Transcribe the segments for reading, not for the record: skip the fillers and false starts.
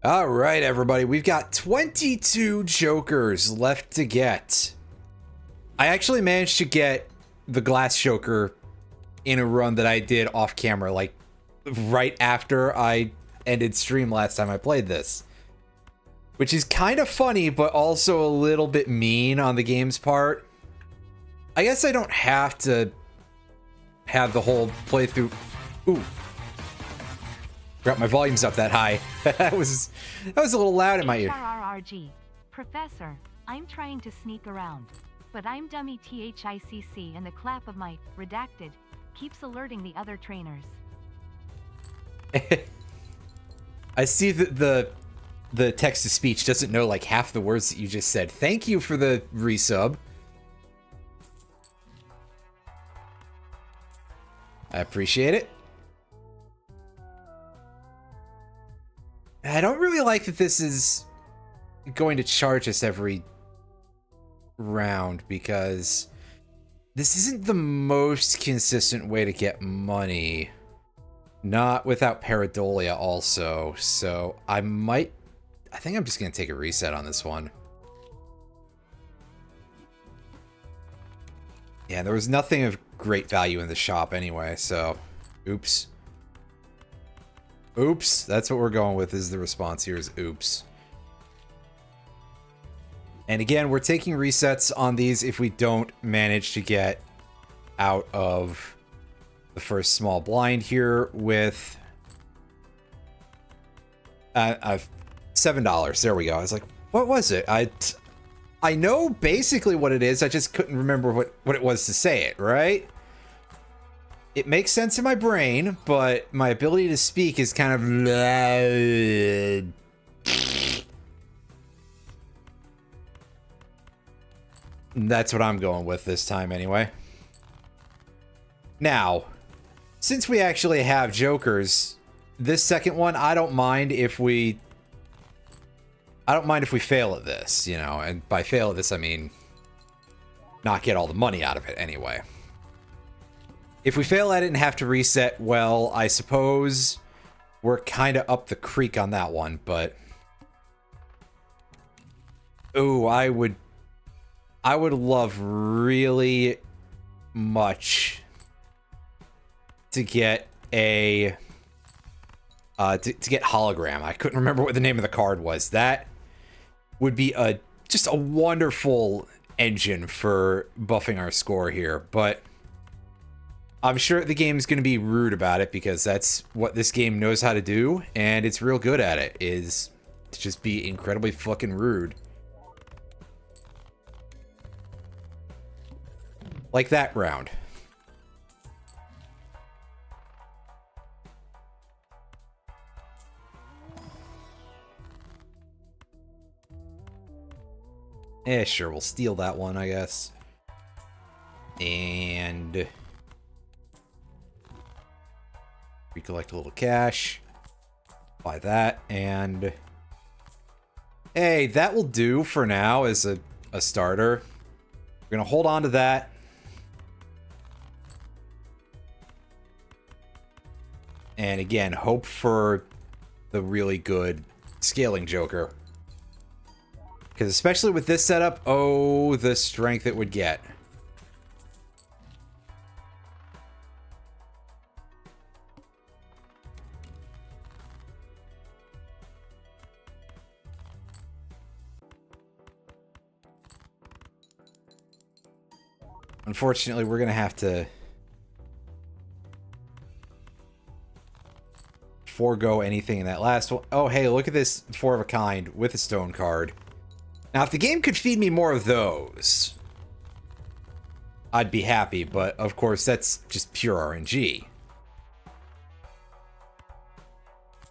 All right, everybody, we've got 22 Jokers left to get. I actually managed to get the glass Joker in a run that I did off camera, like right after I ended stream last time I played this. Which is kind of funny, but also a little bit mean on the game's part. I guess I don't have to have the whole playthrough. Ooh. Got my volumes up that high. that was a little loud in my ear. HRRRG. Professor, I'm trying to sneak around, but I'm dummy THICC and the clap of my redacted keeps alerting the other trainers. I see that the text to speech doesn't know like half the words that you just said. Thank you for the resub. I appreciate it. I don't really like that this is going to charge us every round because this isn't the most consistent way to get money. Not without pareidolia also, so I think I'm just going to take a reset on this one. Yeah, there was nothing of great value in the shop anyway, so oops. Oops, that's what we're going with is the response here is oops. And again, we're taking resets on these if we don't manage to get out of the first small blind here with $7. There we go. I was like, what was it? I know basically what it is. I just couldn't remember what it was to say it, right? It makes sense in my brain, but my ability to speak is kind of... That's what I'm going with this time anyway. Now, since we actually have Jokers, this second one, I don't mind if we fail at this, you know, and by fail at this, I mean not get all the money out of it anyway. If we fail at it and have to reset, well, I suppose we're kind of up the creek on that one, but... Ooh, I would love really much to get a... to get hologram. I couldn't remember what the name of the card was. That would be just a wonderful engine for buffing our score here, but... I'm sure the game's going to be rude about it because that's what this game knows how to do, and it's real good at it, is to just be incredibly fucking rude. Like that round. Sure, we'll steal that one, I guess. And... recollect a little cash. Buy that, and... Hey, that will do for now as a starter. We're gonna hold on to that. And again, hope for the really good scaling Joker. Because especially with this setup, oh, the strength it would get. Unfortunately, we're going to have to forego anything in that last one. Oh, hey, look at this 4 of a kind with a stone card. Now, if the game could feed me more of those, I'd be happy, but of course, that's just pure RNG.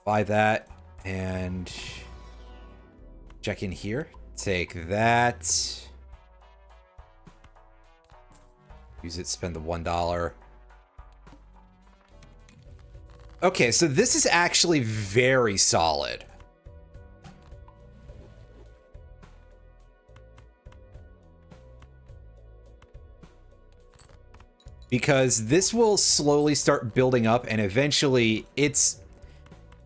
Buy that and check in here. Take that. Use it, spend the $1. Okay, so this is actually very solid. Because this will slowly start building up and eventually it's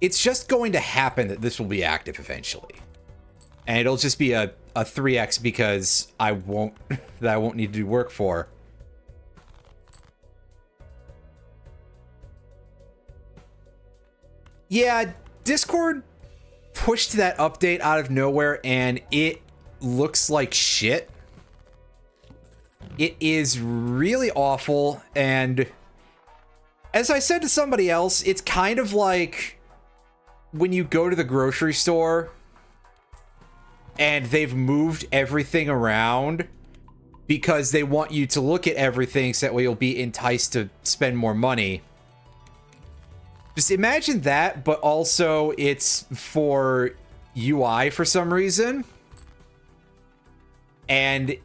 it's just going to happen that this will be active eventually. And it'll just be a 3x because I won't need to do work for. Yeah, Discord pushed that update out of nowhere and it looks like shit. It is really awful, and as I said to somebody else, it's kind of like when you go to the grocery store and they've moved everything around because they want you to look at everything so that way you'll be enticed to spend more money. Just imagine that, but also it's for UI for some reason. And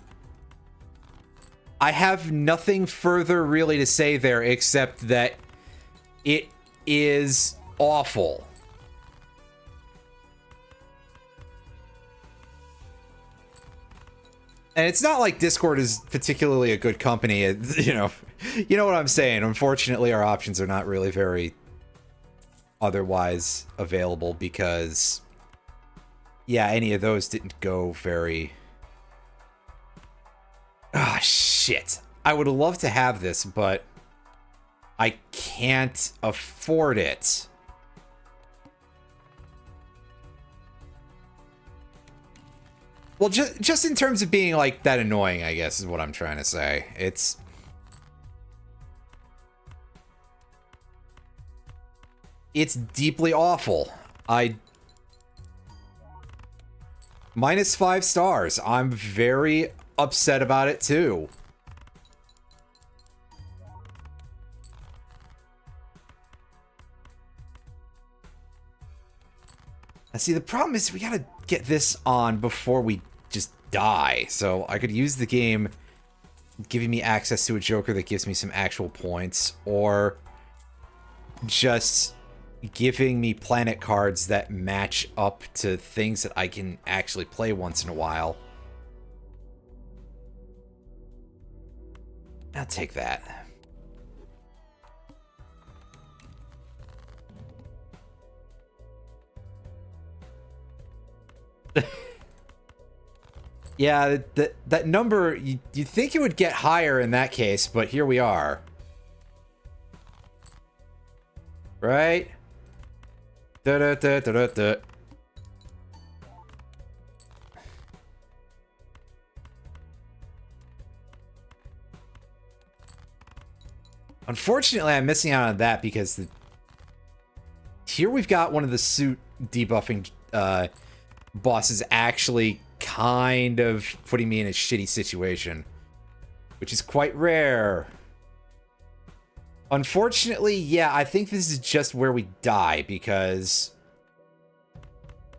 I have nothing further really to say there except that it is awful. And it's not like Discord is particularly a good company, you know what I'm saying. Unfortunately, our options are not really very otherwise available because, yeah, any of those didn't go very... Ah, shit. I would love to have this, but I can't afford it. Well, just in terms of being, like, that annoying, I guess, is what I'm trying to say. It's deeply awful. Minus 5 stars. I'm very upset about it too. Now see, the problem is we gotta get this on before we just die. So I could use the game giving me access to a Joker that gives me some actual points, or just giving me planet cards that match up to things that I can actually play once in a while. I'll take that. Yeah, that number, you'd think it would get higher in that case, but here we are. Right? Da-da-da-da-da-da. Unfortunately, I'm missing out on that because here we've got one of the suit debuffing bosses actually kind of putting me in a shitty situation, which is quite rare. Unfortunately, yeah, I think this is just where we die because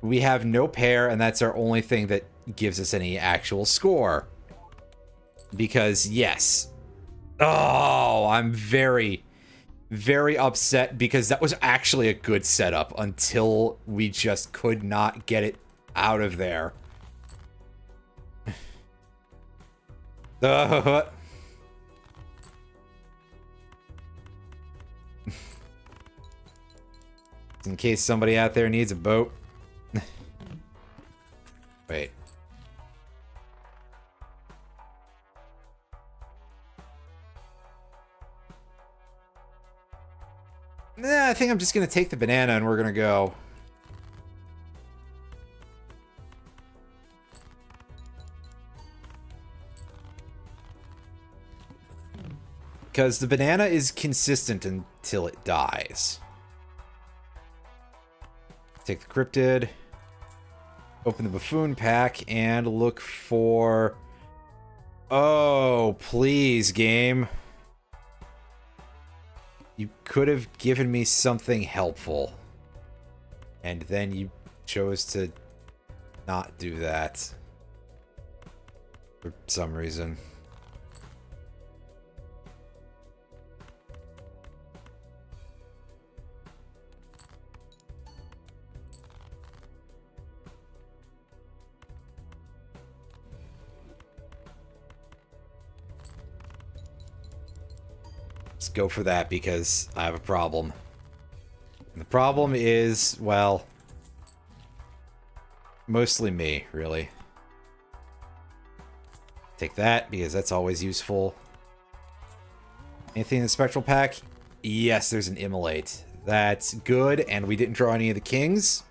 we have no pair, and that's our only thing that gives us any actual score. Because, yes. Oh, I'm very, very upset because that was actually a good setup until we just could not get it out of there. In case somebody out there needs a boat. Wait. Nah, I think I'm just gonna take the banana and we're gonna go. Because the banana is consistent until it dies. Take the cryptid, open the buffoon pack, and look for... Oh, please, game. You could have given me something helpful. And then you chose to not do that. For some reason. Go for that because I have a problem. And the problem is, well, mostly me, really. Take that, because that's always useful. Anything in the Spectral Pack? Yes, there's an Immolate. That's good, and we didn't draw any of the kings.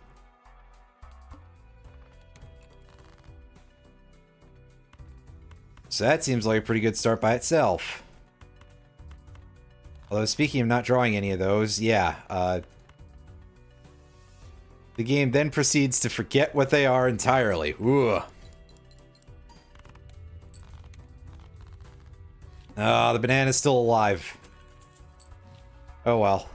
So that seems like a pretty good start by itself. Although, speaking of not drawing any of those, yeah, the game then proceeds to forget what they are entirely. Ooh. Ah, the banana's still alive. Oh well.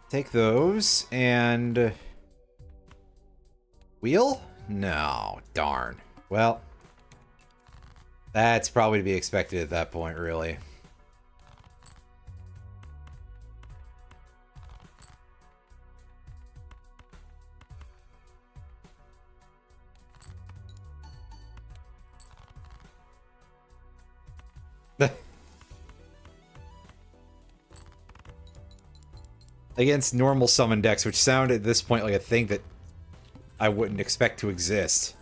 Take those, and... Wheel? No, darn. Well, that's probably to be expected at that point, really. Against normal summon decks, which sound at this point like a thing that I wouldn't expect to exist.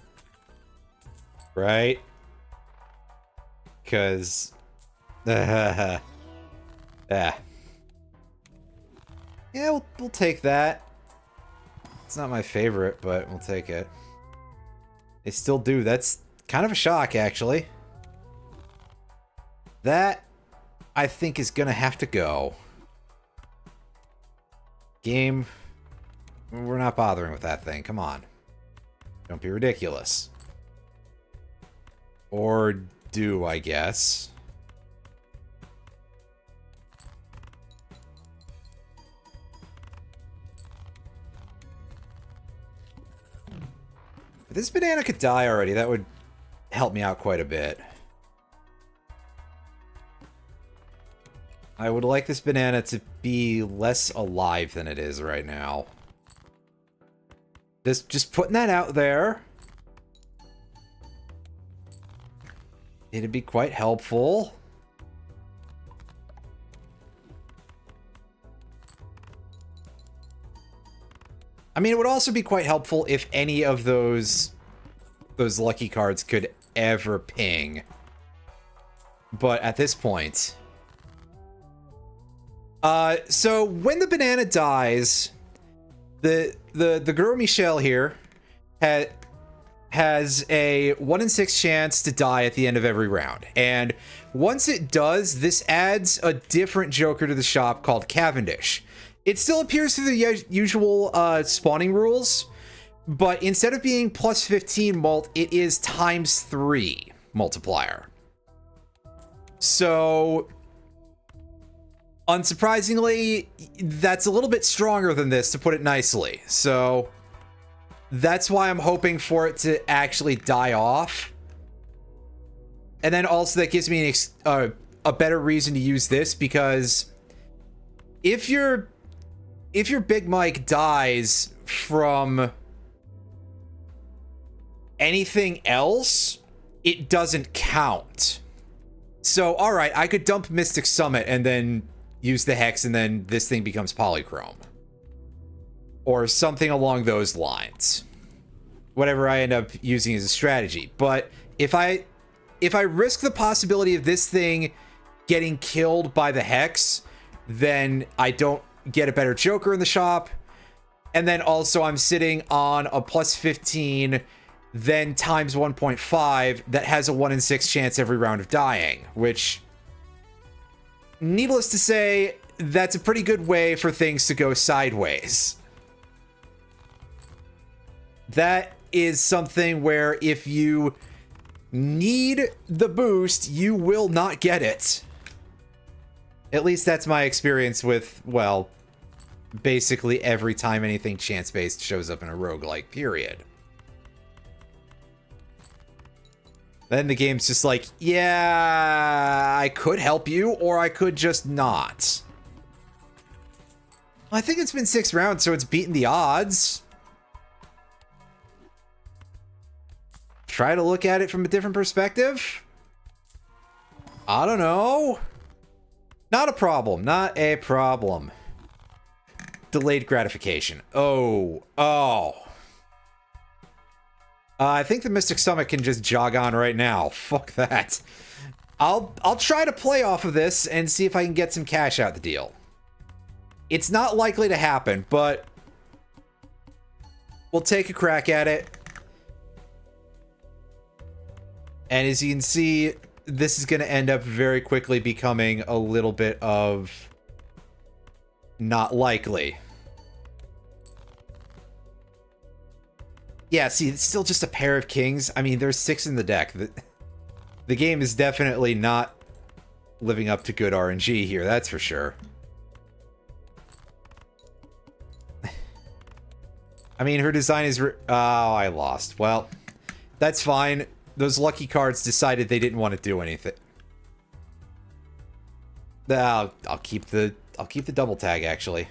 Right? Because... yeah, we'll take that. It's not my favorite, but we'll take it. They still do. That's kind of a shock, actually. That, I think, is gonna have to go. Game, we're not bothering with that thing. Come on. Don't be ridiculous. Or do, I guess. If this banana could die already, that would help me out quite a bit. I would like this banana to be less alive than it is right now. Just putting that out there. It'd be quite helpful. I mean, it would also be quite helpful if any of those lucky cards could ever ping. But at this point... so when the banana dies, the girl Michelle here has a 1 in 6 chance to die at the end of every round. And once it does, this adds a different Joker to the shop called Cavendish. It still appears through the usual spawning rules, but instead of being plus 15 mult, it is ×3 multiplier. So... unsurprisingly, that's a little bit stronger than this, to put it nicely. So that's why I'm hoping for it to actually die off. And then also that gives me a better reason to use this, because if your Big Mike dies from anything else, it doesn't count. So, alright, I could dump Mystic Summit and then use the Hex, and then this thing becomes Polychrome. Or something along those lines. Whatever I end up using as a strategy. But if I risk the possibility of this thing getting killed by the Hex, then I don't get a better Joker in the shop. And then also I'm sitting on a plus 15, then times 1.5 that has a 1 in 6 chance every round of dying, which... needless to say, that's a pretty good way for things to go sideways. That is something where if you need the boost, you will not get it. At least that's my experience with, well, basically every time anything chance-based shows up in a roguelike, period. Then the game's just like, yeah, I could help you, or I could just not. I think it's been 6 rounds, so it's beaten the odds. try to look at it from a different perspective? I don't know. Not a problem. Not a problem. Delayed gratification. Oh. I think the Mystic Stomach can just jog on right now. Fuck that. I'll try to play off of this and see if I can get some cash out the deal. It's not likely to happen, but we'll take a crack at it. And as you can see, this is going to end up very quickly becoming a little bit of not likely. Yeah, see, it's still just a pair of kings. I mean, there's 6 in the deck. The game is definitely not living up to good RNG here, that's for sure. I mean, her design is... oh, I lost. Well, that's fine. Those lucky cards decided they didn't want to do anything. I'll keep the double tag, actually.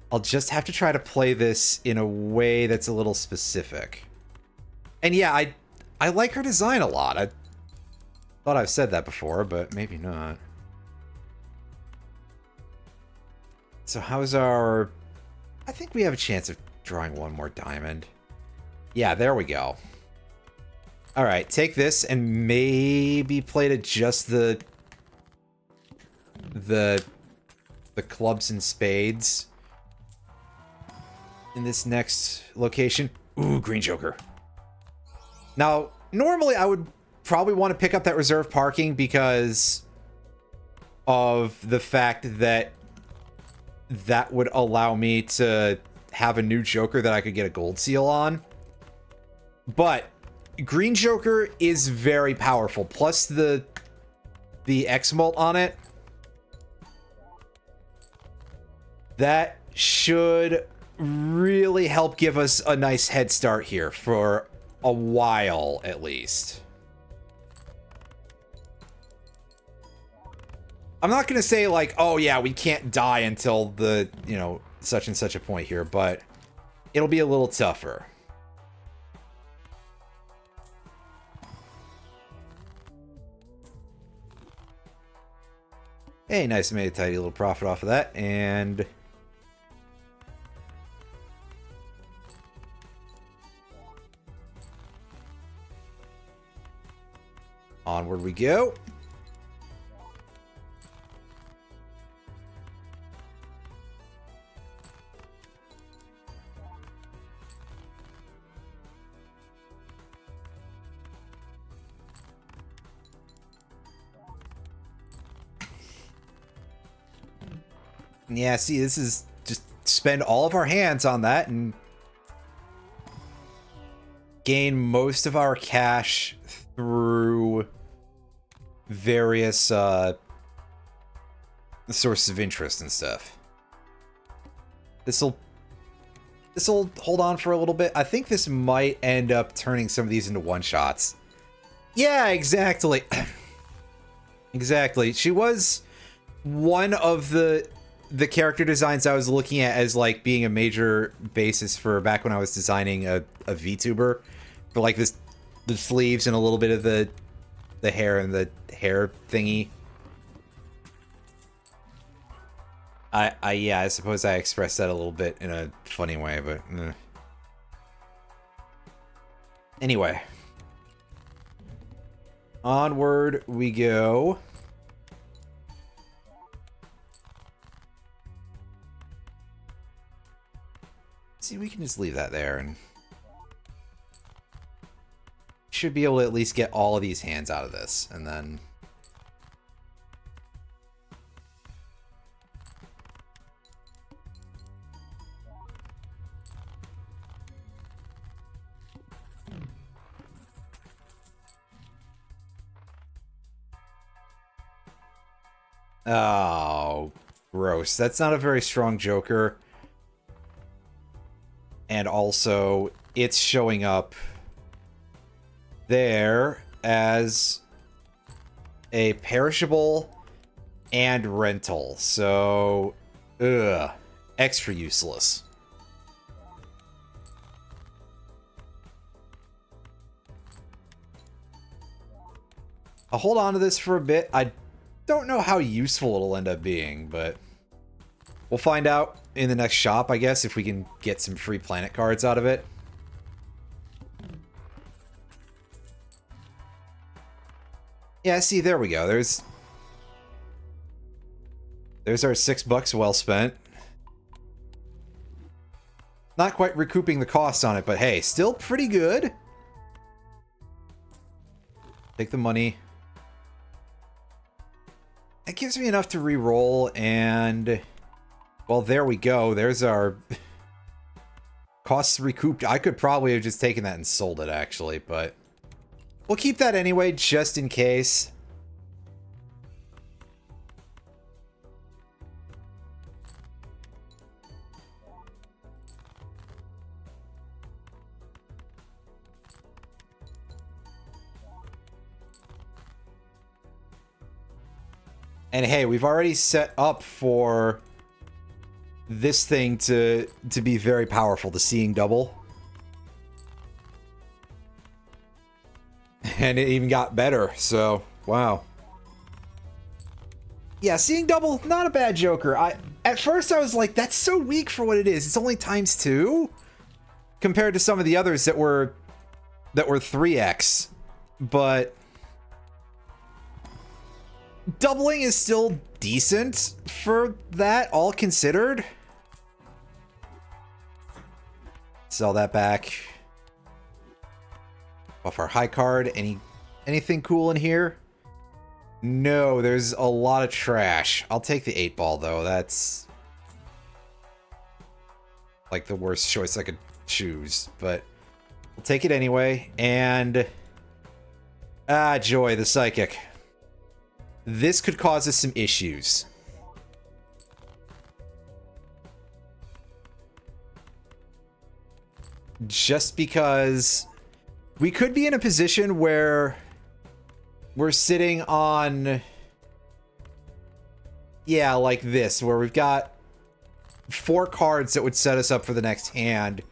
I'll just have to try to play this in a way that's a little specific. And yeah, I like her design a lot. I thought I've said that before, but maybe not. So how's our... I think we have a chance of drawing one more diamond. Yeah, there we go. Alright, take this and maybe play to just the clubs and spades in this next location. Ooh, green joker. Now, normally I would probably want to pick up that reserve parking because of the fact that that would allow me to have a new joker that I could get a gold seal on. But green joker is very powerful. Plus the X-Mult on it. That should really help give us a nice head start here for a while, at least. I'm not going to say, like, oh, yeah, we can't die until the, you know, such and such a point here, but it'll be a little tougher. Hey, nice, made a tidy little profit off of that, and... onward we go. Yeah, see, this is just spend all of our hands on that and gain most of our cash through various sources of interest and stuff. This'll hold on for a little bit. I think this might end up turning some of these into one-shots. Yeah, exactly. Exactly. She was one of the character designs I was looking at as like being a major basis for back when I was designing a VTuber for like the sleeves and a little bit of the hair and the hair thingy. Yeah, I suppose I expressed that a little bit in a funny way, but anyway, onward we go. See, we can just leave that there and should be able to at least get all of these hands out of this, and then oh, gross. That's not a very strong joker. And also, it's showing up there as a perishable and rental. So, extra useless. I'll hold on to this for a bit. I don't know how useful it'll end up being, but we'll find out in the next shop, I guess, if we can get some free planet cards out of it. Yeah, see, there we go. There's our $6 well spent. Not quite recouping the cost on it, but hey, still pretty good. Take the money. That gives me enough to re-roll, and well, there we go. There's our costs recouped. I could probably have just taken that and sold it, actually, but we'll keep that anyway, just in case. And hey, we've already set up for this thing to be very powerful, the Seeing Double. And it even got better, so wow. Yeah, Seeing Double, not a bad Joker. At first I was like, that's so weak for what it is. It's only ×2 compared to some of the others that were 3x. But doubling is still decent for that, all considered. Sell that back. Off our high card. Anything cool in here? No, there's a lot of trash. I'll take the 8-ball though. That's like the worst choice I could choose, but I'll take it anyway. And Joy, the Psychic. This could cause us some issues. Just because we could be in a position where we're sitting on, yeah, like this, where we've got 4 cards that would set us up for the next hand,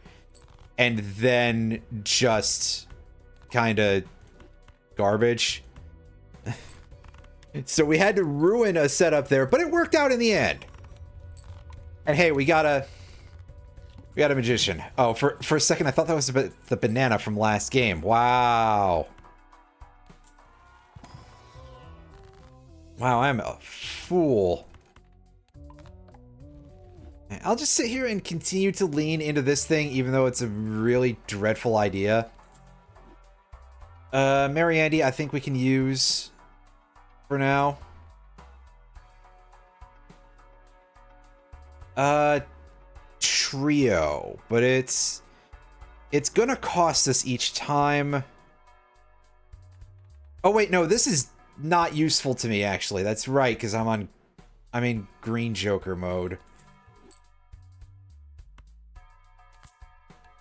and then just kind of garbage. So we had to ruin a setup there, but it worked out in the end. And hey, we got a magician. Oh, for a second I thought that was the banana from last game. Wow. Wow, I'm a fool. I'll just sit here and continue to lean into this thing, even though it's a really dreadful idea. Mary Andy, I think we can use for now. Trio, but it's gonna cost us each time. Oh wait, no, this is not useful to me actually. That's right, because I'm in green Joker mode.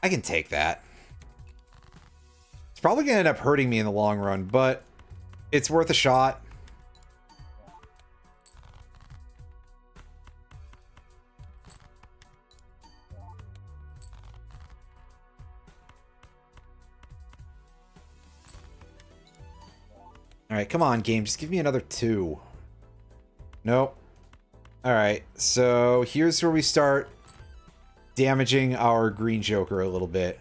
I can take that. It's probably gonna end up hurting me in the long run, but it's worth a shot. Alright, come on, game. Just give me another 2. Nope. Alright, so here's where we start damaging our green Joker a little bit.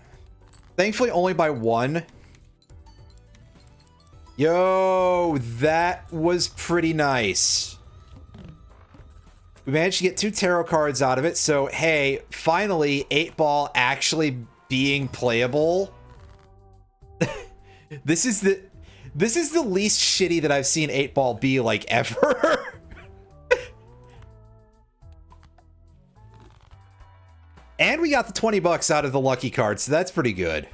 Thankfully, only by 1. Yo, that was pretty nice. We managed to get 2 tarot cards out of it, so hey, finally, 8-ball actually being playable. This is the least shitty that I've seen 8-ball be, like, ever. And we got the $20 out of the lucky card, so that's pretty good.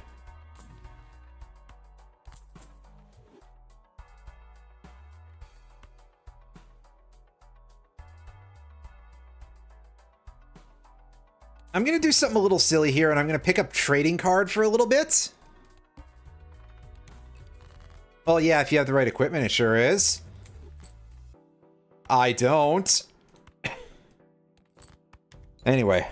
I'm gonna do something a little silly here, and I'm gonna pick up trading card for a little bit. Well, yeah, if you have the right equipment, it sure is. I don't. Anyway.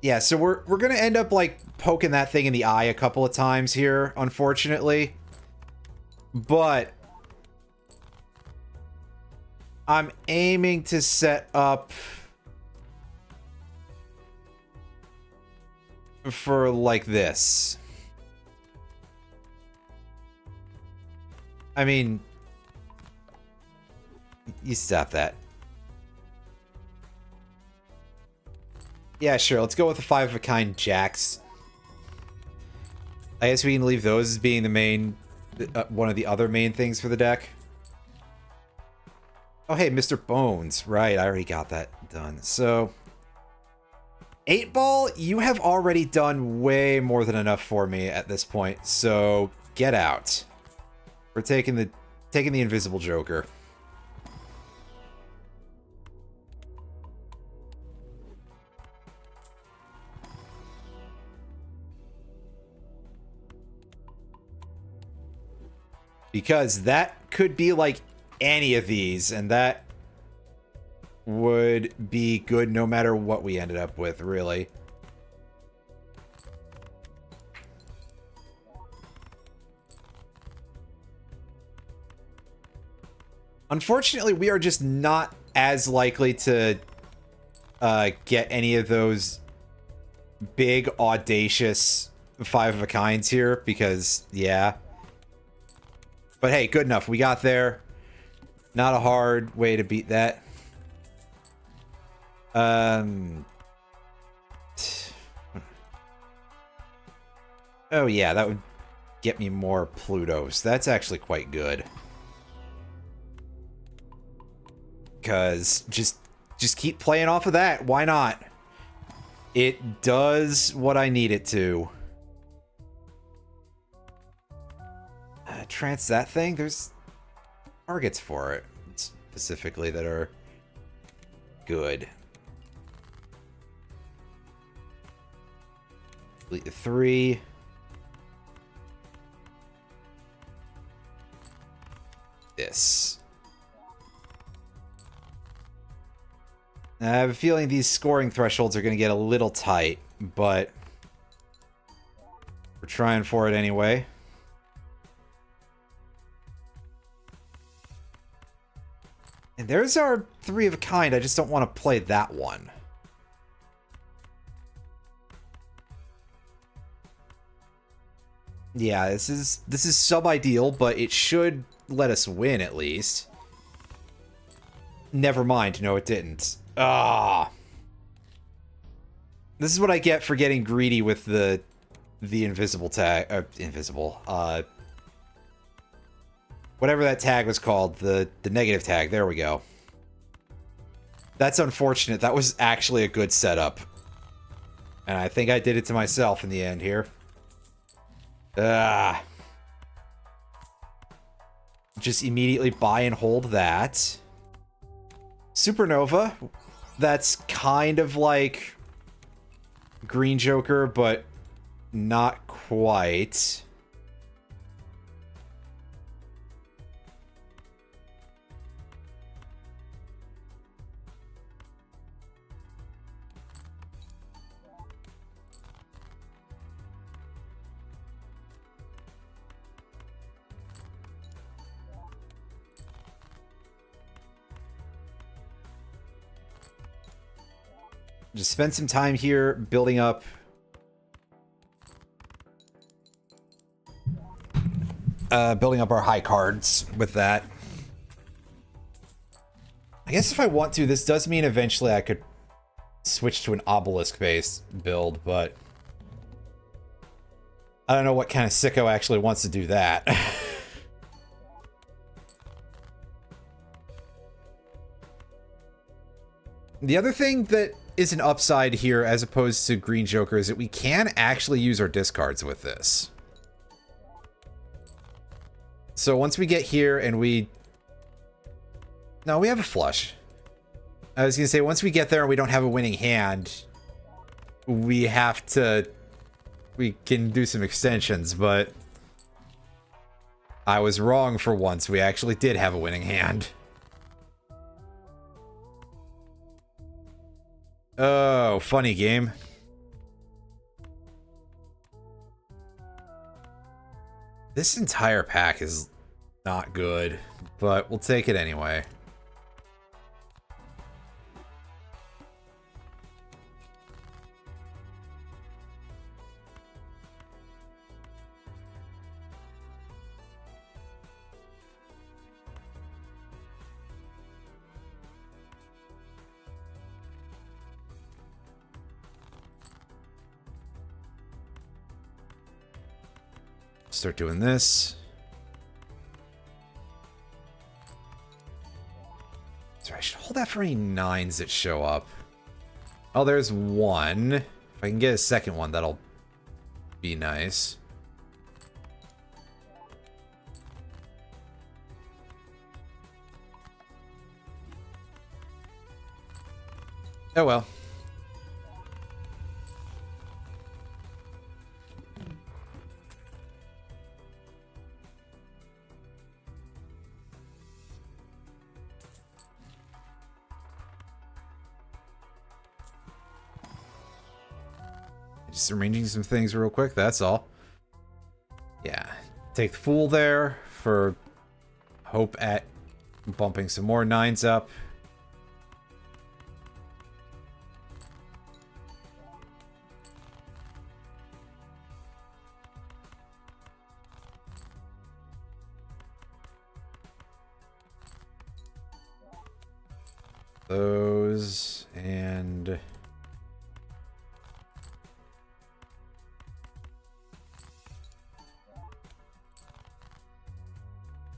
Yeah, so we're gonna end up, like, poking that thing in the eye a couple of times here, unfortunately. But I'm aiming to set up for like this. I mean, you stop that. Yeah, sure. Let's go with the 5-of-a-kind jacks. I guess we can leave those as being the main, one of the other main things for the deck. Oh, hey, Mr. Bones. Right, I already got that done. So, 8-Ball, you have already done way more than enough for me at this point. So, get out. We're taking the Invisible Joker. Because that could be like any of these, and that would be good no matter what we ended up with, really. Unfortunately, we are just not as likely to get any of those big, audacious 5-of-a-kinds here, because, yeah. But hey, good enough. We got there. Not a hard way to beat that. Oh yeah, that would get me more Plutos. That's actually quite good. Because just keep playing off of that. Why not? It does what I need it to. Trance that thing? There's targets for it, specifically, that are good. Delete the 3. This. I have a feeling these scoring thresholds are going to get a little tight, but we're trying for it anyway. And there's our 3-of-a-kind. I just don't want to play that one. Yeah, this is sub-ideal, but it should let us win at least. Never mind. No, it didn't. Ah. This is what I get for getting greedy with the invisible tag. Whatever that tag was called, the negative tag. There we go. That's unfortunate. That was actually a good setup. And I think I did it to myself in the end here. Just immediately buy and hold that. Supernova. That's kind of like Green Joker, but not quite. Just spend some time here building up our high cards with that. I guess if I want to, this does mean eventually I could switch to an obelisk-based build, but I don't know what kind of sicko actually wants to do that. The other thing that is an upside here as opposed to Green Joker is that we can actually use our discards with this. So once we get here and we... No, we have a flush. I was going to say, once we get there and we don't have a winning hand, we have to... We can do some extensions, but... I was wrong for once. We actually did have a winning hand. Oh, funny game. This entire pack is not good, but we'll take it anyway. Start doing this. So I should hold that for any 9s that show up. Oh, there's one. If I can get a second one, that'll be nice. Oh well. Just arranging some things real quick, that's all. Yeah. Take the Fool there for hope at bumping some more 9s up. Those and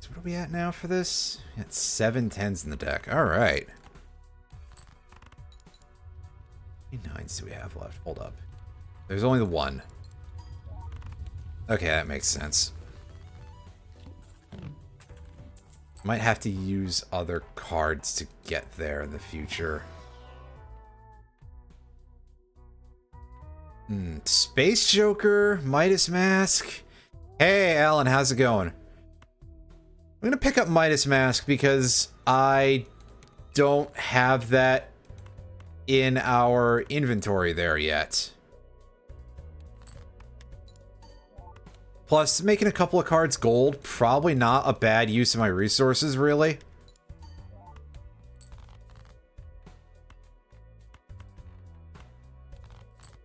so what are we at now for this? Got 7 10s in the deck. All right. How many 9s do we have left? Hold up. There's only the one. Okay, that makes sense. Might have to use other cards to get there in the future. Space Joker, Midas Mask. Hey, Alan, how's it going? I'm gonna pick up Midas Mask because I don't have that in our inventory there yet. Plus, making a couple of cards gold, probably not a bad use of my resources, really.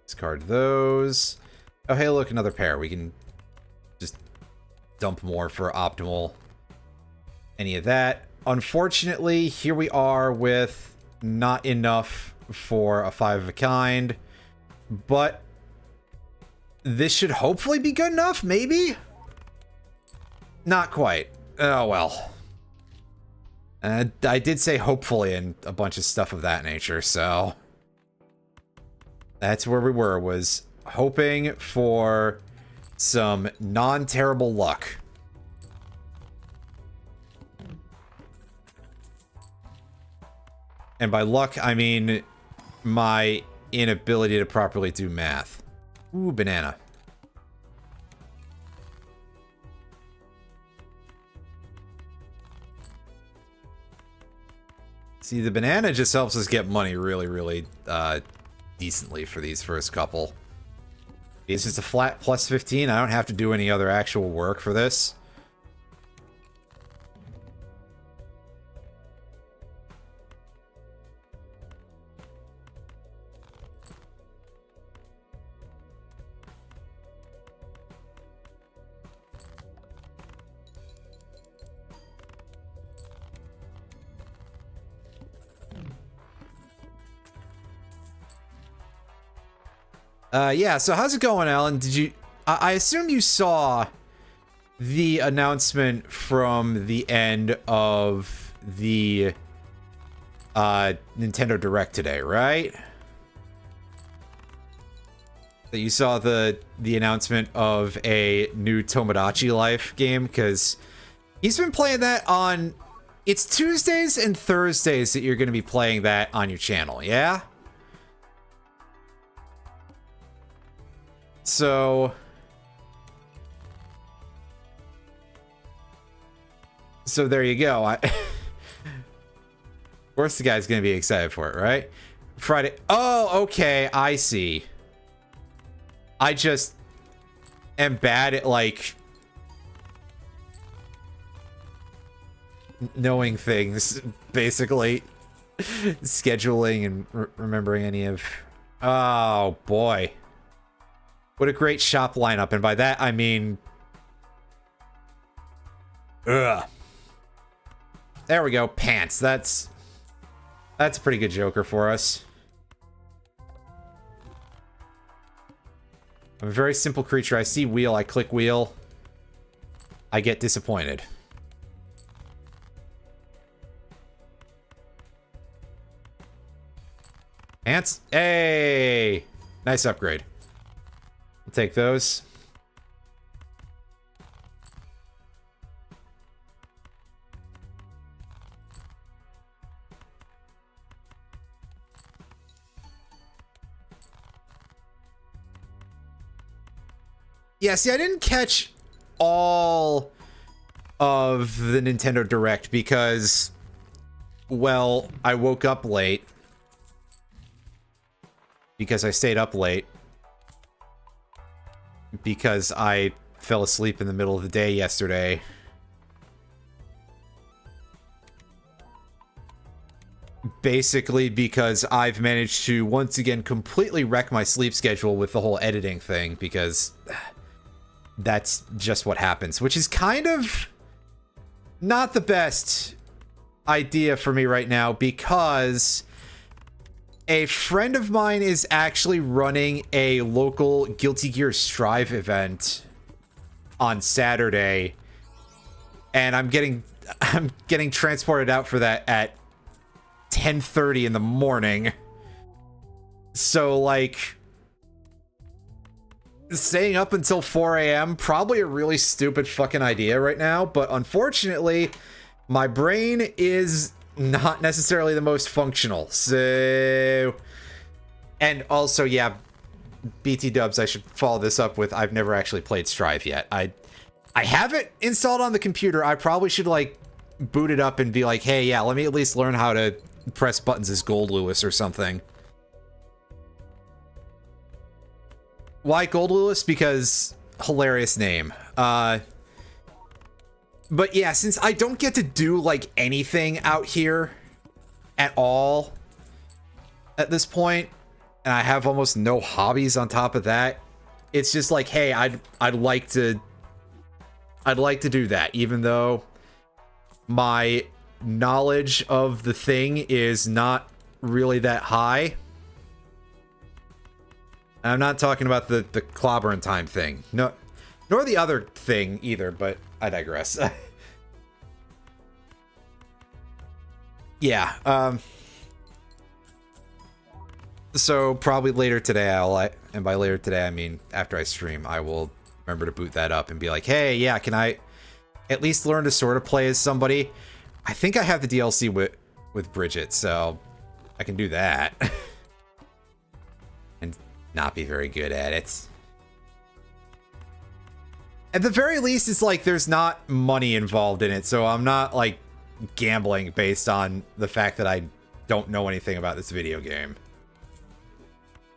Discard those. Oh, hey, look, another pair. We can just dump more for optimal any of that. Unfortunately, here we are with not enough for a 5 of a kind, but this should hopefully be good enough, maybe? Not quite. Oh, well. I did say hopefully and a bunch of stuff of that nature, so that's where we were, was hoping for some non-terrible luck. And by luck, I mean my inability to properly do math. Ooh, banana. See, the banana just helps us get money really decently for these first couple. It's just a flat plus 15. I don't have to do any other actual work for this. Yeah, so how's it going, Alan? Did you... I assume you saw the announcement from the end of the Nintendo Direct today, right? That you saw the announcement of a new Tomodachi Life game, because he's been playing that on... It's Tuesdays and Thursdays that you're going to be playing that on your channel, yeah? So there you go. Of course the guy's gonna be excited for it, right? Friday. Oh, okay, I see. I just am bad at, like, knowing things, basically. Scheduling and remembering any of... Oh, boy. What a great shop lineup, and by that, I mean... Ugh. There we go, pants. That's a pretty good Joker for us. I'm a very simple creature. I see wheel, I click wheel. I get disappointed. Ants? Hey! Nice upgrade. I'll take those. Yeah, see, I didn't catch all of the Nintendo Direct because, well, I woke up late. Because I stayed up late. Because I fell asleep in the middle of the day yesterday. Basically because I've managed to once again completely wreck my sleep schedule with the whole editing thing, because that's just what happens, which is kind of not the best idea for me right now, because a friend of mine is actually running a local Guilty Gear Strive event on Saturday, and I'm getting transported out for that at 10:30 in the morning. So, like, staying up until 4 a.m. probably a really stupid fucking idea right now, but unfortunately, my brain is not necessarily the most functional. So, and also, yeah, BT dubs, I should follow this up with, I've never actually played Strive yet. I have it installed on the computer. I probably should, like, boot it up and be like, hey, yeah, let me at least learn how to press buttons as Gold Lewis or something. Why Gold Lewis? Because hilarious name. But yeah, since I don't get to do, like, anything out here at all at this point, and I have almost no hobbies on top of that, it's just like, hey, I'd like to do that, even though my knowledge of the thing is not really that high. And I'm not talking about the clobbering time thing. No, nor the other thing either, but I digress. Yeah, so probably later today and by later today I mean after I stream, I will remember to boot that up and be like, hey, yeah, can I at least learn to sort of play as somebody? I think I have the DLC with Bridget, so I can do that. And not be very good at it. At the very least, it's like there's not money involved in it, so I'm not, like, gambling based on the fact that I don't know anything about this video game.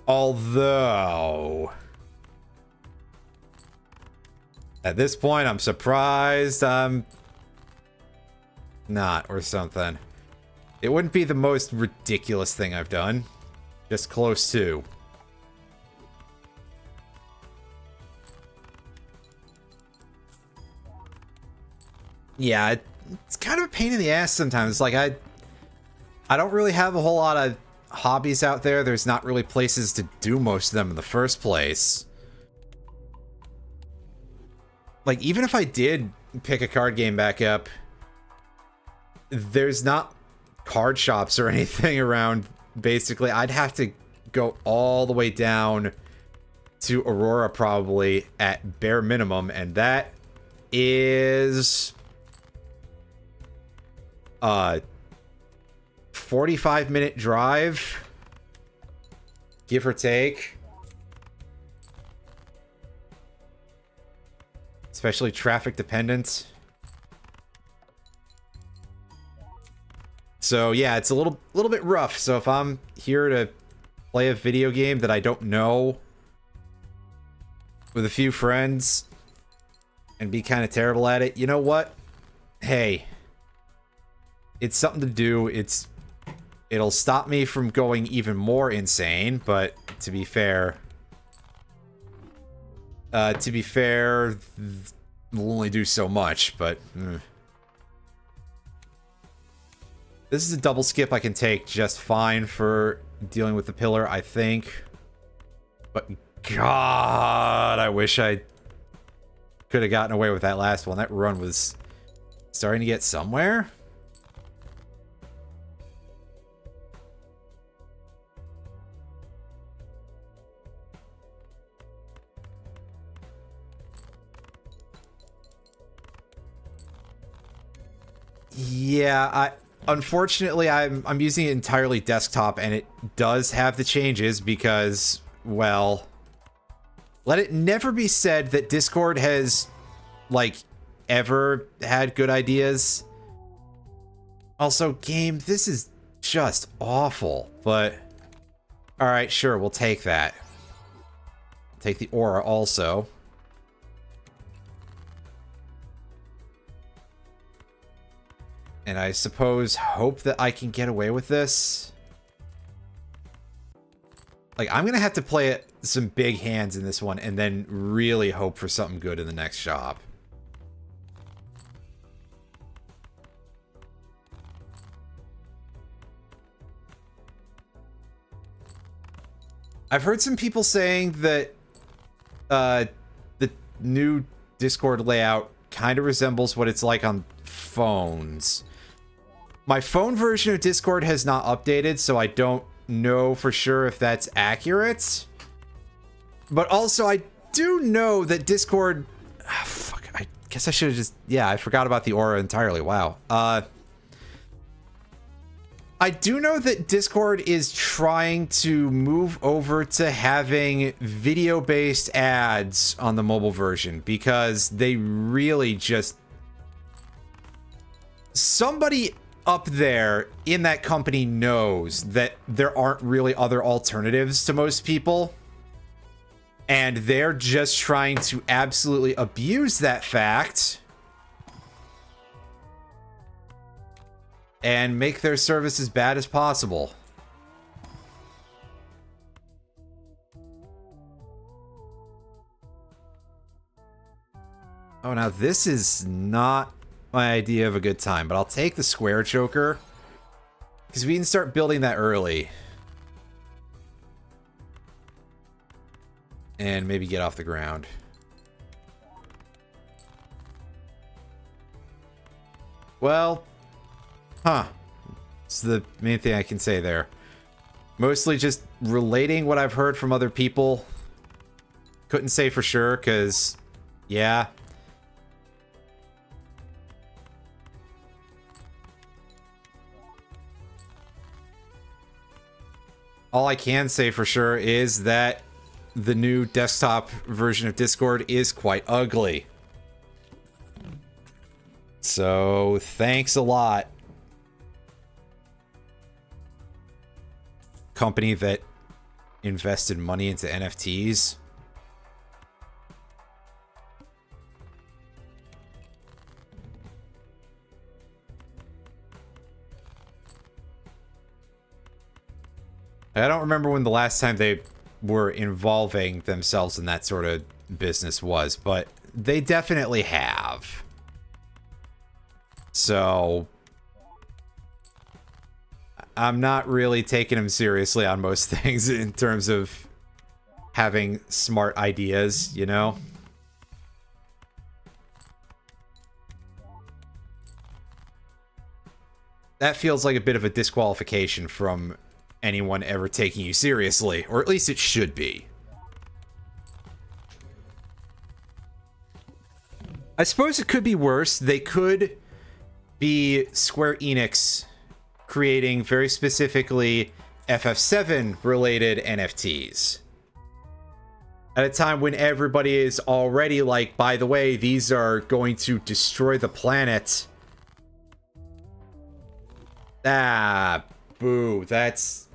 Although, at this point, I'm surprised I'm not, or something. It wouldn't be the most ridiculous thing I've done. Just close to. Yeah, it's kind of a pain in the ass sometimes. Like, I don't really have a whole lot of hobbies out there. There's not really places to do most of them in the first place. Like, even if I did pick a card game back up, there's not card shops or anything around. Basically, I'd have to go all the way down to Aurora probably at bare minimum, and that is 45-minute drive, give or take. Especially traffic dependent. So yeah, it's a little bit rough. So if I'm here to play a video game that I don't know with a few friends and be kind of terrible at it, you know what? Hey, It's something to do. It'll stop me from going even more insane, but to be fair, it'll only do so much, but this is a double skip I can take just fine for dealing with the pillar, I think. But God, I wish I could have gotten away with that last one. That run was starting to get somewhere. Yeah, unfortunately I'm using it entirely desktop, and it does have the changes because, well, let it never be said that Discord has, like, ever had good ideas. Also, game, this is just awful, but alright, sure, we'll take that. Take the aura also. And I suppose hope that I can get away with this. Like, I'm gonna have to play it some big hands in this one and then really hope for something good in the next shop. I've heard some people saying that the new Discord layout kind of resembles what it's like on phones. My phone version of Discord has not updated, so I don't know for sure if that's accurate. But also, I do know that Discord... fuck, I guess I should have just... Yeah, I forgot about the aura entirely. Wow. I do know that Discord is trying to move over to having video-based ads on the mobile version, because they really just... Somebody up there in that company knows that there aren't really other alternatives to most people, and they're just trying to absolutely abuse that fact and make their service as bad as possible. Oh, now this is not my idea of a good time, but I'll take the square choker because we can start building that early and maybe get off the ground. Well, it's the main thing I can say there. Mostly just relating what I've heard from other people. Couldn't say for sure because, yeah. All I can say for sure is that the new desktop version of Discord is quite ugly. So, thanks a lot, company that invested money into NFTs. I don't remember when the last time they were involving themselves in that sort of business was, but they definitely have. So, I'm not really taking them seriously on most things in terms of having smart ideas, you know? That feels like a bit of a disqualification from anyone ever taking you seriously, or at least it should be. I suppose it could be worse. They could be Square Enix creating very specifically FF7 related NFTs at a time when everybody is already like, by the way, these are going to destroy the planet. Ah, boo. That's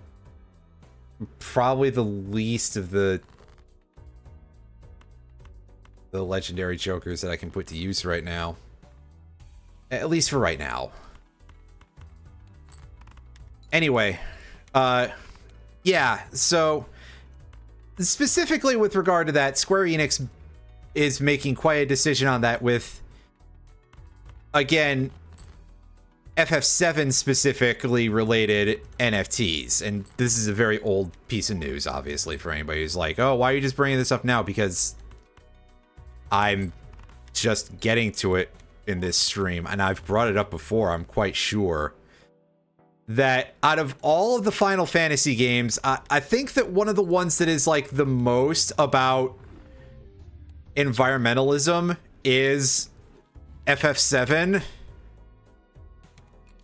probably the least of the legendary jokers that I can put to use right now. At least for right now. Anyway, yeah, so specifically with regard to that, Square Enix is making quite a decision on that with, again, FF7 specifically related NFTs. And this is a very old piece of news, obviously, for anybody who's like, oh, why are you just bringing this up now? Because I'm just getting to it in this stream, and I've brought it up before, I'm quite sure, that out of all of the Final Fantasy games, I think that one of the ones that is like the most about environmentalism is FF7.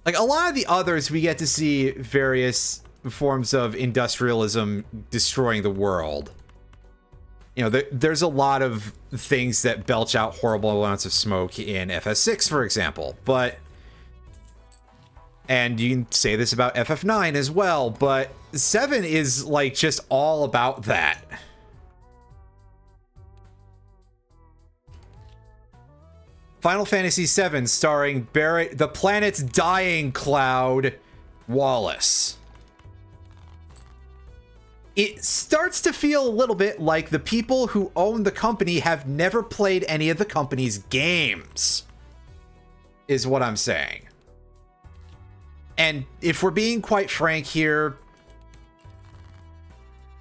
Like, a lot of the others, we get to see various forms of industrialism destroying the world. You know, there's a lot of things that belch out horrible amounts of smoke in FF6, for example, but... And you can say this about FF9 as well, but 7 is, like, just all about that. Final Fantasy VII starring Barrett, the planet's dying Cloud Wallace. It starts to feel a little bit like the people who own the company have never played any of the company's games, is what I'm saying. And if we're being quite frank here,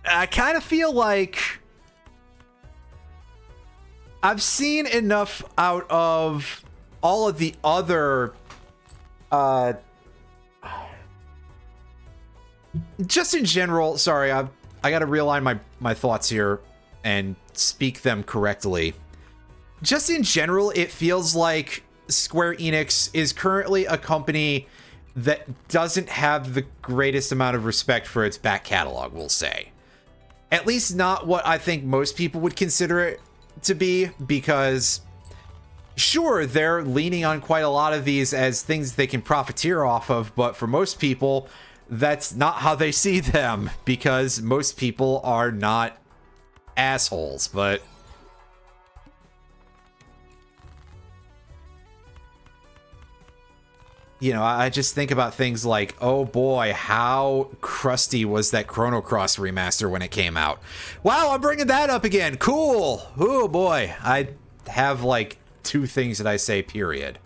I kind of feel like I've seen enough out of all of the other, just in general, sorry, I got to realign my thoughts here and speak them correctly. Just in general, it feels like Square Enix is currently a company that doesn't have the greatest amount of respect for its back catalog, we'll say. At least not what I think most people would consider it to be, because sure, they're leaning on quite a lot of these as things they can profiteer off of, but for most people, that's not how they see them, because most people are not assholes. But you know, I just think about things like, oh boy, how crusty was that Chrono Cross remaster when it came out? Wow, I'm bringing that up again. Cool. Oh boy, I have like 2 things that I say, period.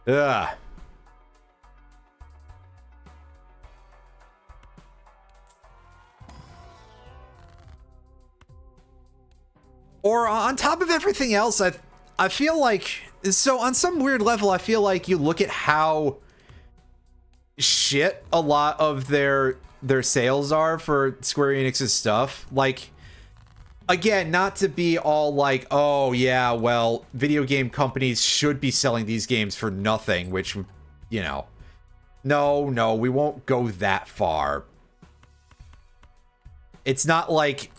Ugh. Or on top of everything else, I feel like, so on some weird level, I feel like you look at how shit a lot of their sales are for Square Enix's stuff. Like, again, not to be all like, oh yeah, well, video game companies should be selling these games for nothing, which, you know, no, we won't go that far. It's not like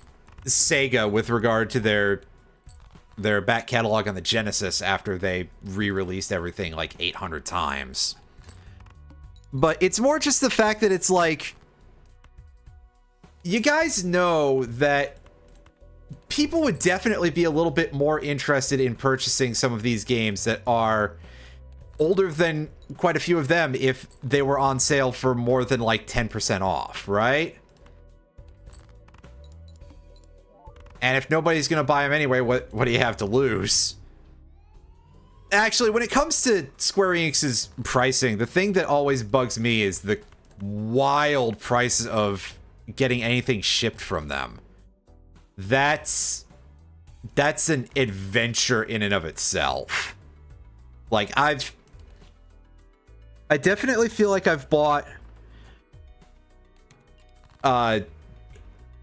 Sega with regard to their back catalog on the Genesis after they re-released everything like 800 times. But it's more just the fact that it's like, you guys know that people would definitely be a little bit more interested in purchasing some of these games that are older than quite a few of them if they were on sale for more than like 10% off, right? And if nobody's going to buy them anyway, what do you have to lose? Actually, when it comes to Square Enix's pricing, the thing that always bugs me is the wild price of getting anything shipped from them. That's an adventure in and of itself. Like, I definitely feel like I've bought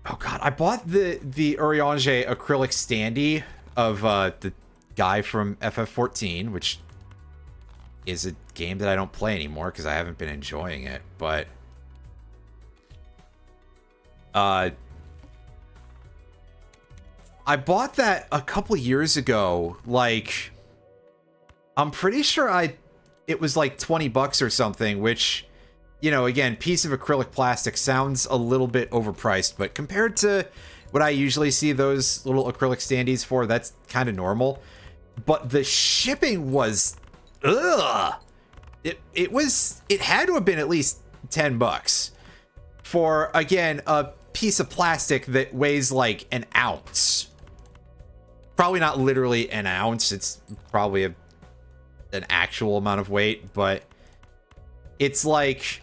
oh god, I bought the Urianger acrylic standee of the guy from FF14, which is a game that I don't play anymore because I haven't been enjoying it, but I bought that a couple years ago. Like, I'm pretty sure it was like 20 bucks or something, which, you know, again, piece of acrylic plastic sounds a little bit overpriced, but compared to what I usually see those little acrylic standees for, that's kind of normal. But the shipping was, ugh. It had to have been at least 10 bucks for, again, a piece of plastic that weighs like an ounce. Probably not literally an ounce. It's probably an actual amount of weight, but it's like,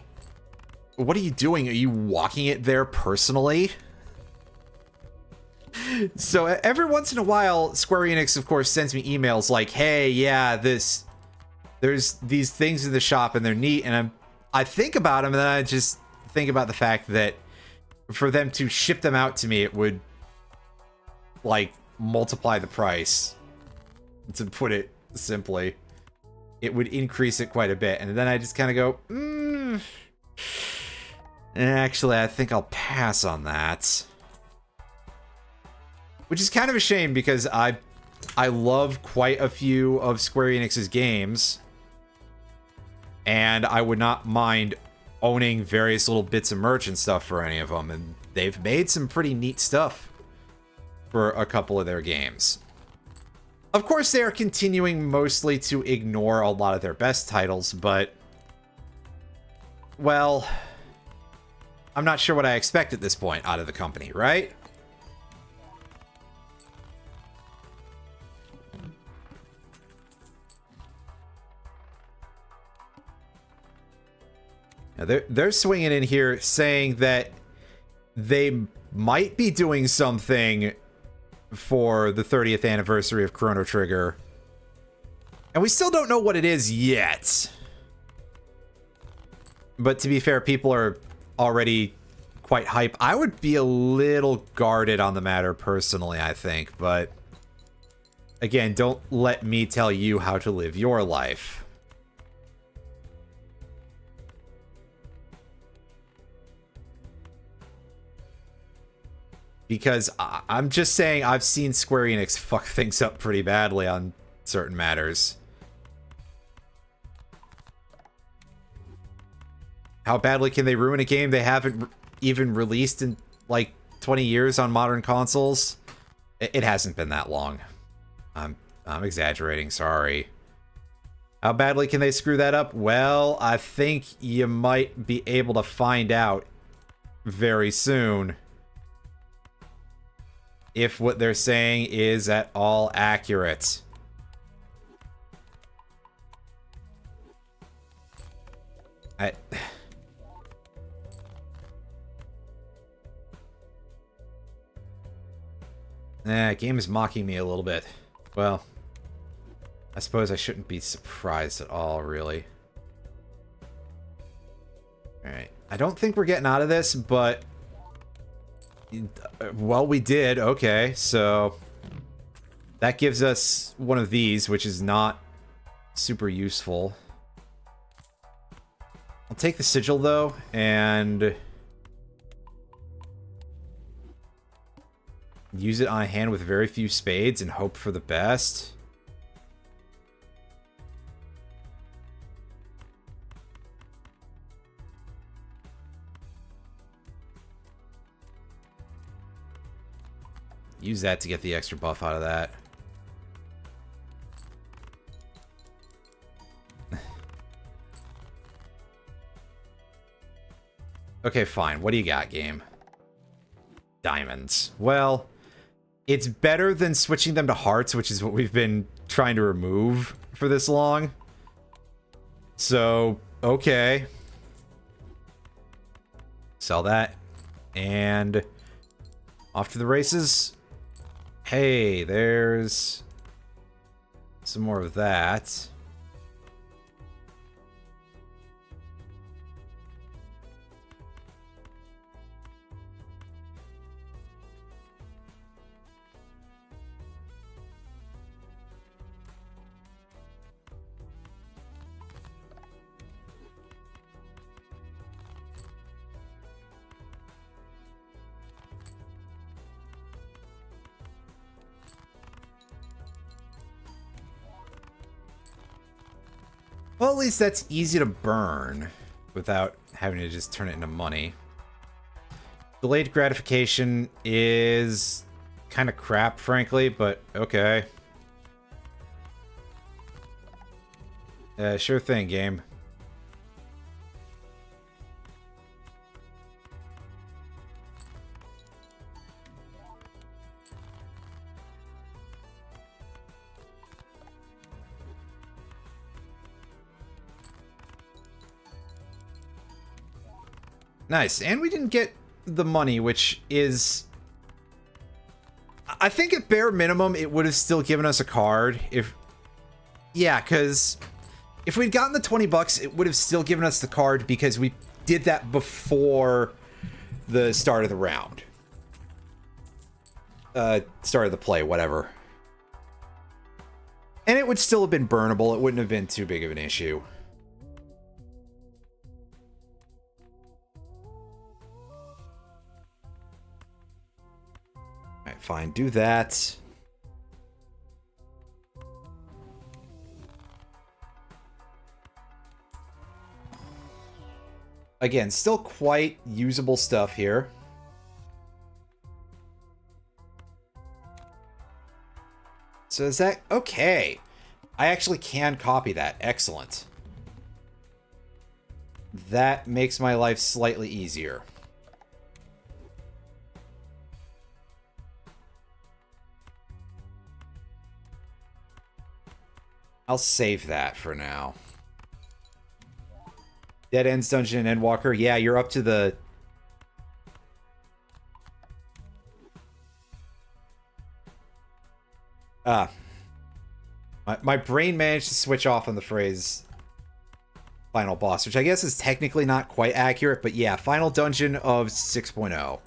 what are you doing? Are you walking it there personally? So every once in a while, Square Enix, of course, sends me emails like, hey, yeah, there's these things in the shop and they're neat. And I think about them, and then I just think about the fact that for them to ship them out to me, it would like multiply the price, to put it simply. It would increase it quite a bit. And then I just kind of go, actually, I think I'll pass on that. Which is kind of a shame, because I love quite a few of Square Enix's games. And I would not mind owning various little bits of merch and stuff for any of them. And they've made some pretty neat stuff for a couple of their games. Of course, they are continuing mostly to ignore a lot of their best titles, but, well, I'm not sure what I expect at this point out of the company, right? Now they're swinging in here saying that they might be doing something for the 30th anniversary of Chrono Trigger. And we still don't know what it is yet. But to be fair, people are already quite hype. I would be a little guarded on the matter personally, I think. But again, don't let me tell you how to live your life. Because I'm just saying, I've seen Square Enix fuck things up pretty badly on certain matters. How badly can they ruin a game they haven't even released in like 20 years on modern consoles? It hasn't been that long. I'm exaggerating, sorry. How badly can they screw that up? Well, I think you might be able to find out very soon if what they're saying is at all accurate. Game is mocking me a little bit. Well, I suppose I shouldn't be surprised at all, really. Alright. I don't think we're getting out of this, but well, we did. Okay, so that gives us one of these, which is not super useful. I'll take the sigil, though, and use it on a hand with very few spades and hope for the best. Use that to get the extra buff out of that. Okay, fine. What do you got, game? Diamonds. Well, it's better than switching them to hearts, which is what we've been trying to remove for this long. So, okay. Sell that. And off to the races. Hey, there's some more of that. Well, at least that's easy to burn without having to just turn it into money. Delayed gratification is kind of crap, frankly, but okay. Sure thing, game. Nice. And we didn't get the money, which is... I think at bare minimum, it would have still given us a card if... Yeah, because if we'd gotten the 20 bucks, it would have still given us the card because we did that before the start of the round. Start of the play, whatever. And it would still have been burnable. It wouldn't have been too big of an issue. Alright, fine. Do that. Again, still quite usable stuff here. So is that... Okay. I actually can copy that. Excellent. That makes my life slightly easier. I'll save that for now. Dead Ends Dungeon and Endwalker. Yeah, you're up to the... My brain managed to switch off on the phrase final boss, which I guess is technically not quite accurate, but yeah, final dungeon of 6.0.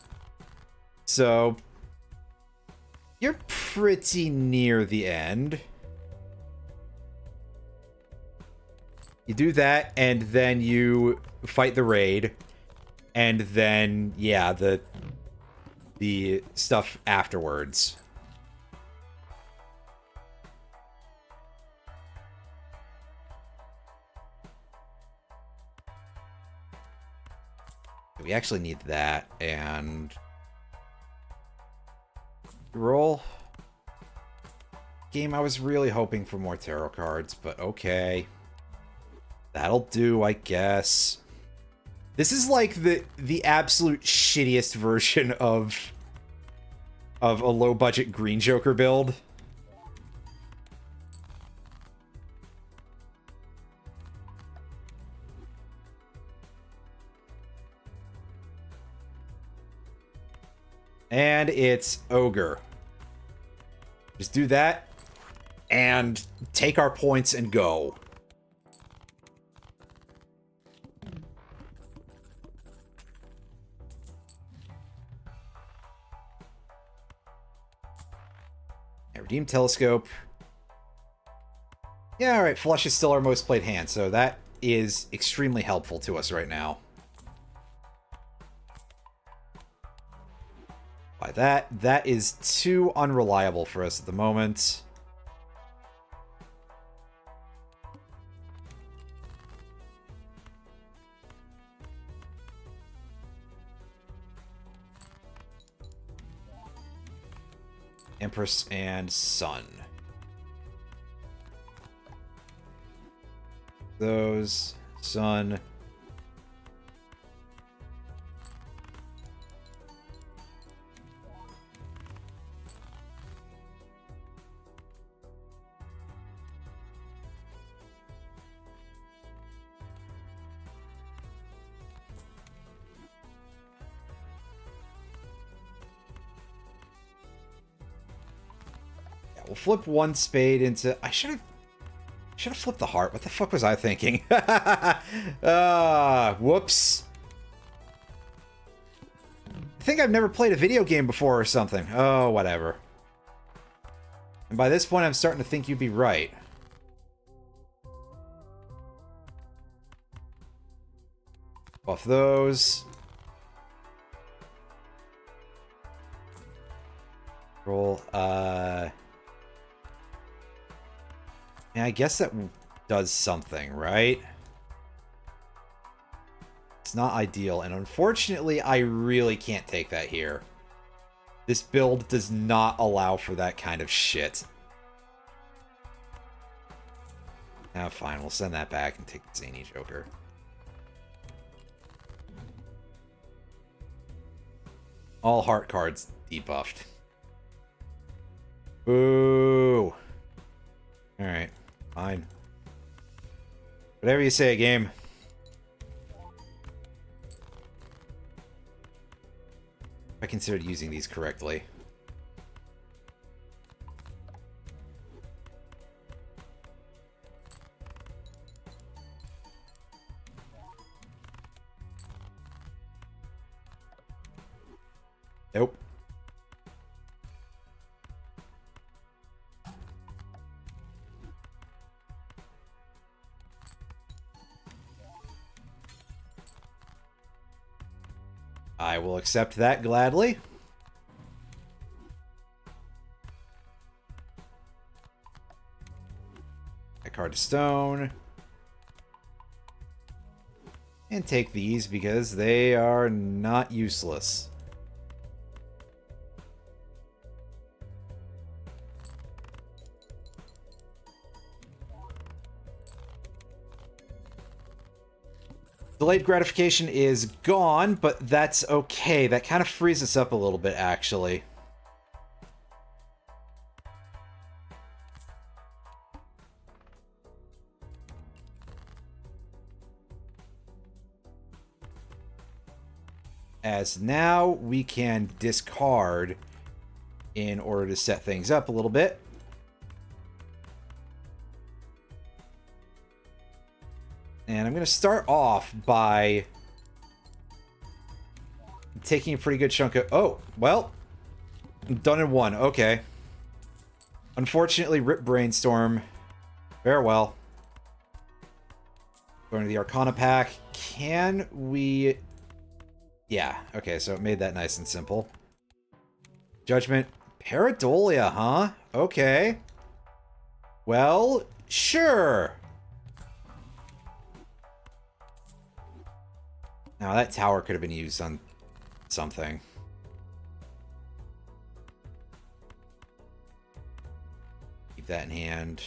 So, you're pretty near the end. You do that, and then you fight the raid, and then, yeah, the stuff afterwards. We actually need that, and... Roll. Game, I was really hoping for more tarot cards, but okay. That'll do, I guess. This is like the absolute shittiest version of a low-budget Green Joker build. And it's Ogre. Just do that, and take our points and go. Redeem Telescope. Yeah, alright, Flush is still our most played hand, so that is extremely helpful to us right now. By that is too unreliable for us at the moment. Empress and Sun. Those, Sun. We'll flip one spade into... I should have flipped the heart. What the fuck was I thinking? Whoops. I think I've never played a video game before or something. Oh, whatever. And by this point, I'm starting to think you'd be right. Buff those. Roll, yeah, I guess that does something, right? It's not ideal, and unfortunately, I really can't take that here. This build does not allow for that kind of shit. Now, fine, we'll send that back and take the Zany Joker. All heart cards debuffed. Boo! Alright. Fine. Whatever you say, game. I considered using these correctly. Nope. I will accept that gladly. A card of stone. And take these because they are not useless. Delayed gratification is gone, but that's okay. That kind of frees us up a little bit, actually. As now we can discard in order to set things up a little bit. And I'm going to start off by taking a pretty good chunk of... Oh, well, I'm done in one. Okay. Unfortunately, Rip Brainstorm. Farewell. Going to the Arcana pack. Can we... Yeah, okay, so it made that nice and simple. Judgment. Pareidolia, huh? Okay. Well, sure. Now, that tower could have been used on something. Keep that in hand.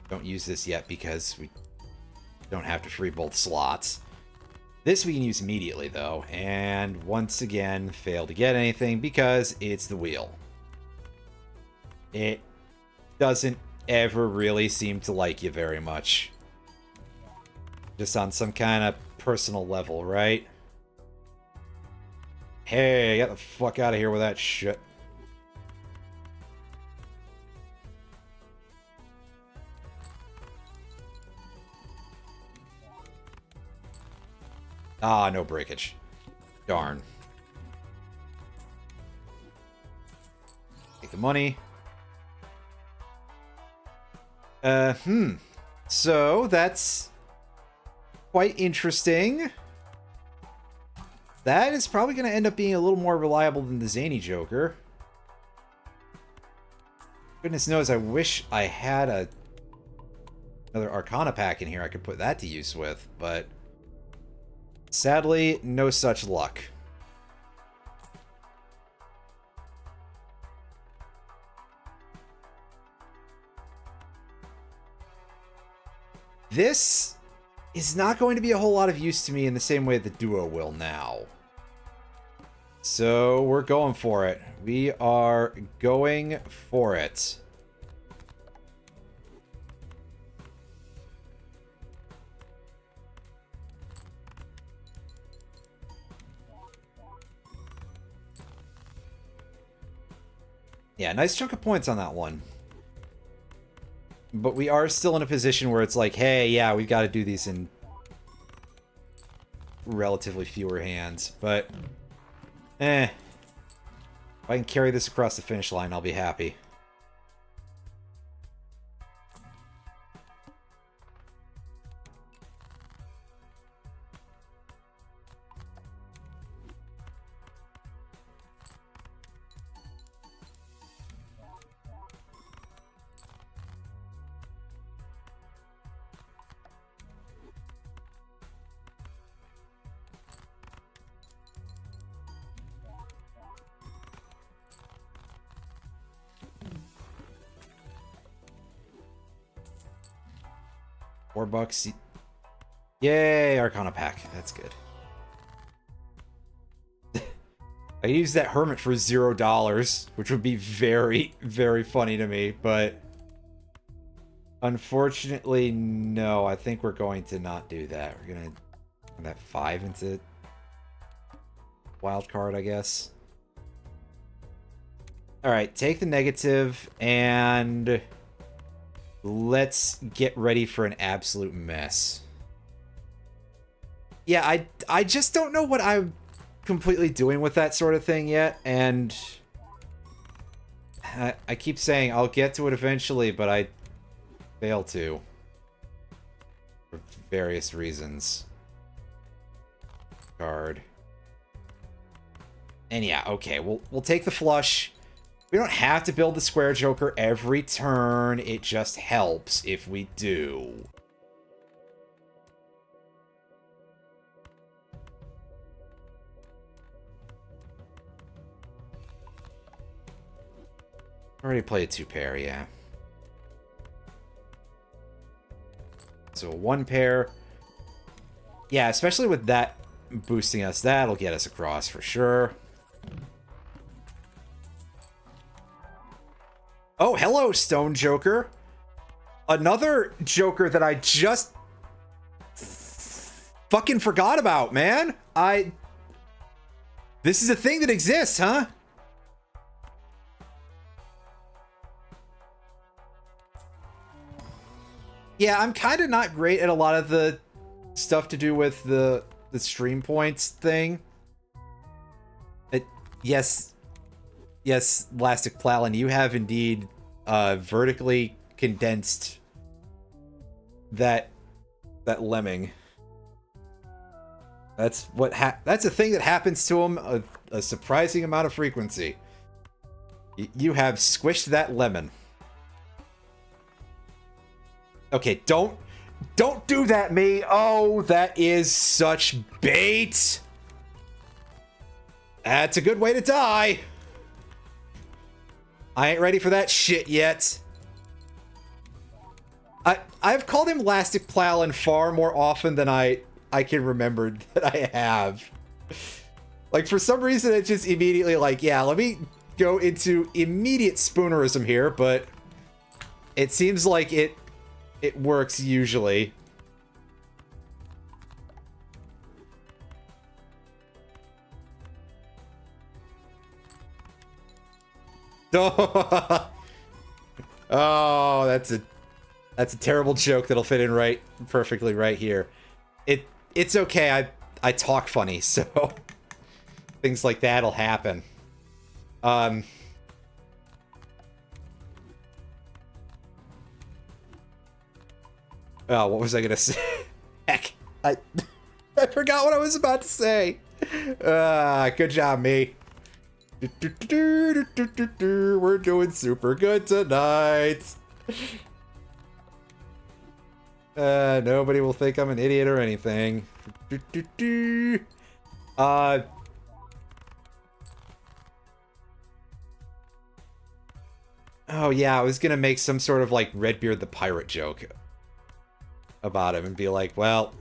Don't use this yet because we don't have to free both slots. This we can use immediately, though, and once again, fail to get anything because it's the wheel. It doesn't ever really seem to like you very much. Just on some kind of personal level, right? Hey, get the fuck out of here with that shit. Ah, no breakage. Darn. Take the money. So, that's quite interesting. That is probably going to end up being a little more reliable than the Zany Joker. Goodness knows, I wish I had another Arcana pack in here I could put that to use with, but... sadly, no such luck. This is not going to be a whole lot of use to me in the same way the duo will now. So we're going for it. We are going for it. Yeah, nice chunk of points on that one. But we are still in a position where it's like, hey, yeah, we've got to do these in relatively fewer hands. But, if I can carry this across the finish line, I'll be happy. $4. Yay, Arcana pack. That's good. I used that hermit for $0, which would be very, very funny to me, but unfortunately, no. I think we're going to not do that. We're gonna put that 5 into wild card, I guess. Alright, take the negative, and let's get ready for an absolute mess. Yeah, I just don't know what I'm completely doing with that sort of thing yet, and I keep saying I'll get to it eventually, but I fail to. For various reasons. Card. And yeah, okay, we'll take the flush. We don't have to build the square joker every turn. It just helps if we do. Already played a 2-pair, yeah. So a 1-pair. Yeah, especially with that boosting us, that'll get us across for sure. Oh, hello, Stone Joker. Another Joker that I just fucking forgot about, man. This is a thing that exists, huh? Yeah, I'm kind of not great at a lot of the stuff to do with the stream points thing. Yes, Elastic Plowlin, you have indeed vertically condensed that lemming. That's that's a thing that happens to him a surprising amount of frequency. You have squished that lemon. Okay, don't do that, me. Oh, that is such bait. That's a good way to die. I ain't ready for that shit yet. I've called him Elastic Plowlin far more often than I can remember that I have. Like, for some reason, it's just immediately like, yeah, let me go into immediate spoonerism here, but it seems like it works usually. Oh, that's a terrible joke that'll fit in perfectly right here. It's okay. I talk funny, so things like that'll happen. Oh, what was I gonna say? Heck, I forgot what I was about to say. Good job, me. We're doing super good tonight. Nobody will think I'm an idiot or anything. Oh yeah, I was gonna make some sort of like Redbeard the Pirate joke about him and be like, well,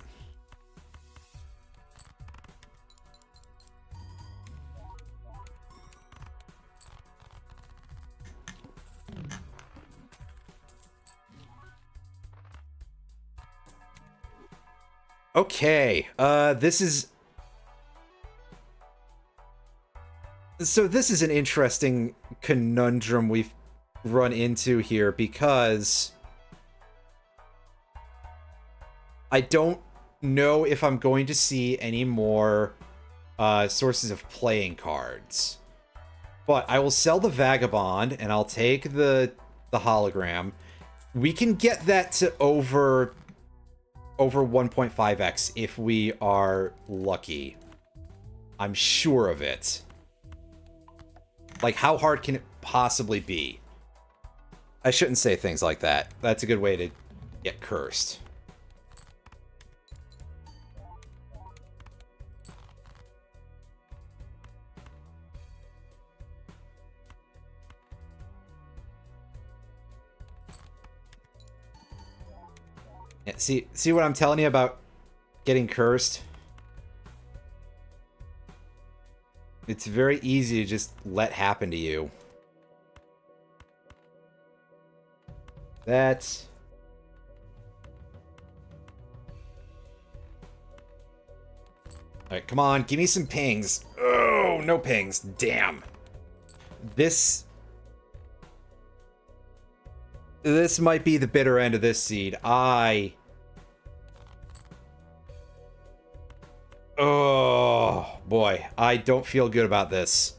okay, this is an interesting conundrum we've run into here, because I don't know if I'm going to see any more sources of playing cards. But I will sell the Vagabond, and I'll take the hologram. We can get that to over 1.5x if we are lucky. I'm sure of it. Like, how hard can it possibly be? I shouldn't say things like that. That's a good way to get cursed. Yeah, see what I'm telling you about getting cursed? It's very easy to just let happen to you. That's... Alright, come on, give me some pings. Oh, no pings. Damn. This might be the bitter end of this seed. Oh, boy. I don't feel good about this.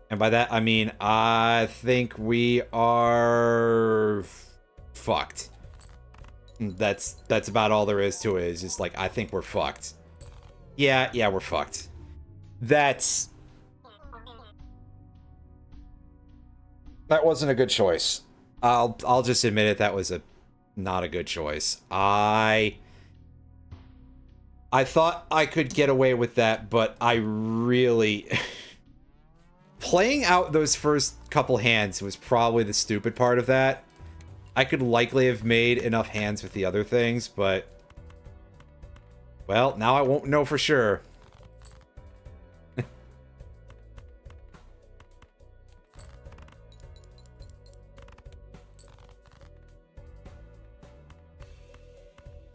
And by that, I mean, I think we are... fucked. That's about all there is to it. It's just like, I think we're fucked. Yeah, we're fucked. That wasn't a good choice. I'll just admit it. That was not a good choice. I thought I could get away with that, but I really playing out those first couple hands was probably the stupid part of that. I could likely have made enough hands with the other things, but well, now I won't know for sure.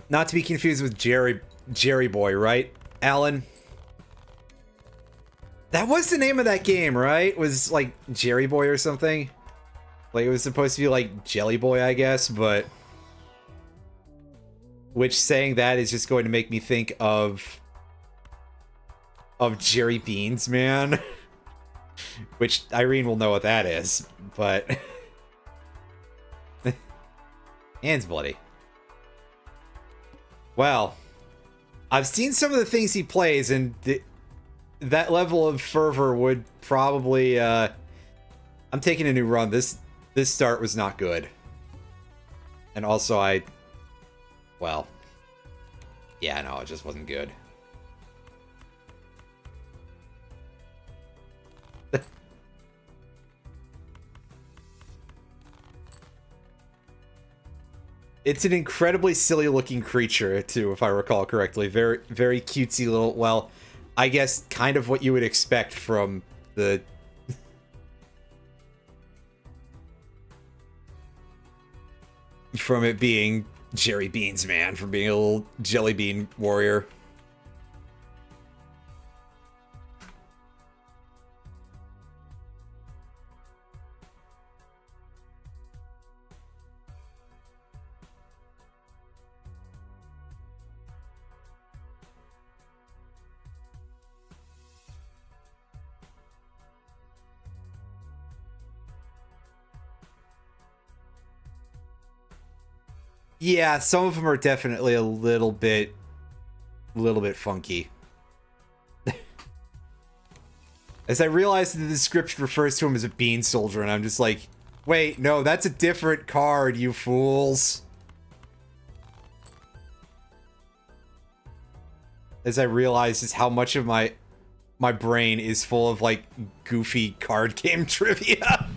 Not to be confused with Jerry Boy, right, Alan? That was the name of that game, right? It was like Jerry Boy or something. Like it was supposed to be like Jelly Boy, I guess, but which saying that is just going to make me think of Jerry Beans, man. Which Irene will know what that is, but hands bloody. Well, I've seen some of the things he plays, and that level of fervor would probably... I'm taking a new run. This start was not good. And also well... yeah, no, it just wasn't good. It's an incredibly silly-looking creature, too, if I recall correctly. Very, very cutesy little... well, I guess kind of what you would expect from the... from it being Jerry Beans, man. From being a little jelly bean warrior. Yeah, some of them are definitely a little bit funky. As I realized that the description refers to him as a bean soldier, and I'm just like, wait, no, that's a different card, you fools. As I realized just how much of my brain is full of, like, goofy card game trivia.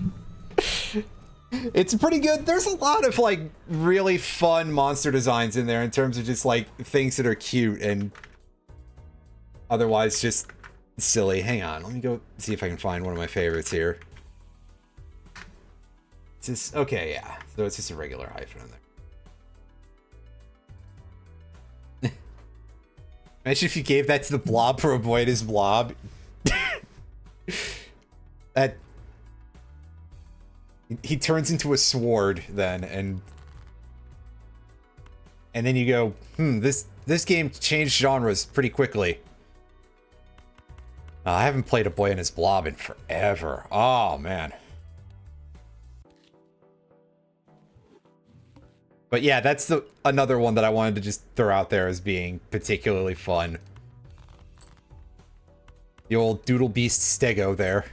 It's pretty good. There's a lot of, like, really fun monster designs in there in terms of just, like, things that are cute and otherwise just silly. Hang on. Let me go see if I can find one of my favorites here. It's just... okay, yeah. So it's just a regular hyphen in there. Imagine if you gave that to the blob for avoid his blob. That... he turns into a sword then, and then you go, this game changed genres pretty quickly. I haven't played a boy and his blob in forever. Oh, man. But yeah, that's another one that I wanted to just throw out there as being particularly fun. The old Doodle Beast Stego there.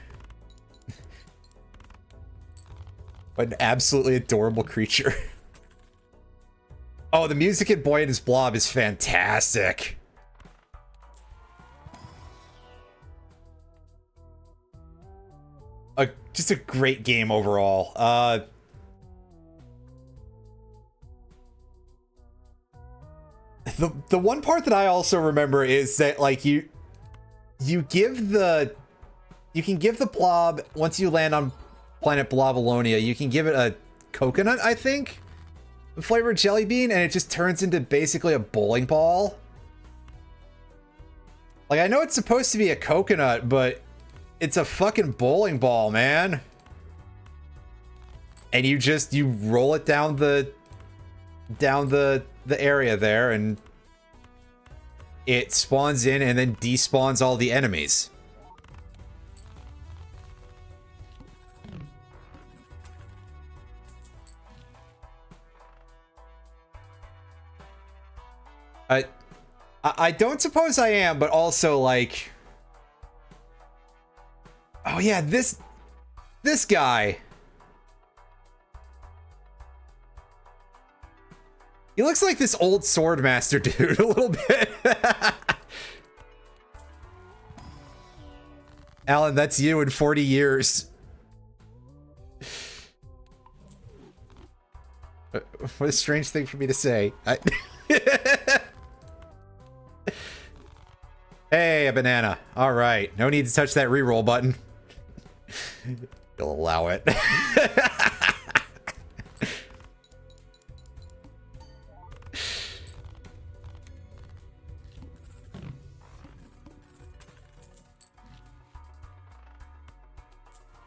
But an absolutely adorable creature. Oh, the music in Boy and His Blob is fantastic. Just a great game overall. The one part that I also remember is that, like, you give the you can give the blob, once you land on planet Blobalonia, you can give it a coconut, I think, flavored jelly bean, and it just turns into basically a bowling ball. Like, I know it's supposed to be a coconut, but it's a fucking bowling ball, man. And you roll it down the area there, and it spawns in and then despawns all the enemies. I don't suppose I am, but also, like... Oh yeah, this guy. He looks like this old swordmaster dude a little bit. Alan, that's you in 40 years. What a strange thing for me to say. Hey, a banana. All right. No need to touch that reroll button. You'll allow it.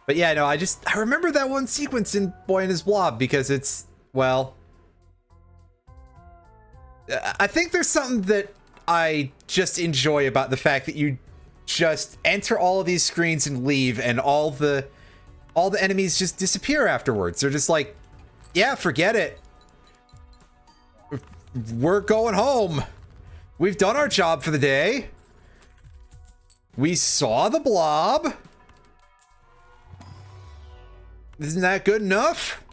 But yeah, no, I remember that one sequence in Boy and His Blob because it's, well, I think there's something that I just enjoy about the fact that you just enter all of these screens and leave, and all the enemies just disappear afterwards. They're just like, yeah, forget it. We're going home. We've done our job for the day. We saw the blob. Isn't that good enough?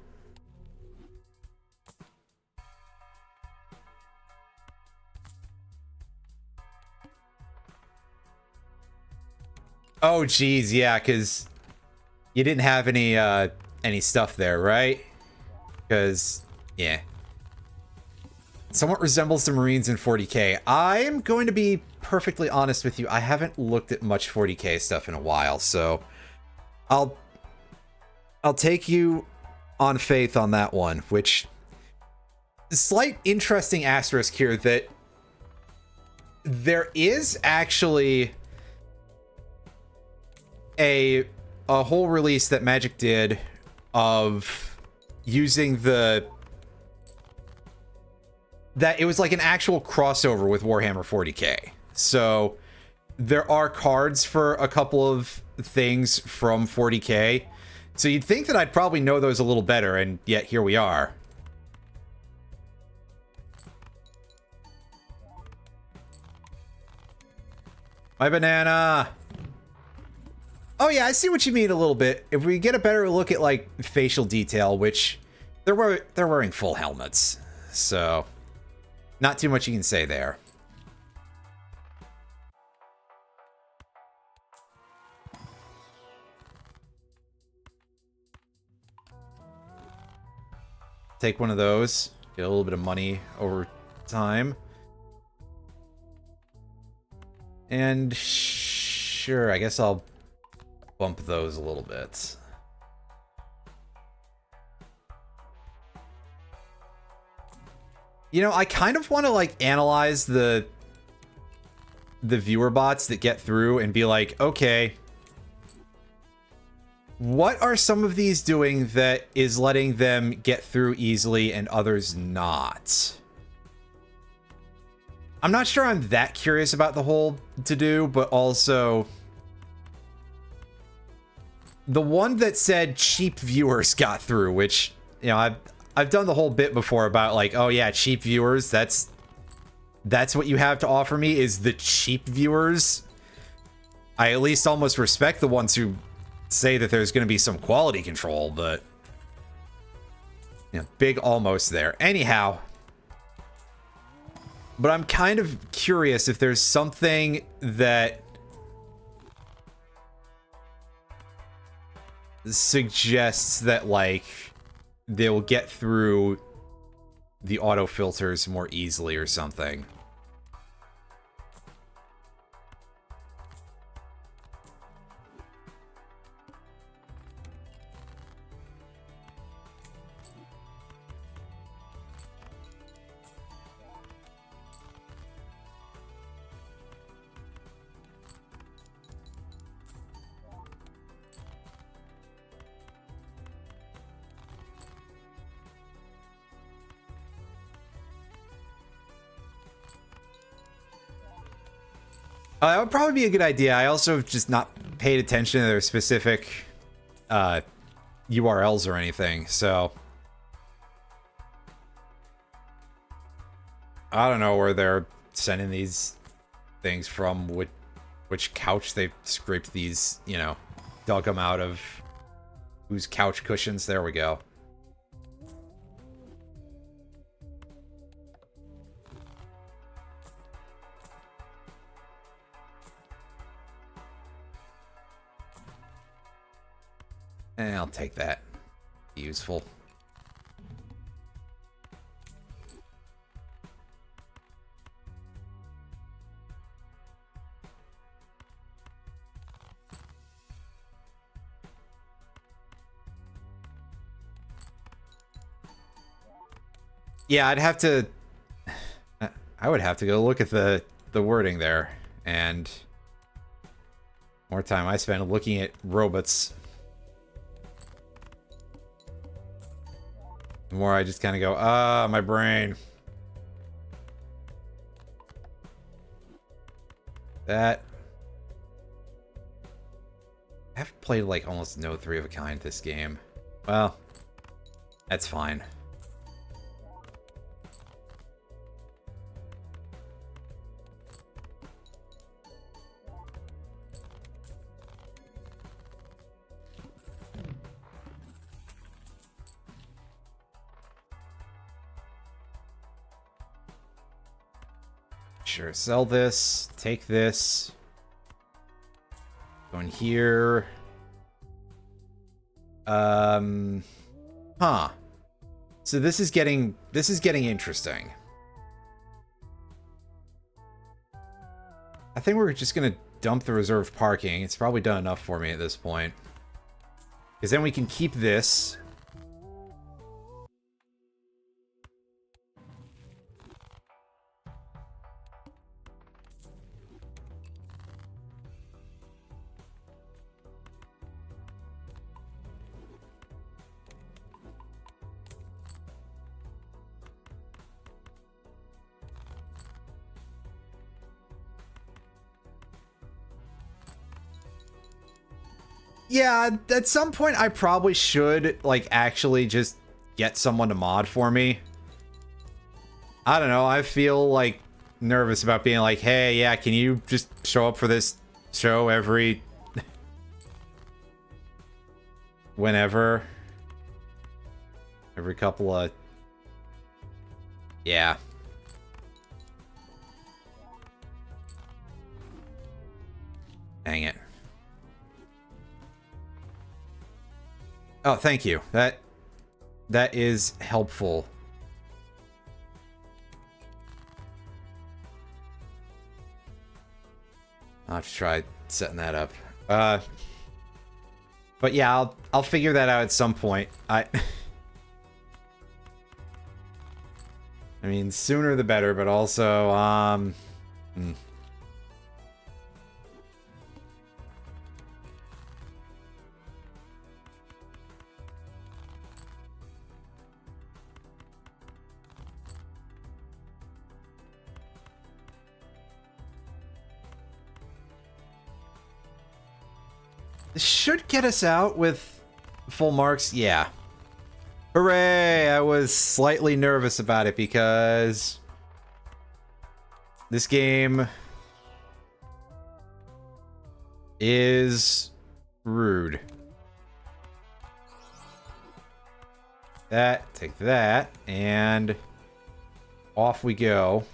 Oh, geez, yeah, because you didn't have any stuff there, right? Because, yeah. Somewhat resembles the Marines in 40k. I'm going to be perfectly honest with you. I haven't looked at much 40k stuff in a while, so I'll take you on faith on that one, which slight interesting asterisk here that there is actually a whole release that Magic did of using that it was like an actual crossover with Warhammer 40k. So there are cards for a couple of things from 40k. So you'd think that I'd probably know those a little better, and yet here we are. My banana. Oh yeah, I see what you mean a little bit. If we get a better look at like facial detail, which they're wearing full helmets, so not too much you can say there. Take one of those, get a little bit of money over time. And sure, I guess I'll bump those a little bit. You know, I kind of want to like analyze the viewer bots that get through and be like, okay, what are some of these doing that is letting them get through easily and others not? I'm not sure I'm that curious about the whole to-do, but also the one that said cheap viewers got through, which, you know, I've done the whole bit before about like, oh yeah, cheap viewers, that's what you have to offer me is the cheap viewers. I at least almost respect the ones who say that there's going to be some quality control, but you know, big almost there. Anyhow, but I'm kind of curious if there's something that suggests that like they'll get through the auto filters more easily or something. That would probably be a good idea. I also have just not paid attention to their specific URLs or anything, so I don't know where they're sending these things from, which couch they scraped these, you know, dug them out of, whose couch cushions. There we go. And I'll take that. Useful. Yeah, I'd have to... I would have to go look at the wording there. And... more time I spend looking at robots. The more I just kind of go, my brain. That... I've played like almost no 3 of a kind this game. Well, that's fine. Sure, sell this, take this. Go in here. Huh. So this is getting interesting. I think we're just gonna dump the reserved parking. It's probably done enough for me at this point. Because then we can keep this. Yeah, at some point I probably should, like, actually just get someone to mod for me. I don't know, I feel, like, nervous about being like, hey, yeah, can you just show up for this show every... whenever? Every couple of... Yeah. Dang it. Oh, thank you. That is helpful. I'll have to try setting that up. But yeah, I'll figure that out at some point. I mean, sooner the better, but also this should get us out with full marks. Yeah. Hooray! I was slightly nervous about it because this game is rude. That, take that, and off we go.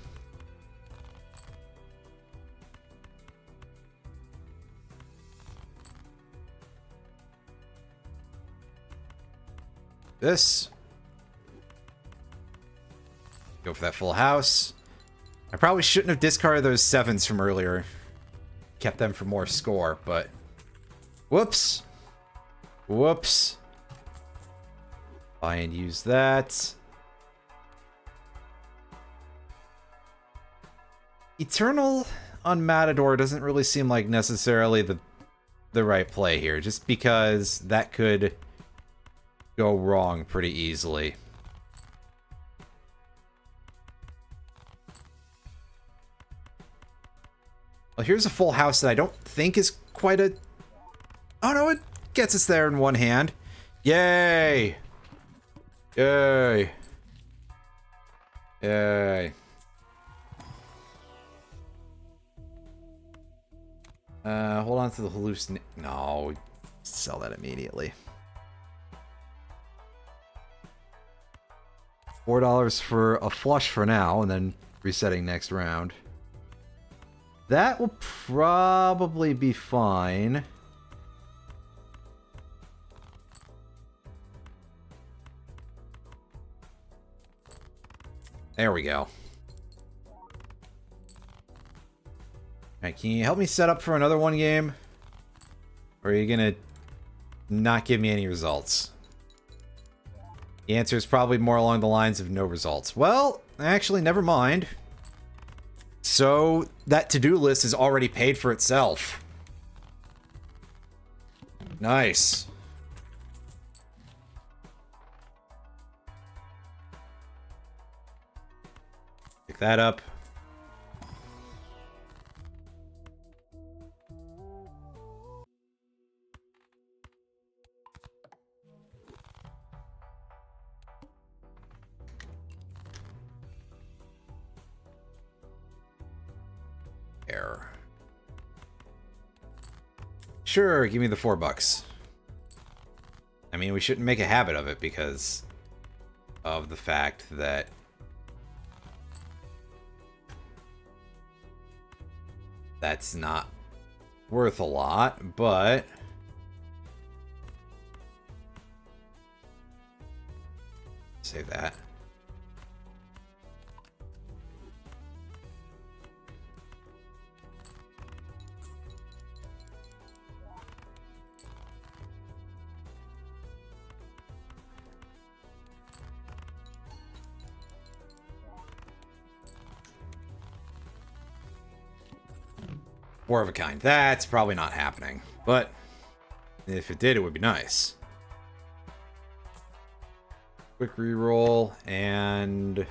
This. Go for that full house. I probably shouldn't have discarded those 7s from earlier. Kept them for more score, but... Whoops. Whoops. Buy and use that. Eternal on Matador doesn't really seem like necessarily the right play here, just because that could go wrong pretty easily. Well, here's a full house that I don't think is quite a... Oh, no, it gets us there in one hand. Yay! Yay! Yay. Hold on to the hallucination. No, sell that immediately. $4 for a flush for now, and then resetting next round. That will probably be fine. There we go. Alright, can you help me set up for another one game? Or are you gonna not give me any results? The answer is probably more along the lines of no results. Well, actually, never mind. So, that to-do list is already paid for itself. Nice. Pick that up. Error. Sure, give me the $4. I mean, we shouldn't make a habit of it because of the fact that that's not worth a lot, but save that. Four of a kind. That's probably not happening. But if it did, it would be nice. Quick reroll, and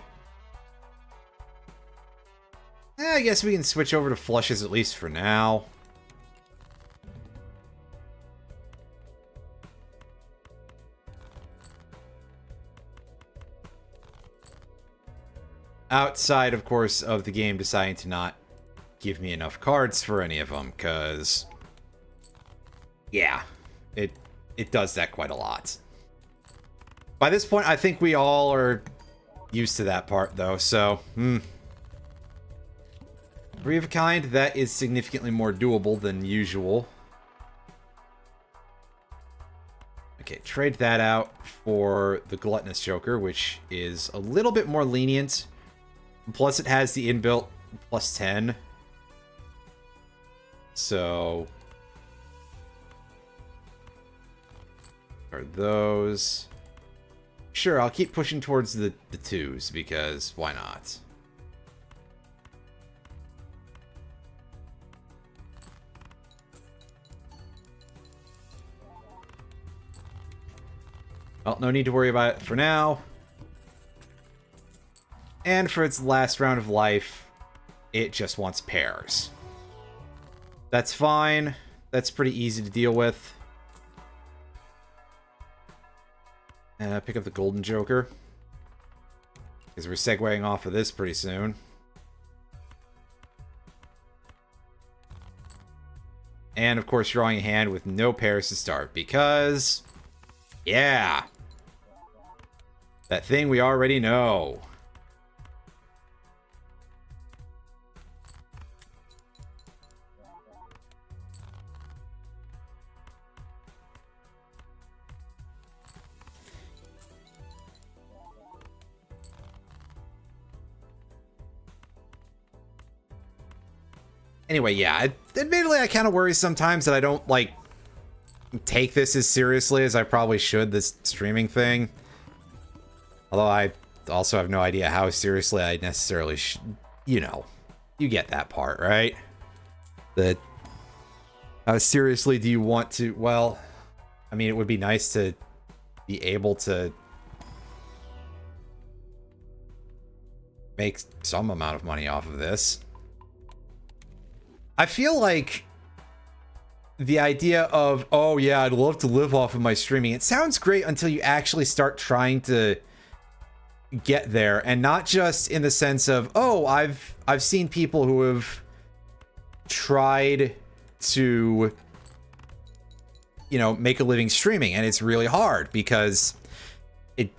I guess we can switch over to flushes at least for now. Outside, of course, of the game deciding to not give me enough cards for any of them, because yeah, it does that quite a lot. By this point, I think we all are used to that part, though, so three of a kind, that is significantly more doable than usual. Okay, trade that out for the Gluttonous Joker, which is a little bit more lenient. Plus, it has the inbuilt plus 10. So, are those? Sure, I'll keep pushing towards the twos, because why not? Well, no need to worry about it for now. And for its last round of life, it just wants pairs. That's fine. That's pretty easy to deal with. Pick up the Golden Joker, because we're segueing off of this pretty soon. And, of course, drawing a hand with no pairs to start, because yeah, that thing we already know. Anyway, yeah, admittedly, I kind of worry sometimes that I don't, like, take this as seriously as I probably should, this streaming thing. Although I also have no idea how seriously I necessarily you know, you get that part, right? That how seriously do you want to... Well, I mean, it would be nice to be able to make some amount of money off of this. I feel like the idea of, oh yeah, I'd love to live off of my streaming, it sounds great until you actually start trying to get there, and not just in the sense of, oh, I've seen people who have tried to, you know, make a living streaming, and it's really hard because it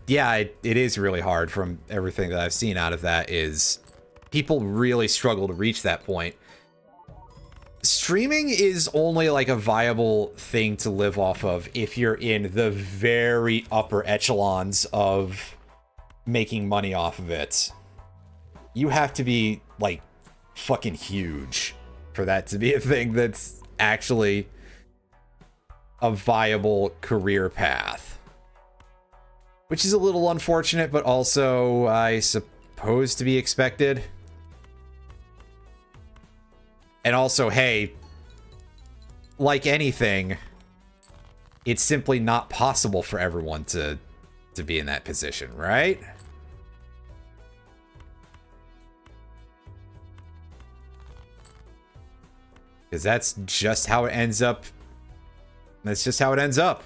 is really hard. From everything that I've seen out of that, is people really struggle to reach that point. Streaming is only like a viable thing to live off of if you're in the very upper echelons of making money off of it. You have to be like fucking huge for that to be a thing that's actually a viable career path. Which is a little unfortunate, but also, I suppose, to be expected. And also, hey, like anything, it's simply not possible for everyone to be in that position, right? Because that's just how it ends up. That's just how it ends up.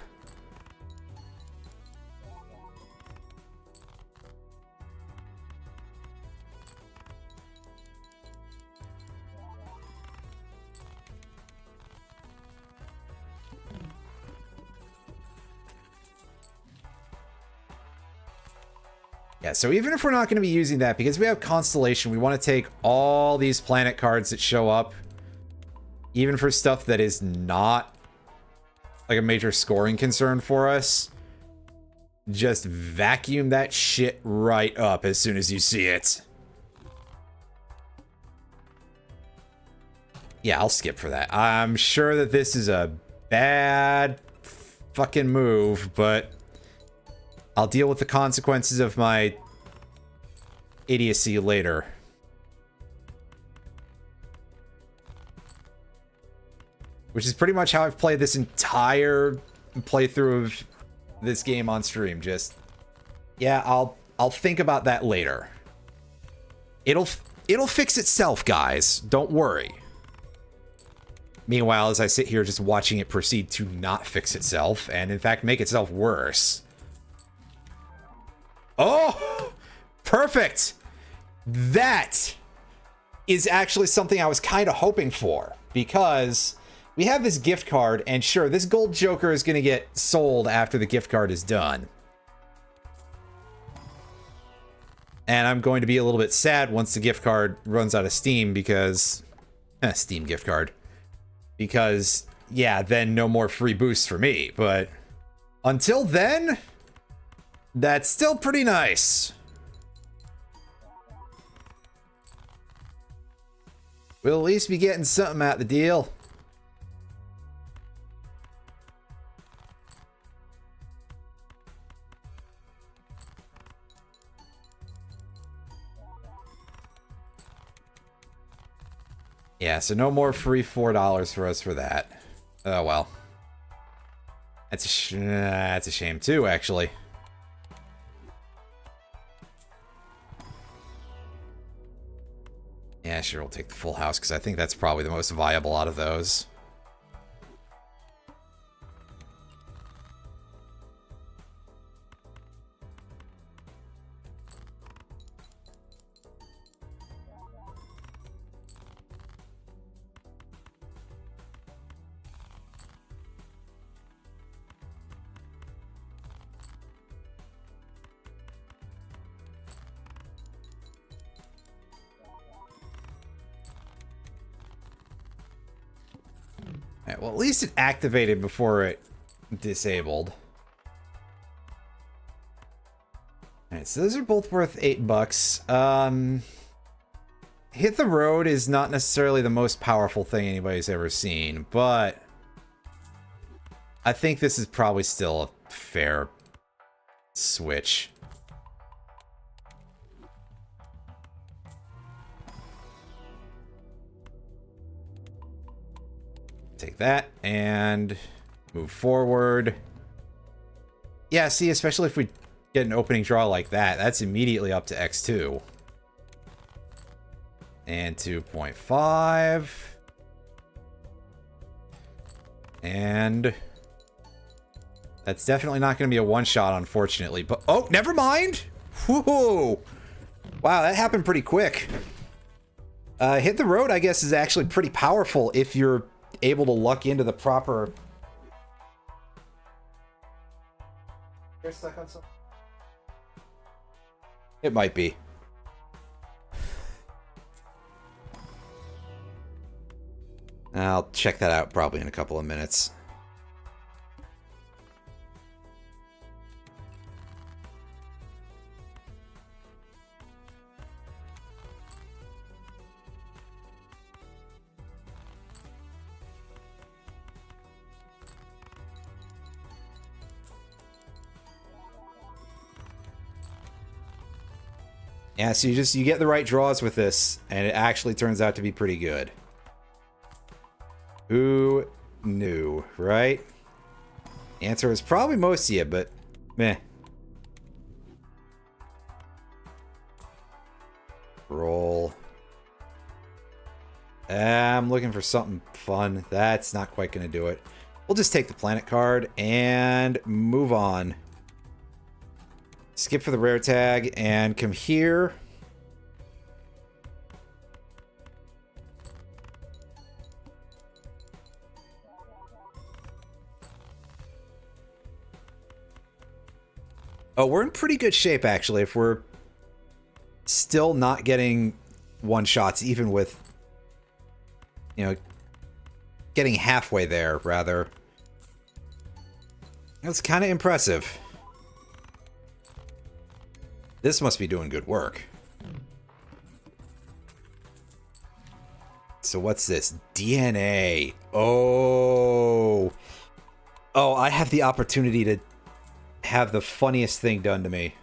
Yeah, so even if we're not going to be using that, because we have Constellation, we want to take all these planet cards that show up, even for stuff that is not like a major scoring concern for us. Just vacuum that shit right up as soon as you see it. Yeah, I'll skip for that. I'm sure that this is a bad fucking move, but I'll deal with the consequences of my idiocy later. Which is pretty much how I've played this entire playthrough of this game on stream. Just, yeah, I'll think about that later. It'll fix itself, guys. Don't worry. Meanwhile, as I sit here just watching it proceed to not fix itself, and in fact make itself worse. Oh! Perfect! That is actually something I was kind of hoping for, because we have this gift card, and sure, this gold Joker is going to get sold after the gift card is done. And I'm going to be a little bit sad once the gift card runs out of Steam, because... Steam gift card. Because, yeah, then no more free boosts for me. But until then, that's still pretty nice. We'll at least be getting something out the deal. Yeah, so no more free $4 for us for that. Oh, well. That's a shame, too, actually. Yeah, sure, we'll take the full house, because I think that's probably the most viable out of those. Alright, well, at least it activated before it disabled. Alright, so those are both worth $8. Hit the Road is not necessarily the most powerful thing anybody's ever seen, but I think this is probably still a fair switch. Take that and move forward. Yeah, see, especially if we get an opening draw like that, that's immediately up to X2. And 2.5. And that's definitely not going to be a one-shot, unfortunately. But, oh, never mind! Whoa! Wow, that happened pretty quick. Hit the road, I guess, is actually pretty powerful if you're able to luck into the proper... You're stuck on something? It might be. I'll check that out probably in a couple of minutes. Yeah, so you get the right draws with this, and it actually turns out to be pretty good. Who knew, right? Answer is probably most of you, but meh. Roll. I'm looking for something fun. That's not quite going to do it. We'll just take the planet card and move on. Skip for the rare tag and come here. Oh, we're in pretty good shape, actually, if we're still not getting one-shots, even with, you know, getting halfway there, rather. That's kind of impressive. This must be doing good work. So what's this? DNA. Oh. Oh, I have the opportunity to have the funniest thing done to me.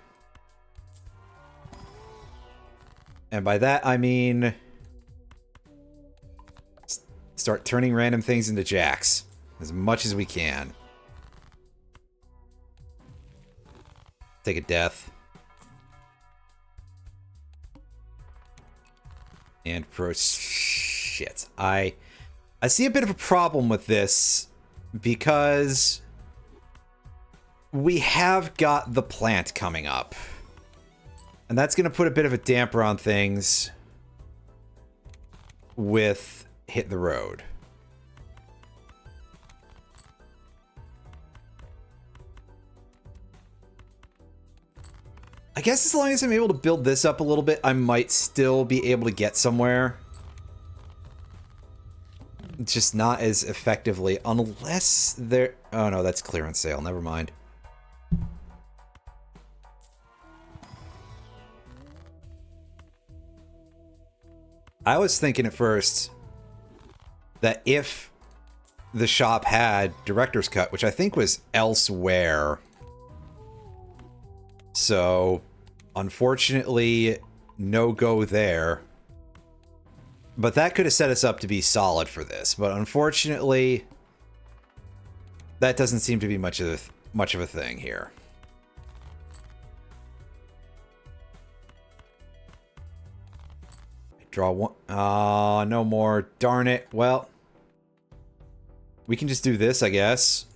And by that, I mean... start turning random things into jacks. As much as we can. Take a death. And shit. I see a bit of a problem with this because we have got the plant coming up. And that's going to put a bit of a damper on things with hit the road. I guess as long as I'm able to build this up a little bit, I might still be able to get somewhere. Just not as effectively, unless there... Oh no, that's clearance sale, never mind. I was thinking at first that if the shop had director's cut, which I think was elsewhere... So, unfortunately, no go there. But that could have set us up to be solid for this. But unfortunately, that doesn't seem to be much of a thing here. Draw one. No more. Darn it. Well, we can just do this, I guess.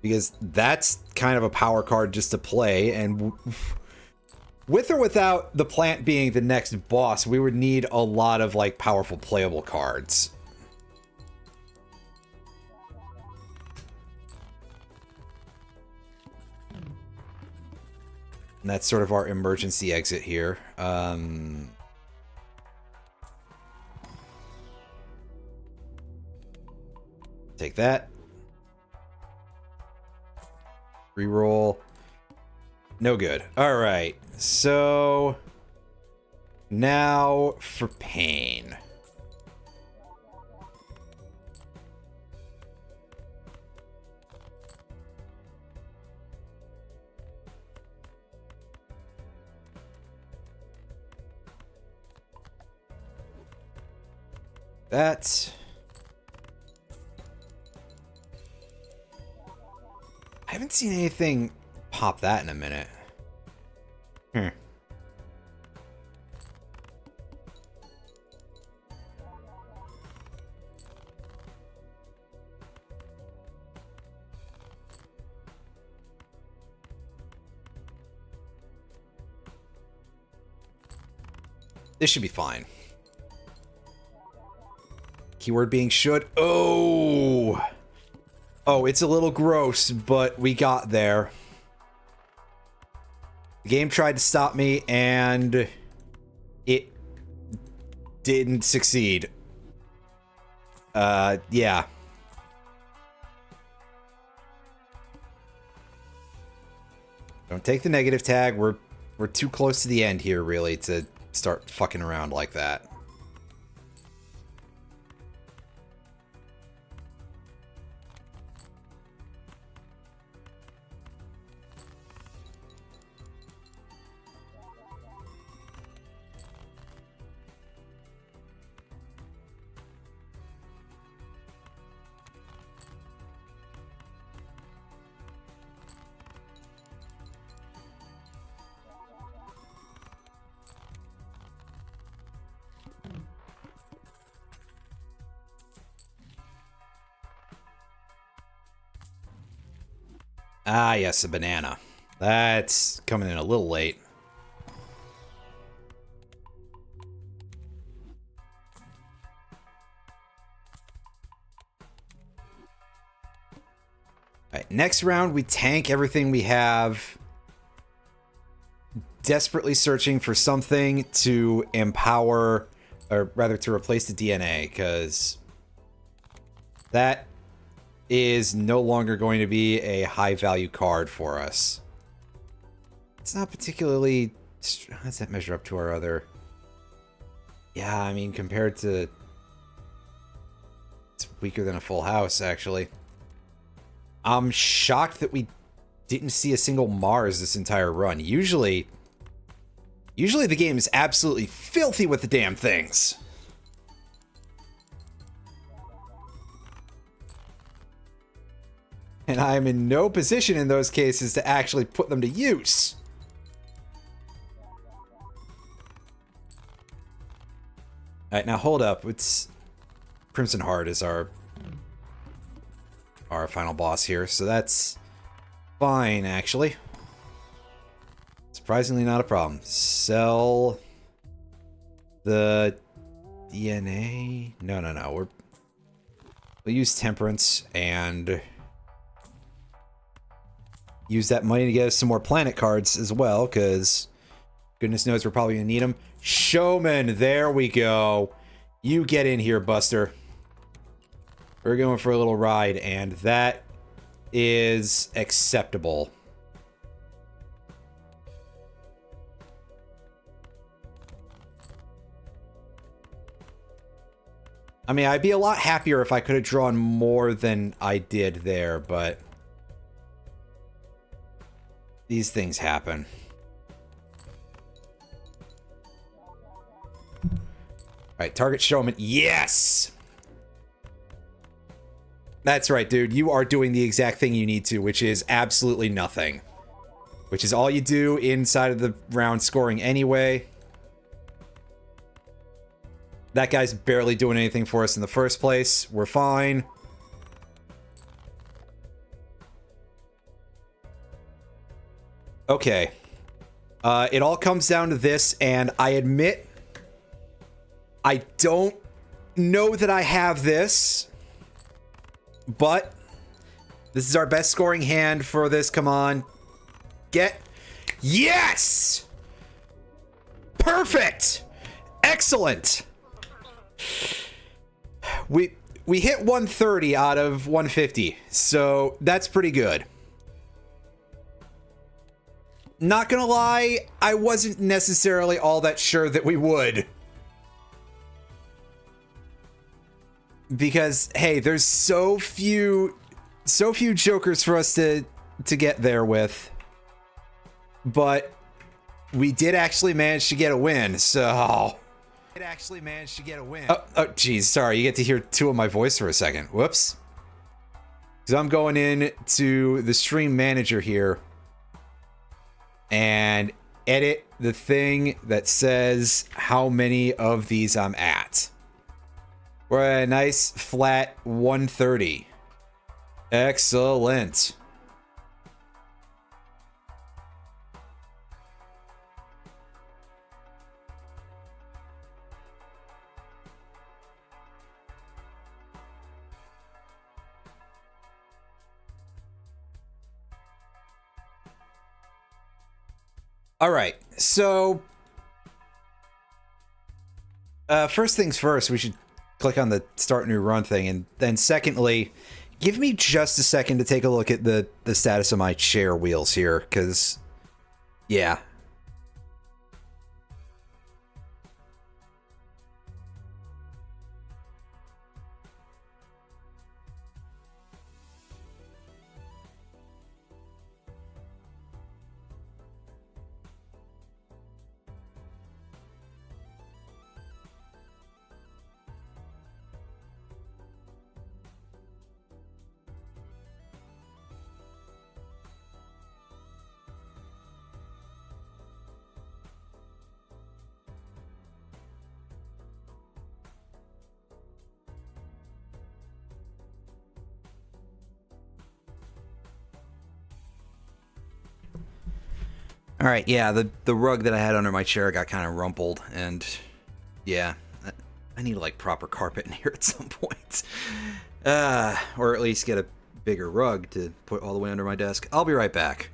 Because that's kind of a power card just to play, and with or without the plant being the next boss, we would need a lot of, like, powerful playable cards. And that's sort of our emergency exit here. Take that. Reroll. No good. Alright, so... now for pain. That... I haven't seen anything pop that in a minute. This should be fine. Keyword being should. Oh! Oh, it's a little gross, but we got there. The game tried to stop me, and it didn't succeed. Yeah. Don't take the negative tag. We're too close to the end here, really, to start fucking around like that. Ah, yes, a banana. That's coming in a little late. Alright, next round we tank everything we have. Desperately searching for something to empower, or rather to replace the DNA, because that is no longer going to be a high value card for us. It's not particularly... How does that measure up to our other... Yeah, I mean, compared to... It's weaker than a full house, actually. I'm shocked that we didn't see a single Mars this entire run. Usually the game is absolutely filthy with the damn things. And I'm in no position in those cases to actually put them to use. Alright, now hold up. It's Crimson Heart is our final boss here, so that's fine, actually. Surprisingly not a problem. Sell the DNA. No. We'll use Temperance and use that money to get us some more planet cards as well, because goodness knows we're probably gonna need them. Showman, there we go. You get in here, Buster. We're going for a little ride, and that is acceptable. I mean, I'd be a lot happier if I could have drawn more than I did there, but these things happen. Alright, target showman. Yes! That's right, dude. You are doing the exact thing you need to, which is absolutely nothing. Which is all you do inside of the round scoring anyway. That guy's barely doing anything for us in the first place. We're fine. Okay. It all comes down to this, and I admit I don't know that I have this, but this is our best scoring hand for this. Come on. Get... Yes! Perfect! Excellent! We hit 130 out of 150, so that's pretty good. Not gonna lie, I wasn't necessarily all that sure that we would. Because, hey, there's so few jokers for us to get there with. But we did actually manage to get a win, so... Oh, geez, sorry, you get to hear two of my voice for a second. Whoops. Because I'm going in to the stream manager here and edit the thing that says how many of these I'm at. We're at a nice flat 130. Excellent. All right, so first things first, we should click on the start new run thing, and then secondly, give me just a second to take a look at the status of my chair wheels here, because, yeah. All right, yeah, the rug that I had under my chair got kind of rumpled, and yeah, I need like proper carpet in here at some point, or at least get a bigger rug to put all the way under my desk. I'll be right back.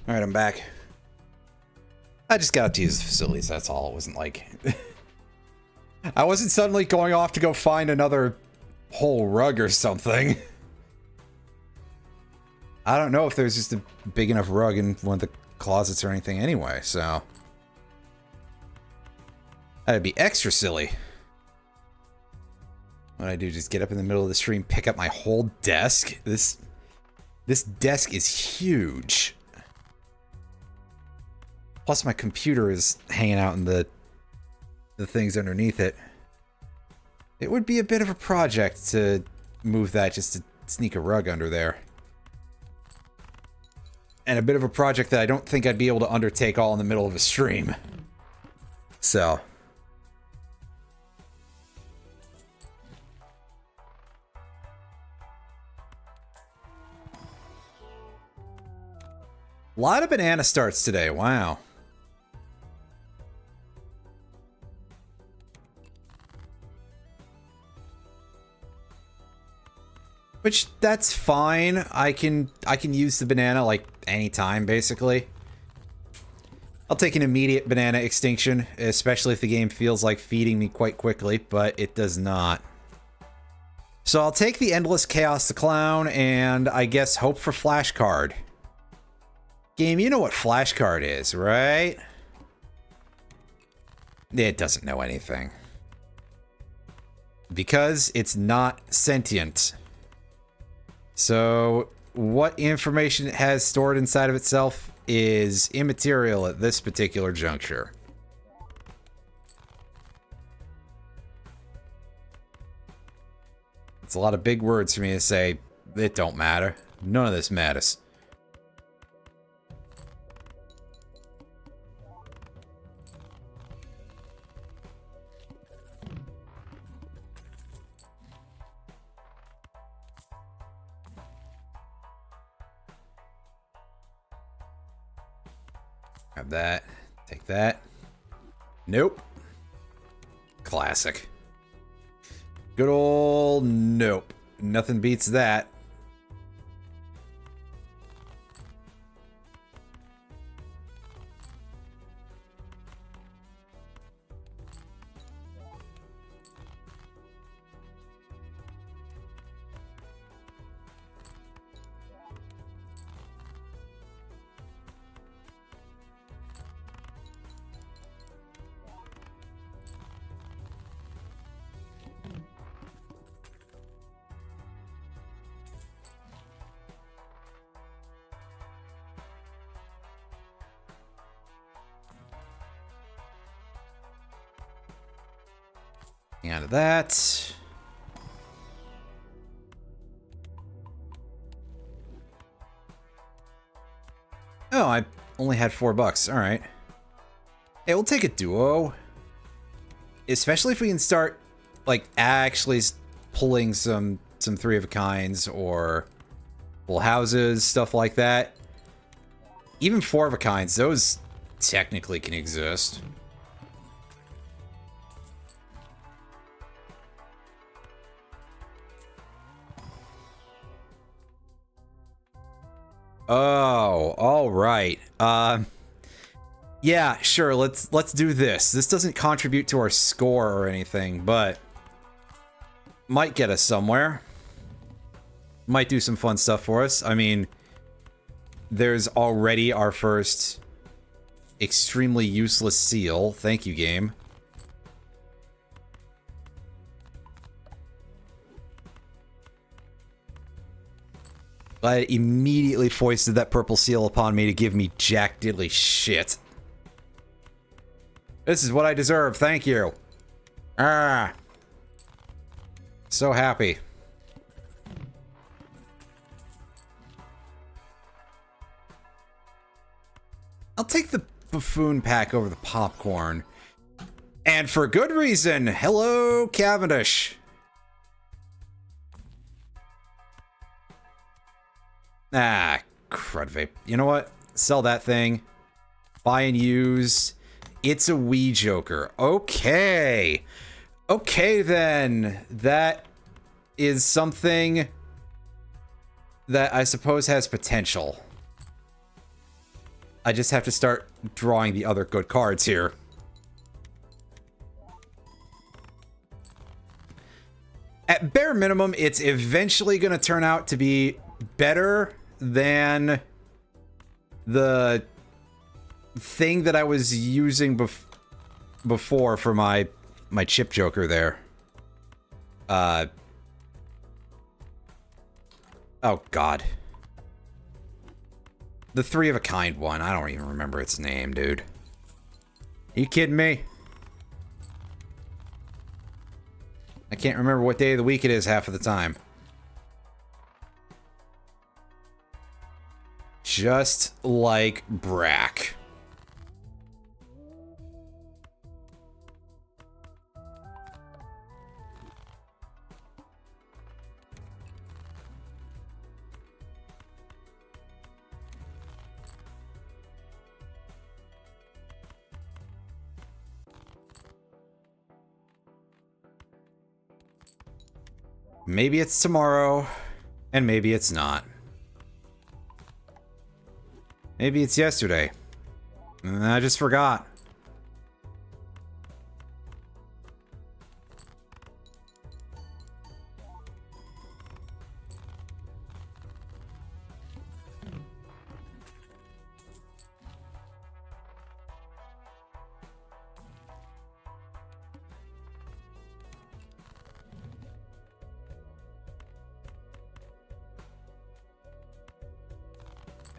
All right, I'm back. I just got to use the facilities, that's all. It wasn't like... I wasn't suddenly going off to go find another whole rug or something. I don't know if there's just a big enough rug in one of the closets or anything anyway, so... That'd be extra silly. What I do, just get up in the middle of the stream, pick up my whole desk? This desk is huge. Plus my computer is hanging out in the things underneath it. It would be a bit of a project to move that just to sneak a rug under there. And a bit of a project that I don't think I'd be able to undertake all in the middle of a stream. So... a lot of banana starts today, wow. Which, that's fine. I can use the banana, like, anytime, basically. I'll take an immediate banana extinction, especially if the game feels like feeding me quite quickly, but it does not. So I'll take the Endless Chaos the Clown, and I guess hope for flashcard. Game, you know what flashcard is, right? It doesn't know anything. Because it's not sentient. So, what information it has stored inside of itself is immaterial at this particular juncture. It's a lot of big words for me to say, it don't matter. None of this matters. Grab that. Take that. Nope. Classic. Good old nope. Nothing beats that. Out of that. Oh, I only had $4. All right. Hey, we'll take a duo. Especially if we can start, like, actually pulling some three of a kinds or full houses, stuff like that. Even four of a kinds, those technically can exist. Oh, all right. Yeah, sure. Let's do this. This doesn't contribute to our score or anything, but might get us somewhere. Might do some fun stuff for us. I mean, there's already our first extremely useless seal. Thank you, game. I immediately foisted that purple seal upon me to give me jack diddly shit. This is what I deserve, thank you. Ah. So happy. I'll take the buffoon pack over the popcorn. And for good reason. Hello, Cavendish. Ah, crud vape. You know what? Sell that thing. Buy and use. It's a Wii Joker. Okay. Okay, then. That is something that I suppose has potential. I just have to start drawing the other good cards here. At bare minimum, it's eventually going to turn out to be better than the thing that I was using before for my chip joker there. Oh god. The three of a kind one. I don't even remember its name, dude. Are you kidding me? I can't remember what day of the week it is half of the time. Just like Brack. Maybe it's tomorrow, and maybe it's not. Maybe it's yesterday. I just forgot.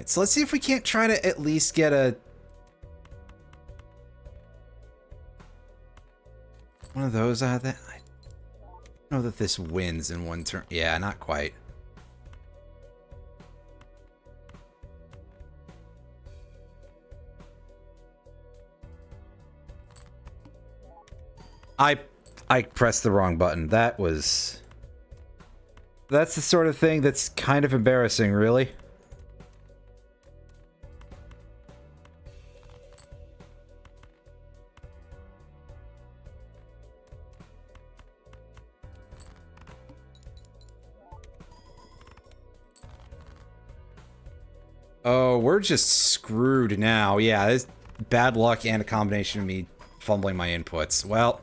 So let's see if we can't try to at least get one of those out of that. I don't know that this wins in one turn. Yeah, not quite. I pressed the wrong button. That's the sort of thing that's kind of embarrassing, really. Oh, we're just screwed now. Yeah, this bad luck and a combination of me fumbling my inputs. Well.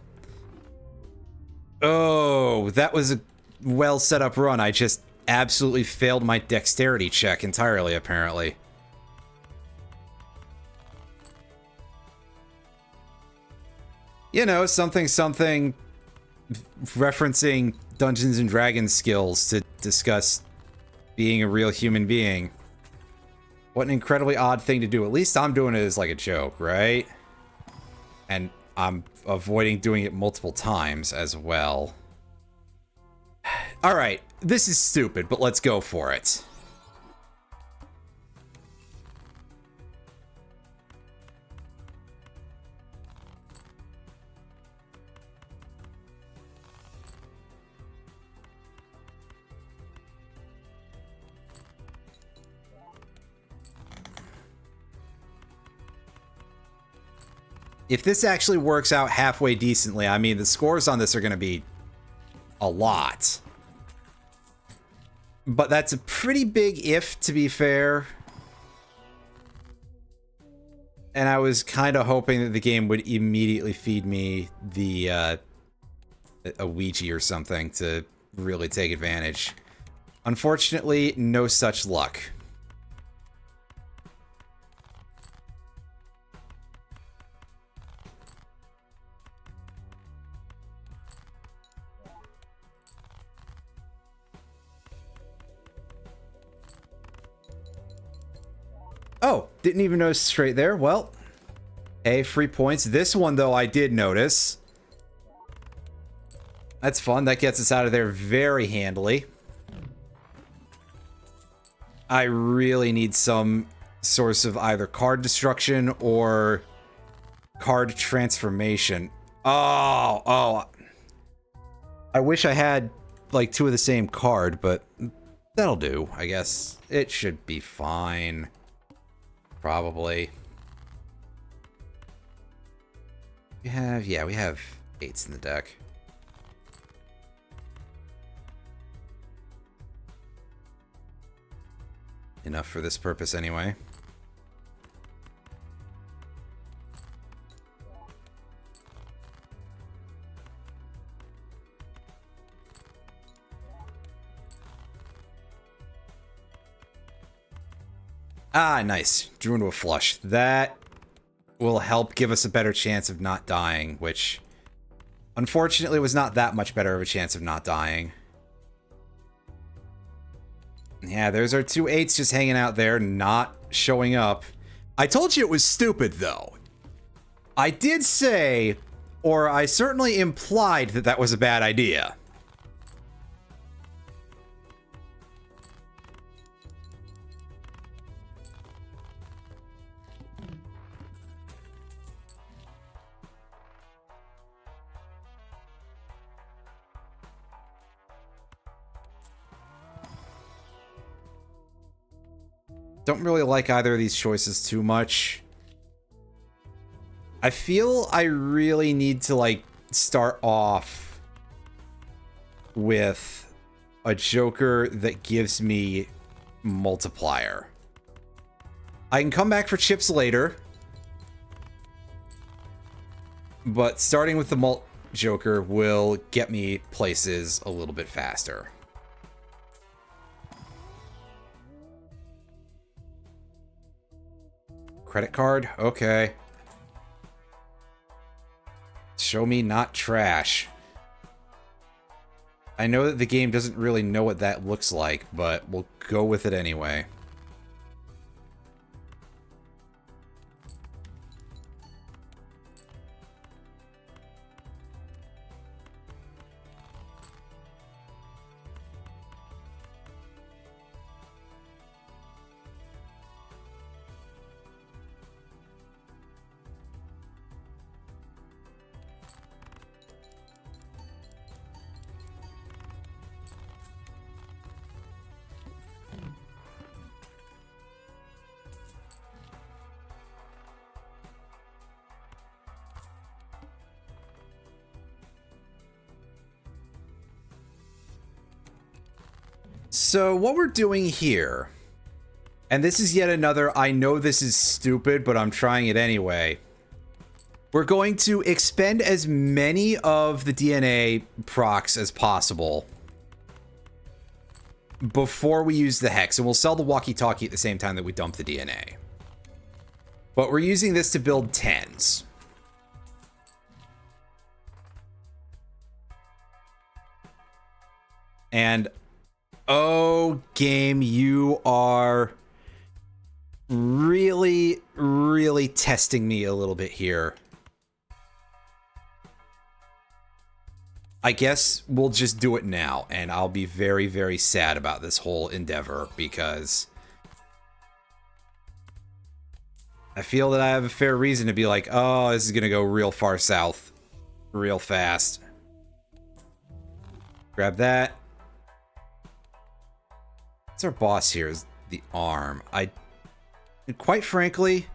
Oh, that was a well set up run. I just absolutely failed my dexterity check entirely, apparently. You know, something referencing Dungeons and Dragons skills to discuss being a real human being. What an incredibly odd thing to do. At least I'm doing it as like a joke, right? And I'm avoiding doing it multiple times as well. Alright, this is stupid, but let's go for it. If this actually works out halfway decently, I mean, the scores on this are going to be a lot. But that's a pretty big if, to be fair. And I was kind of hoping that the game would immediately feed me the a Ouija or something to really take advantage. Unfortunately, no such luck. Oh, didn't even notice straight there. Well, hey, free points. This one, though, I did notice. That's fun. That gets us out of there very handily. I really need some source of either card destruction or card transformation. Oh. I wish I had, like, two of the same card, but that'll do, I guess. It should be fine. Probably. We have 8s in the deck. Enough for this purpose anyway. Ah, nice. Drew into a flush. That will help give us a better chance of not dying, which unfortunately was not that much better of a chance of not dying. Yeah, there's our 2 8s just hanging out there, not showing up. I told you it was stupid, though. I did say, or I certainly implied that that was a bad idea. Don't really like either of these choices too much. I feel I really need to, like, start off with a Joker that gives me multiplier. I can come back for chips later, But starting with the Mult Joker will get me places a little bit faster. Credit card? Okay. Show me not trash. I know that the game doesn't really know what that looks like, but we'll go with it anyway. So what we're doing here, and this is yet another, I know this is stupid, but I'm trying it anyway. We're going to expend as many of the DNA procs as possible before we use the Hex, and we'll sell the walkie-talkie at the same time that we dump the DNA. But we're using this to build 10s. And oh, game, you are really, really testing me a little bit here. I guess we'll just do it now, and I'll be very, very sad about this whole endeavor, because I feel that I have a fair reason to be like, oh, this is gonna go real far south real fast. Grab that. What's our boss here is the arm. Quite frankly,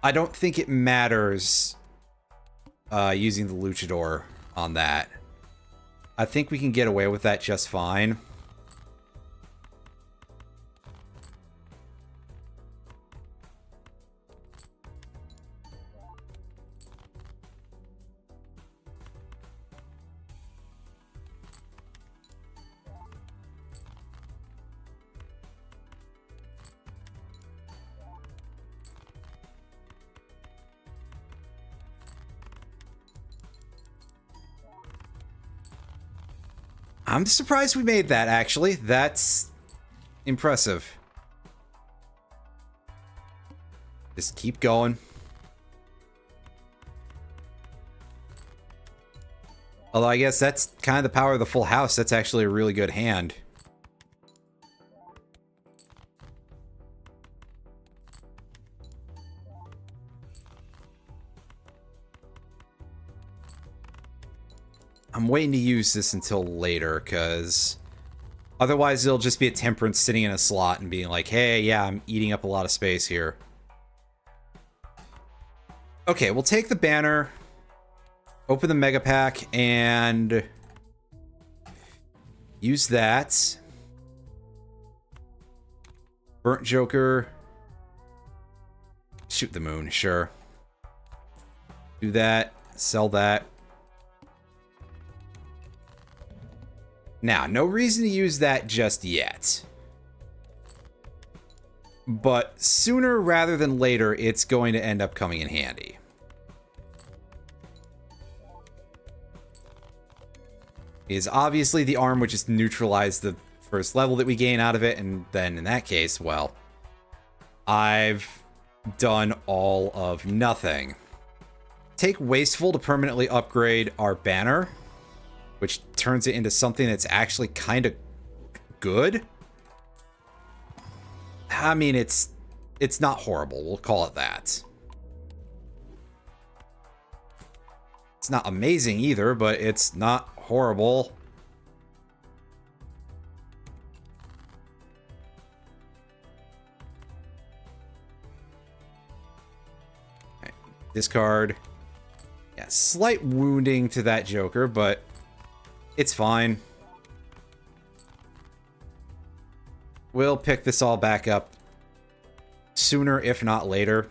I don't think it matters using the luchador on that. I think we can get away with that just fine. I'm surprised we made that, actually. That's impressive. Just keep going. Although I guess that's kind of the power of the full house. That's actually a really good hand. I'm waiting to use this until later, because otherwise it'll just be a temperance sitting in a slot and being like, hey, yeah, I'm eating up a lot of space here. Okay, we'll take the banner, open the mega pack, and use that. Burnt Joker. Shoot the moon, sure. Do that, sell that. Now, no reason to use that just yet. But sooner rather than later, it's going to end up coming in handy. Is obviously the arm would just neutralize the first level that we gain out of it, and then in that case, well, I've done all of nothing. Take Wasteful to permanently upgrade our banner, which turns it into something that's actually kind of good. I mean, it's not horrible. We'll call it that. It's not amazing either, but it's not horrible. Right, discard. Yeah, slight wounding to that Joker, but it's fine. We'll pick this all back up sooner, if not later.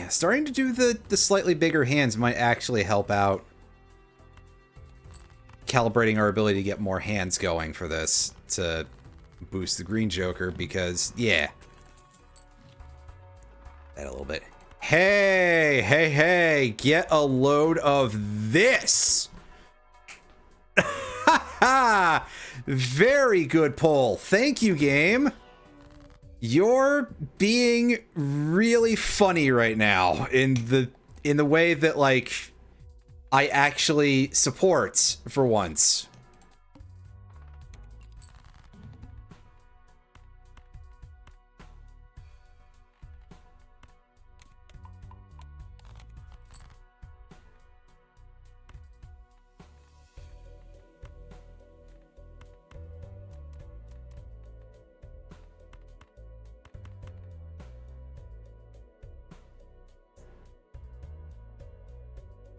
Starting to do the slightly bigger hands might actually help out calibrating our ability to get more hands going for this to boost the green Joker, because, yeah. That a little bit. Hey, hey, hey, get a load of this. Very good pull. Thank you, game. You're being really funny right now in the way that, like, I actually support for once.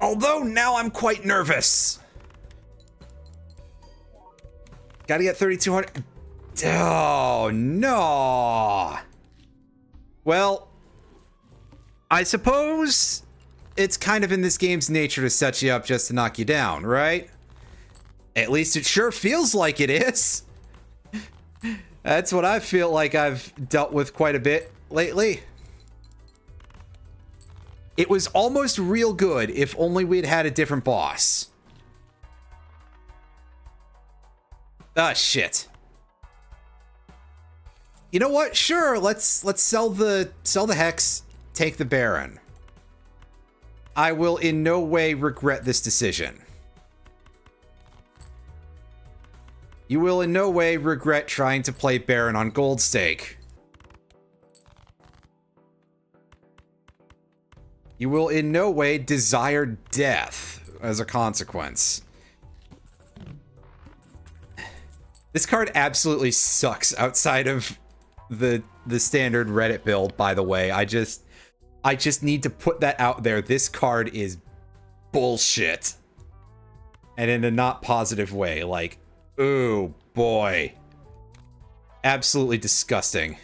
Although now I'm quite nervous. Gotta get 3,200. Oh, no. Well, I suppose it's kind of in this game's nature to set you up just to knock you down, right? At least it sure feels like it is. That's what I feel like I've dealt with quite a bit lately. It was almost real good if only we'd had a different boss. Ah, shit. You know what? Sure, let's sell the Hex, take the Baron. I will in no way regret this decision. You will in no way regret trying to play Baron on Gold Stake. You will in no way desire death as a consequence. This card absolutely sucks outside of the standard Reddit build, by the way. I just need to put that out there. This card is bullshit. And in a not positive way. Like, ooh, boy. Absolutely disgusting.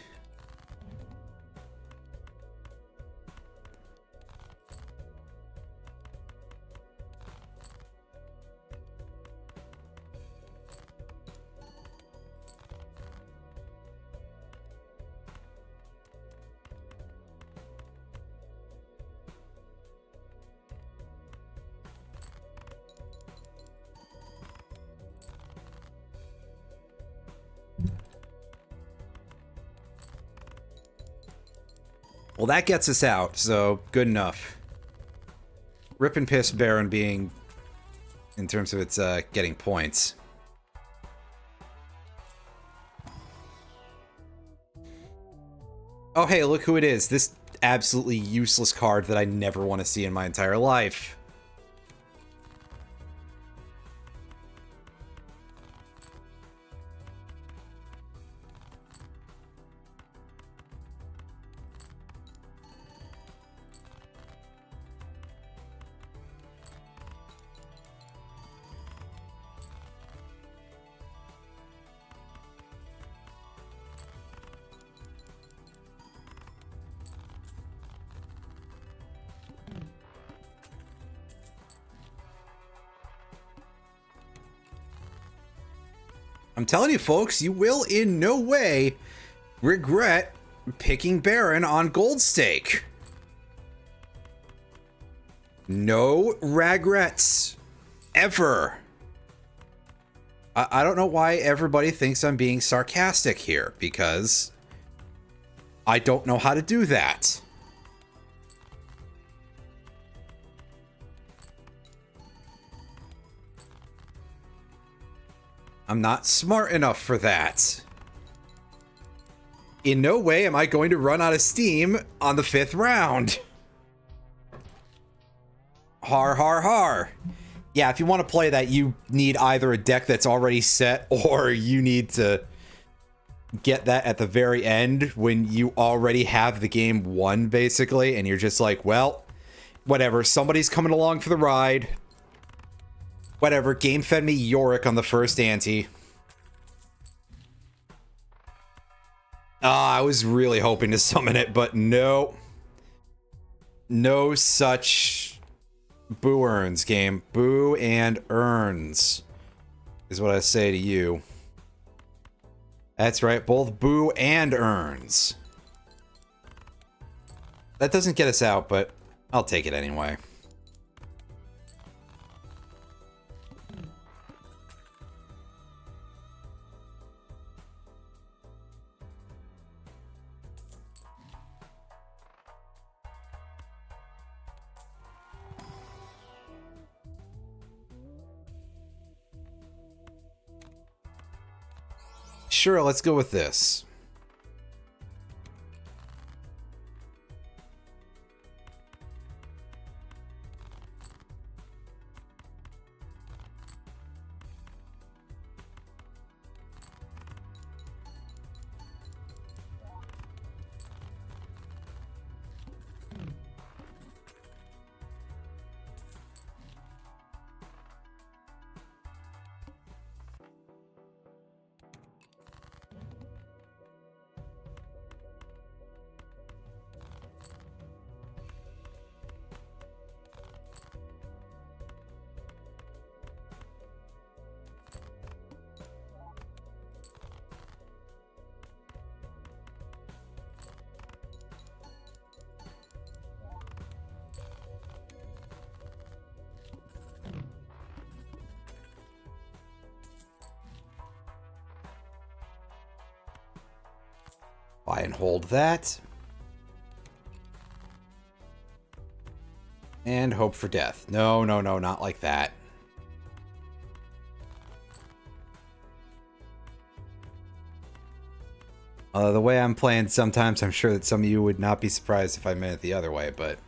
Well, that gets us out, so good enough. Rip and Piss Baron being, in terms of its getting points. Oh, hey, look who it is. This absolutely useless card that I never want to see in my entire life. I'm telling you, folks, you will in no way regret picking Baron on Gold Stake. No regrets. Ever. I don't know why everybody thinks I'm being sarcastic here, because I don't know how to do that. I'm not smart enough for that. In no way am I going to run out of steam on the 5th round. Har, har, har. Yeah, if you want to play that, you need either a deck that's already set, or you need to get that at the very end when you already have the game won, basically, and you're just like, well, whatever, somebody's coming along for the ride. Whatever, game fed me Yorick on the first ante. I was really hoping to summon it, but no. No such boo earns, game. Boo and earns is what I say to you. That's right, both boo and earns. That doesn't get us out, but I'll take it anyway. Sure, let's go with this. Buy and hold that. And hope for death. No, no, no, not like that. The way I'm playing, sometimes I'm sure that some of you would not be surprised if I meant it the other way, but...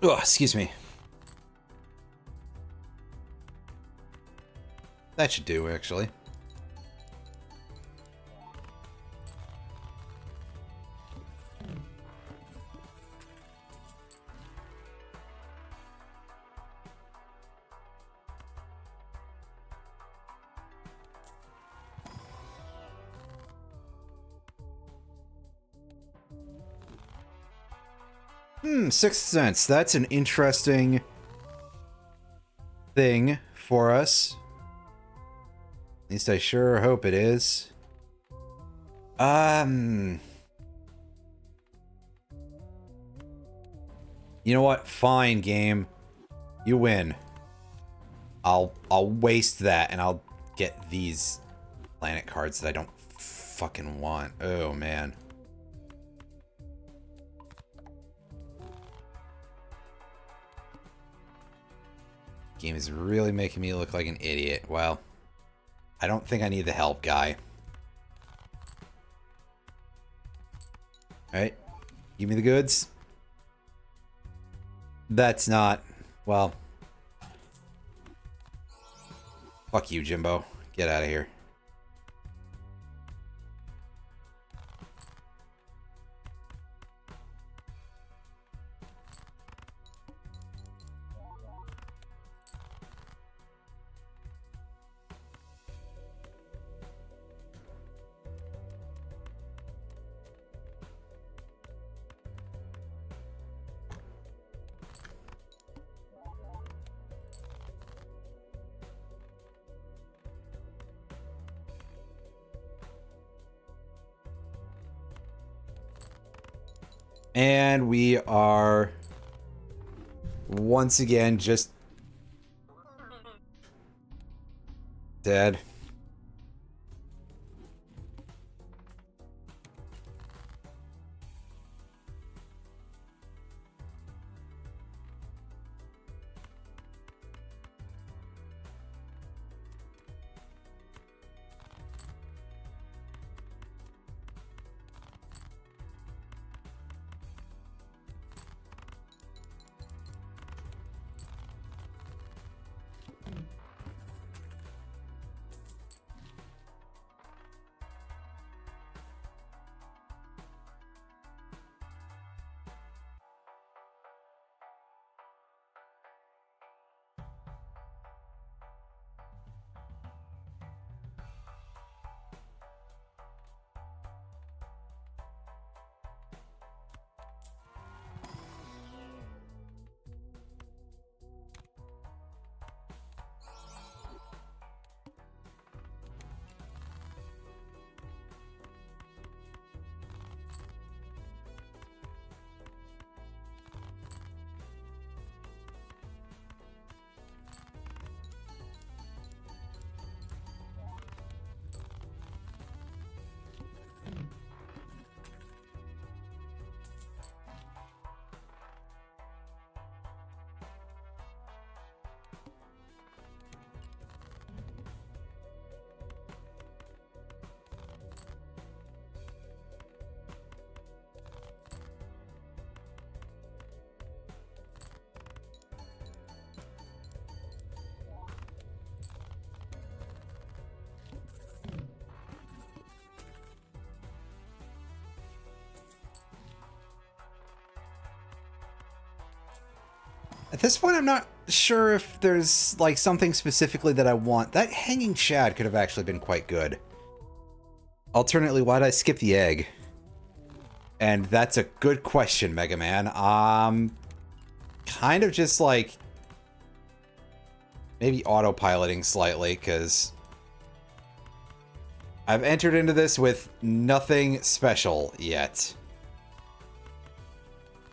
Oh, excuse me. That should do, actually. Sixth Sense. That's an interesting thing for us. At least I sure hope it is. You know what? Fine, game. You win. I'll waste that and I'll get these planet cards that I don't fucking want. Oh, man. Game is really making me look like an idiot. Well, I don't think I need the help, guy. Alright. Give me the goods. That's not... Well... Fuck you, Jimbo. Get out of here. And we are once again just dead. At this point, I'm not sure if there's, like, something specifically that I want. That hanging shad could have actually been quite good. Alternately, why did I skip the egg? And that's a good question, Mega Man. Kind of just, like, maybe autopiloting slightly, because I've entered into this with nothing special yet.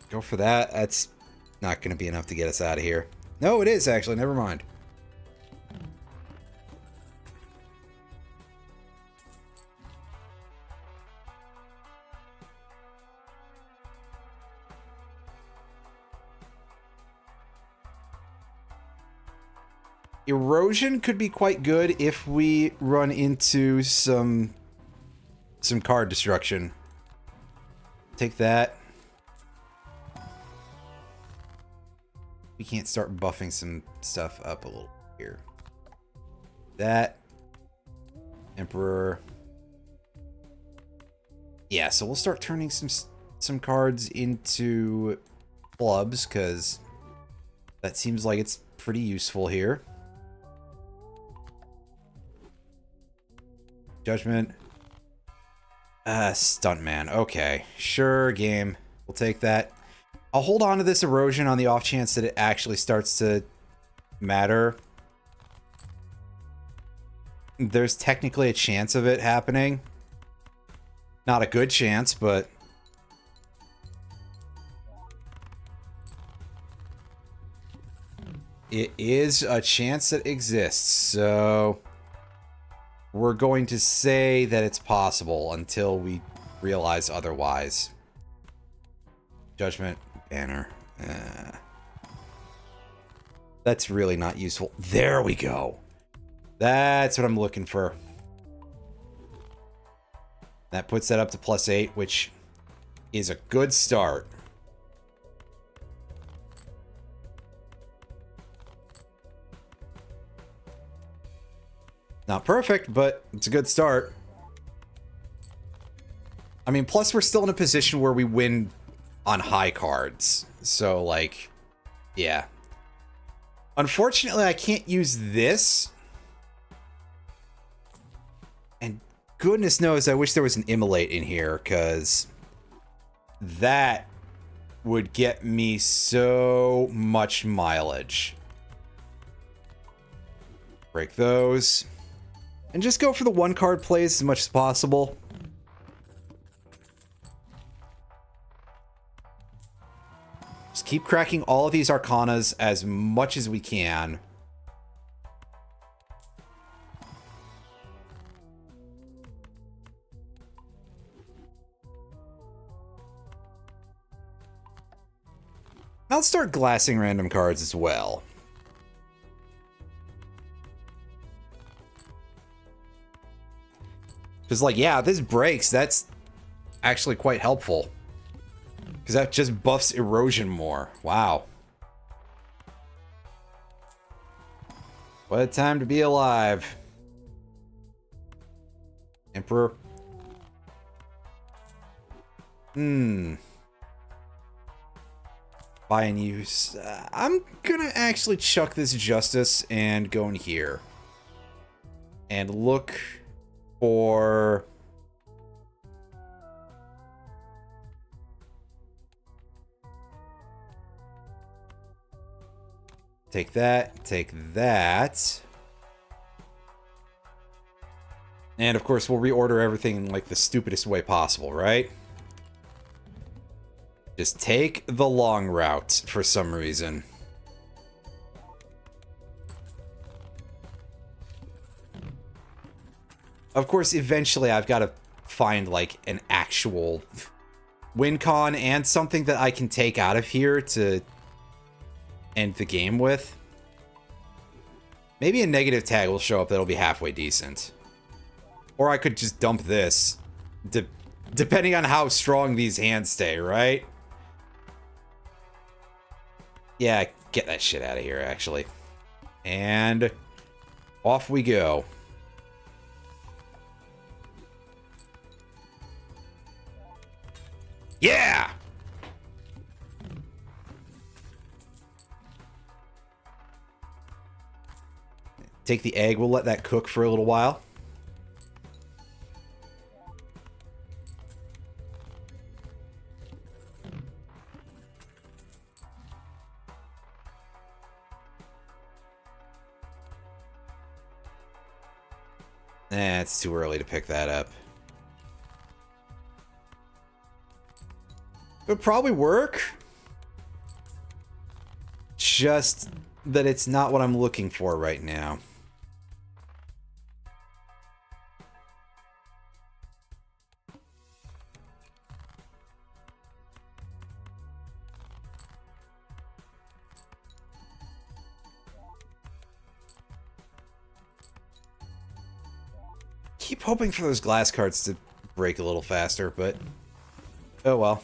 Go for that. That's not going to be enough to get us out of here. No, it is, actually. Never mind. Erosion could be quite good if we run into some card destruction. Take that. We can't start buffing some stuff up a little here. That. Emperor. Yeah, so we'll start turning some cards into clubs, because that seems like it's pretty useful here. Judgment. Stuntman. Okay. Sure, game. We'll take that. I'll hold on to this erosion on the off chance that it actually starts to matter. There's technically a chance of it happening. Not a good chance, but... it is a chance that exists, so... we're going to say that it's possible until we realize otherwise. Judgment. Banner. That's really not useful. There we go. That's what I'm looking for. That puts that up to +8, which is a good start. Not perfect, but it's a good start. I mean, plus we're still in a position where we win on high cards. So, like, yeah. Unfortunately, I can't use this. And goodness knows, I wish there was an immolate in here, because that would get me so much mileage. Break those. And just go for the one card plays as much as possible. Just keep cracking all of these Arcanas as much as we can. I'll start glassing random cards as well. Because, like, yeah, if this breaks, that's actually quite helpful. Because that just buffs erosion more. Wow. What a time to be alive. Emperor. Buy and use. I'm gonna actually chuck this Justice and go in here. And look for... take that, take that. And of course, we'll reorder everything in like the stupidest way possible, right? Just take the long route for some reason. Of course, eventually I've got to find like an actual win con and something that I can take out of here to end the game with. Maybe a negative tag will show up that'll be halfway decent. Or I could just dump this. Depending on how strong these hands stay, right? Yeah, get that shit out of here, actually. And off we go. Yeah! Take the egg. We'll let that cook for a little while. It's too early to pick that up. It would probably work. Just that it's not what I'm looking for right now. Keep hoping for those glass cards to break a little faster, but oh well.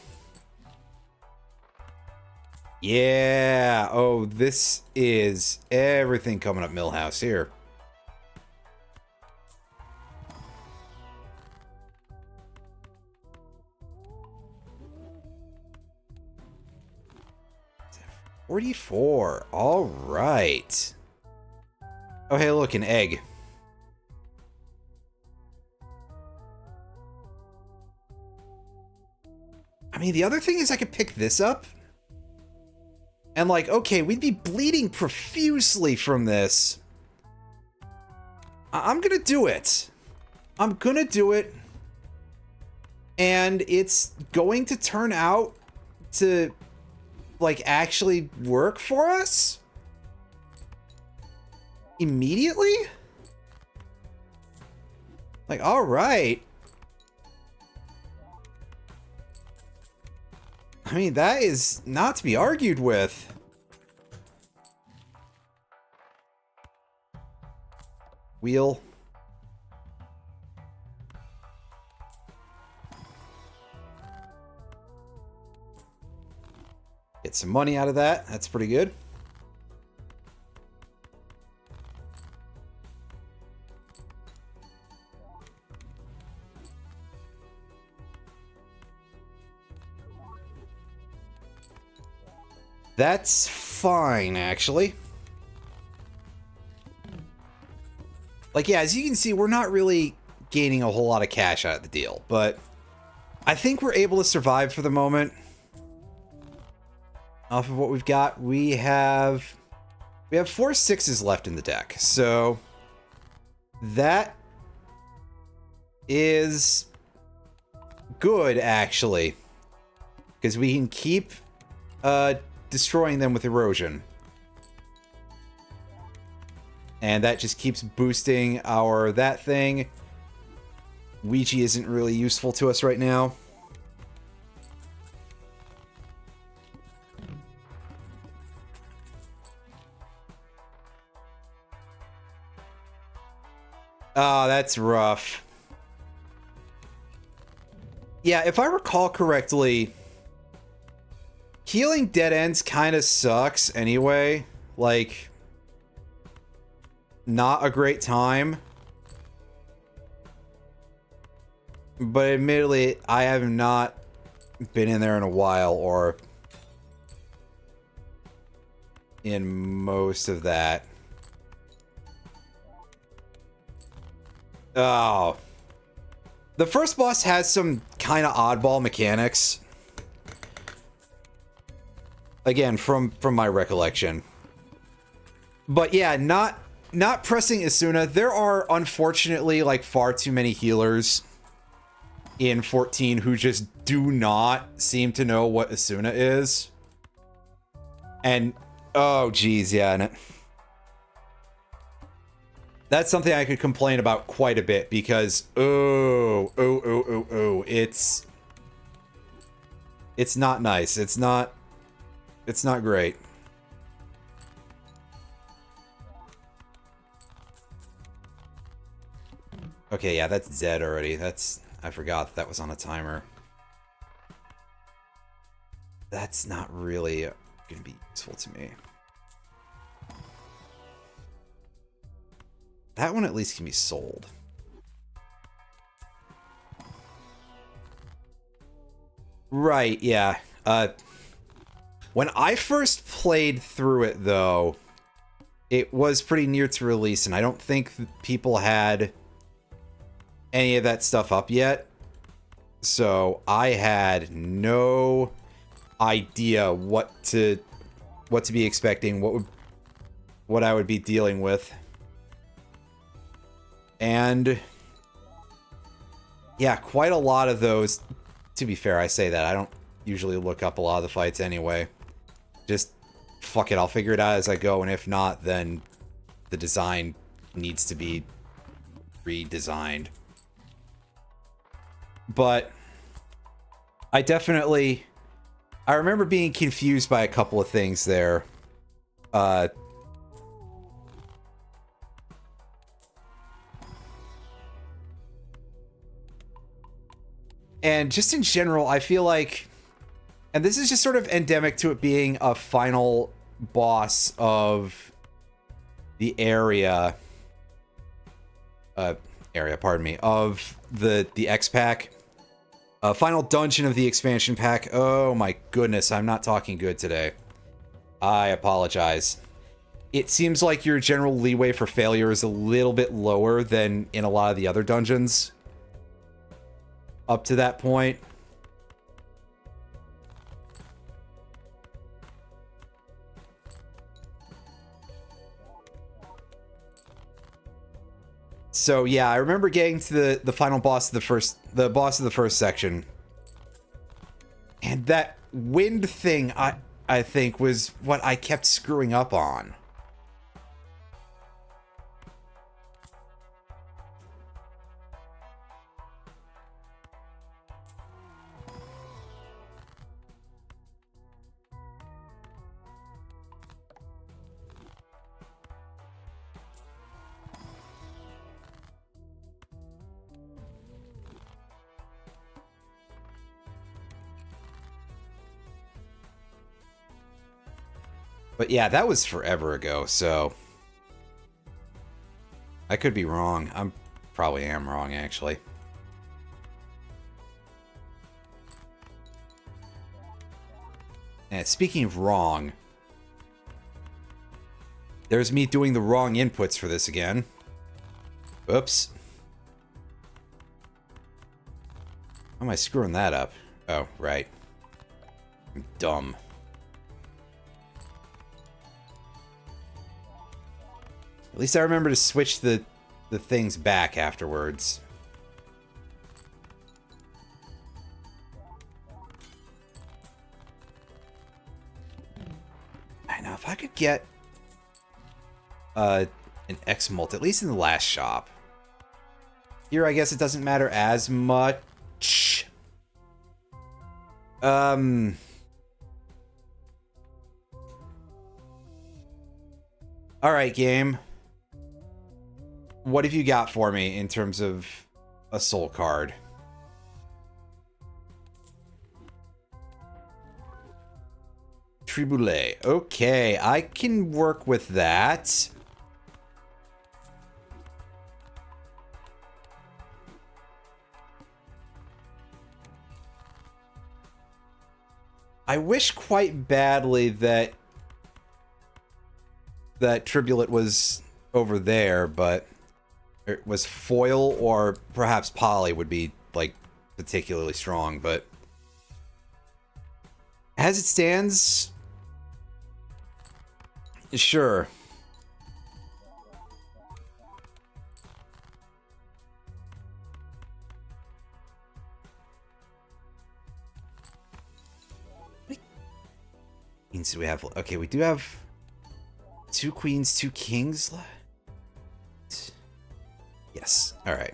Yeah. Oh, this is everything coming up Millhouse here. $44. All right. Oh, hey, look, an egg. I mean, the other thing is I could pick this up. And like, okay, we'd be bleeding profusely from this. I'm gonna do it. I'm gonna do it. And it's going to turn out to, like, actually work for us? Immediately? Like, alright. I mean, that is not to be argued with. Wheel. Get some money out of that. That's pretty good. That's fine, actually. Like, yeah, as you can see, we're not really gaining a whole lot of cash out of the deal, but I think we're able to survive for the moment. Off of what we've got, we have 4 6s left in the deck, so that is good, actually, because we can keep destroying them with erosion. And that just keeps boosting our that thing. Ouija isn't really useful to us right now. Oh, that's rough. Yeah, if I recall correctly, healing dead ends kind of sucks anyway. Like, not a great time. But admittedly, I have not been in there in a while, or in most of that. Oh. The first boss has some kind of oddball mechanics. Again, from my recollection. But yeah, not pressing Asuna. There are, unfortunately, like, far too many healers in 14 who just do not seem to know what Asuna is. And, oh, geez, yeah. That's something I could complain about quite a bit, because, it's not nice. It's not great. Okay, yeah, that's dead already. I forgot that was on a timer. That's not really gonna be useful to me. That one at least can be sold. Right, yeah. When I first played through it, though, it was pretty near to release, and I don't think people had any of that stuff up yet. So I had no idea what to be expecting, what I would be dealing with. And yeah, quite a lot of those. To be fair, I say that I don't usually look up a lot of the fights anyway. Just fuck it, I'll figure it out as I go, and if not, then the design needs to be redesigned. But I remember being confused by a couple of things there. And just in general, I feel like, and this is just sort of endemic to it being a final boss of the area, pardon me, of the X pack, final dungeon of the expansion pack. Oh my goodness, I'm not talking good today. I apologize. It seems like your general leeway for failure is a little bit lower than in a lot of the other dungeons up to that point. So yeah, I remember getting to the final boss of the boss of the first section. And that wind thing I think was what I kept screwing up on. But yeah, that was forever ago, so I could be wrong. I'm probably am wrong, actually. And speaking of wrong, there's me doing the wrong inputs for this again. Oops. How am I screwing that up? Oh, right. I'm dumb. At least I remember to switch the things back afterwards. I know, if I could get an X-Molt, at least in the last shop. Here, I guess it doesn't matter as much. Alright, game. What have you got for me in terms of a soul card? Triboulet. Okay, I can work with that. I wish quite badly that Tribulate was over there, but it was foil or perhaps poly would be like particularly strong, but as it stands, sure. What queens do we have? Okay, we do have 2 queens, 2 kings left. Yes. All right.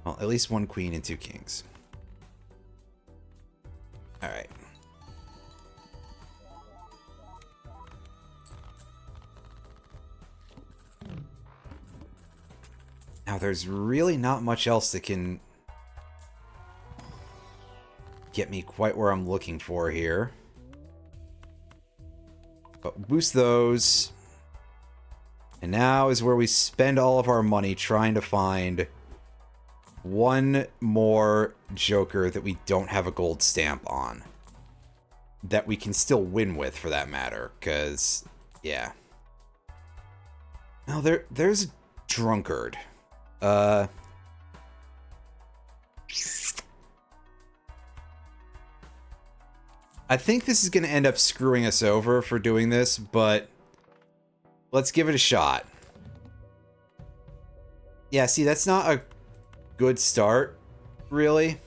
Well, at least 1 queen and 2 kings. All right. Now, there's really not much else that can get me quite where I'm looking for here. But boost those. And now is where we spend all of our money trying to find one more Joker that we don't have a gold stamp on. That we can still win with, for that matter. Because, yeah. Now there's a drunkard. I think this is going to end up screwing us over for doing this, but let's give it a shot. Yeah, see, that's not a good start, really.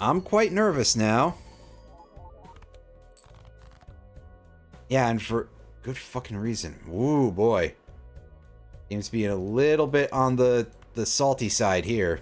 I'm quite nervous now. Yeah, and for good fucking reason. Woo, boy. Seems to be a little bit on the salty side here.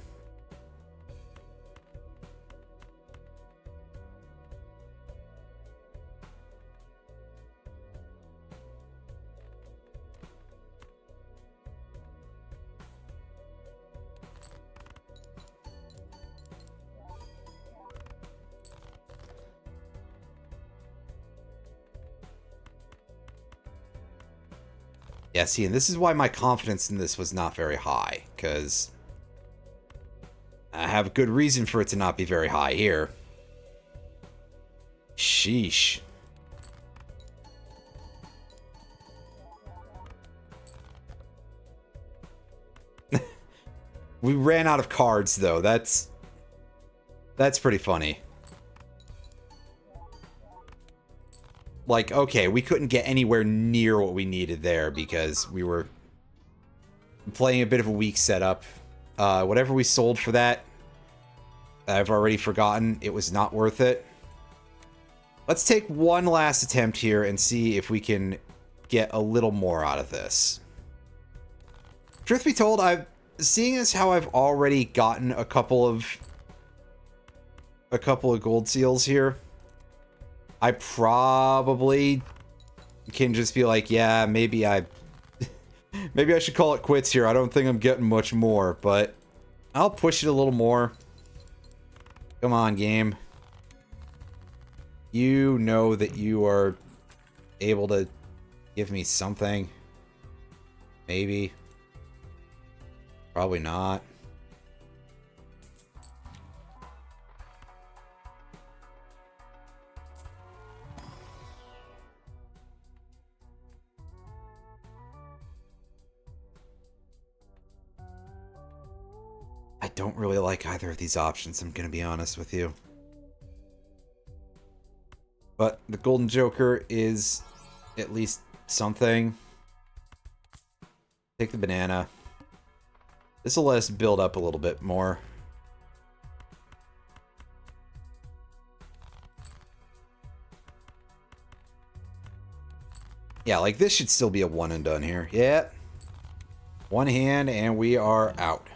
Yeah, see, and this is why my confidence in this was not very high, because I have a good reason for it to not be very high here. Sheesh. We ran out of cards, though. That's pretty funny. Like, okay, we couldn't get anywhere near what we needed there because we were playing a bit of a weak setup. Whatever we sold for that, I've already forgotten. It was not worth it. Let's take one last attempt here and see if we can get a little more out of this. Truth be told, seeing as how I've already gotten a couple of gold seals here, I probably can just be like, yeah, maybe I should call it quits here. I don't think I'm getting much more, but I'll push it a little more. Come on, game. You know that you are able to give me something. Maybe. Probably not. I don't really like either of these options, I'm gonna be honest with you. But the Golden Joker is at least something. Take the banana. This will let us build up a little bit more. Yeah, like this should still be a one and done here. Yeah. One hand and we are out.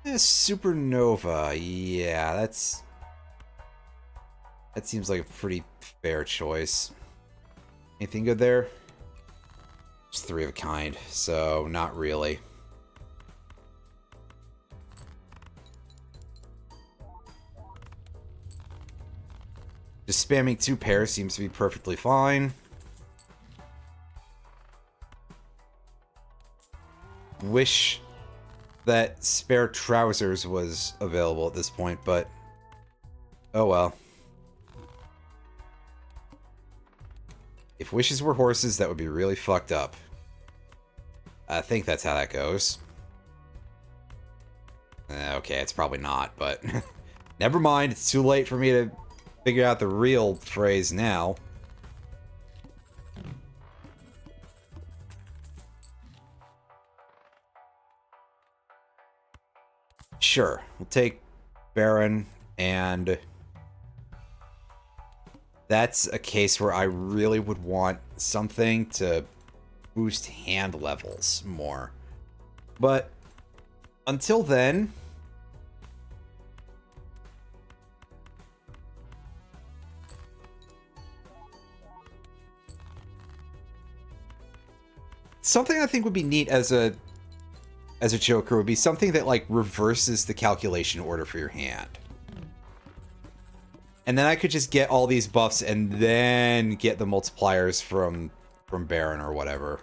Supernova. Yeah, that seems like a pretty fair choice. Anything good there? Just three of a kind, so not really. Just spamming two pairs seems to be perfectly fine. Wish that spare trousers was available at this point, but oh well. If wishes were horses, that would be really fucked up. I think that's how that goes. Okay, it's probably not, but never mind. It's too late for me to figure out the real phrase now. Sure, we'll take Baron, and that's a case where I really would want something to boost hand levels more. But until then, something I think would be neat as a Joker would be something that like reverses the calculation order for your hand. And then I could just get all these buffs and then get the multipliers from Baron or whatever.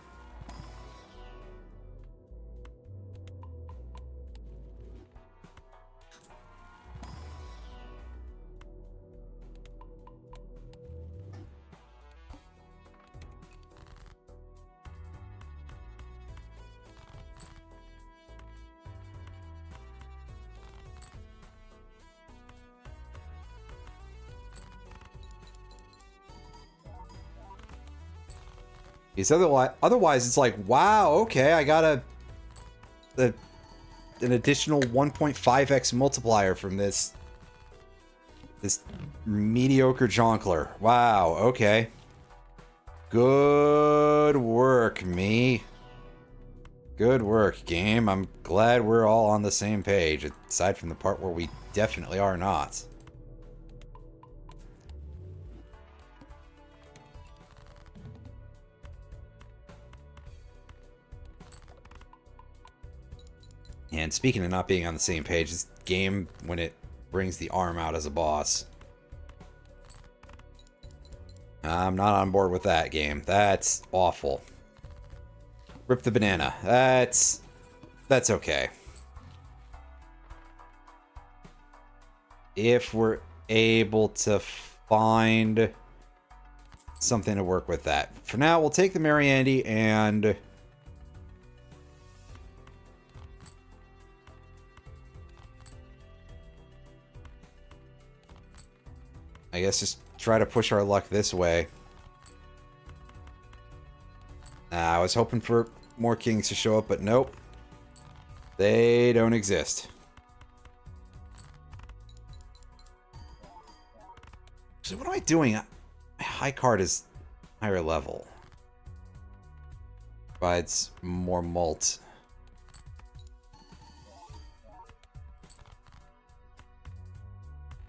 Because otherwise it's like, wow, okay, I got an additional 1.5x multiplier from this mediocre Jonkler. Wow, okay. Good work, me. Good work, game. I'm glad we're all on the same page, aside from the part where we definitely are not. And speaking of not being on the same page, this game, when it brings the arm out as a boss, I'm not on board with that game. That's awful. Rip the banana. That's okay. If we're able to find something to work with that. For now, we'll take the Mariandy and... I guess just try to push our luck this way. I was hoping for more kings to show up, but nope. They don't exist. So what am I doing? My high card is higher level. Provides more mult.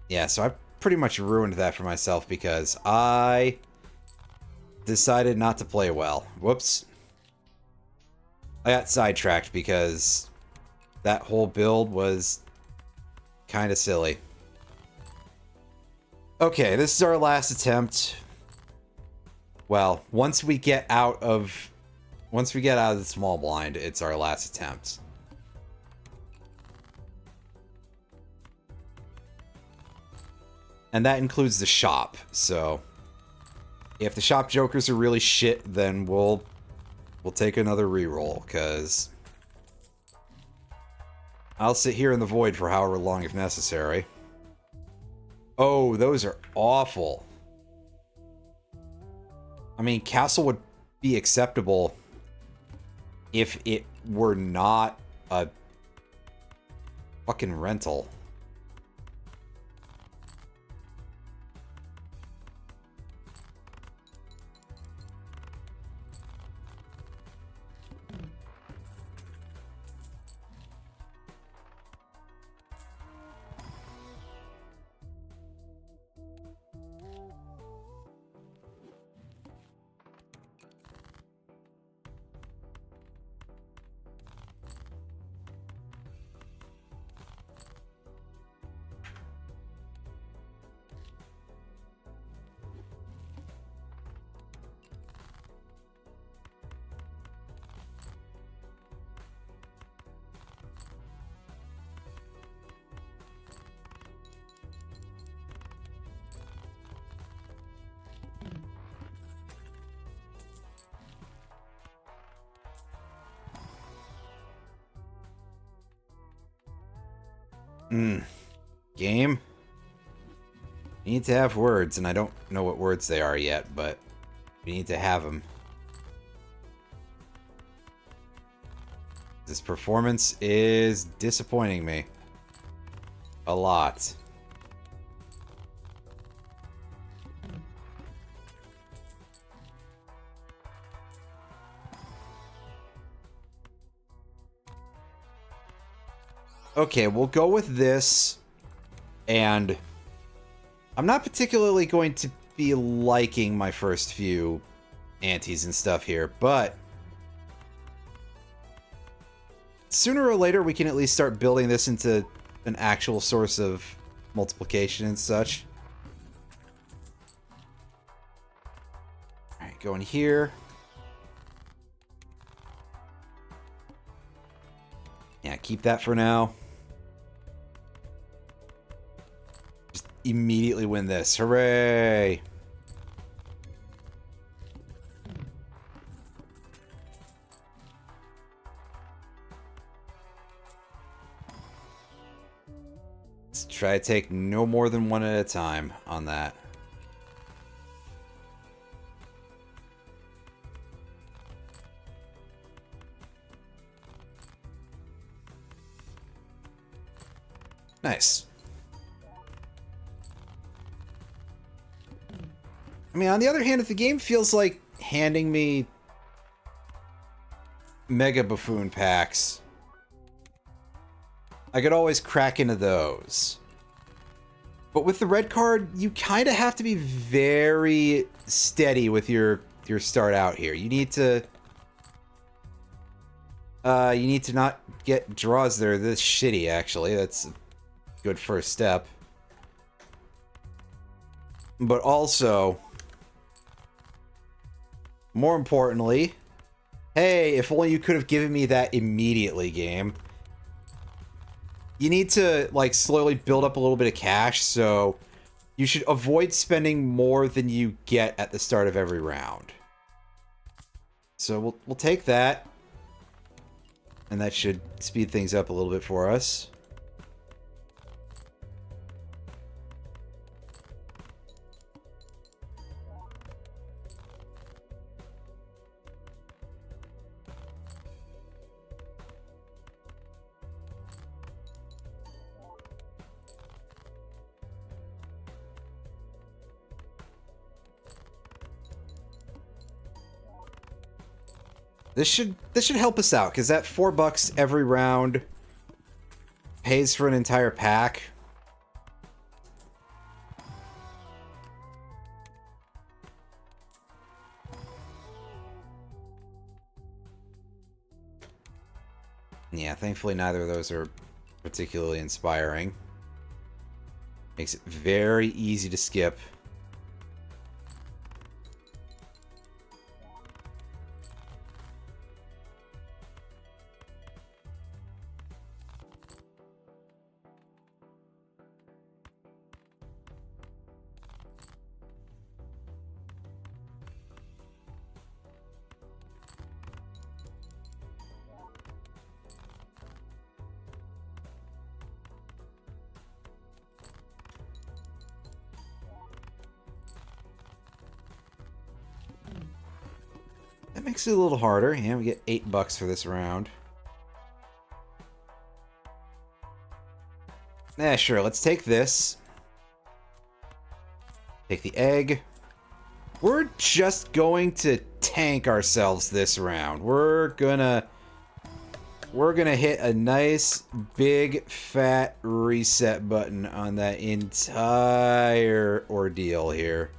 Yeah, so I pretty much ruined that for myself because I decided not to play well. Whoops. I got sidetracked because that whole build was kind of silly. Okay, this is our last attempt. Well, once we get out of the small blind, it's our last attempt. And that includes the shop, so if the shop jokers are really shit, then we'll take another reroll, because I'll sit here in the void for however long if necessary. Oh, those are awful. I mean, castle would be acceptable if it were not a fucking rental. Game? You need to have words, and I don't know what words they are yet, but we need to have them. This performance is disappointing me. A lot. Okay, we'll go with this, and I'm not particularly going to be liking my first few antes and stuff here, but sooner or later we can at least start building this into an actual source of multiplication and such. Going here. Yeah, keep that for now. Just immediately win this. Hooray! Let's try to take no more than one at a time on that. Nice. I mean, on the other hand, if the game feels like handing me Mega Buffoon packs, I could always crack into those. But with the red card, you kind of have to be very steady with your start out here. You need to not get draws that are this shitty, actually. That's a good first step. But also, more importantly, hey, if only you could have given me that immediately, game. You need to, like, slowly build up a little bit of cash, so you should avoid spending more than you get at the start of every round. So we'll take that. And that should speed things up a little bit for us. This should help us out, because that $4 every round pays for an entire pack. Yeah, thankfully neither of those are particularly inspiring. Makes it very easy to skip. That makes it a little harder. Yeah, we get $8 for this round. Yeah, sure. Let's take this. Take the egg. We're just going to tank ourselves this round. We're gonna hit a nice big fat reset button on that entire ordeal here.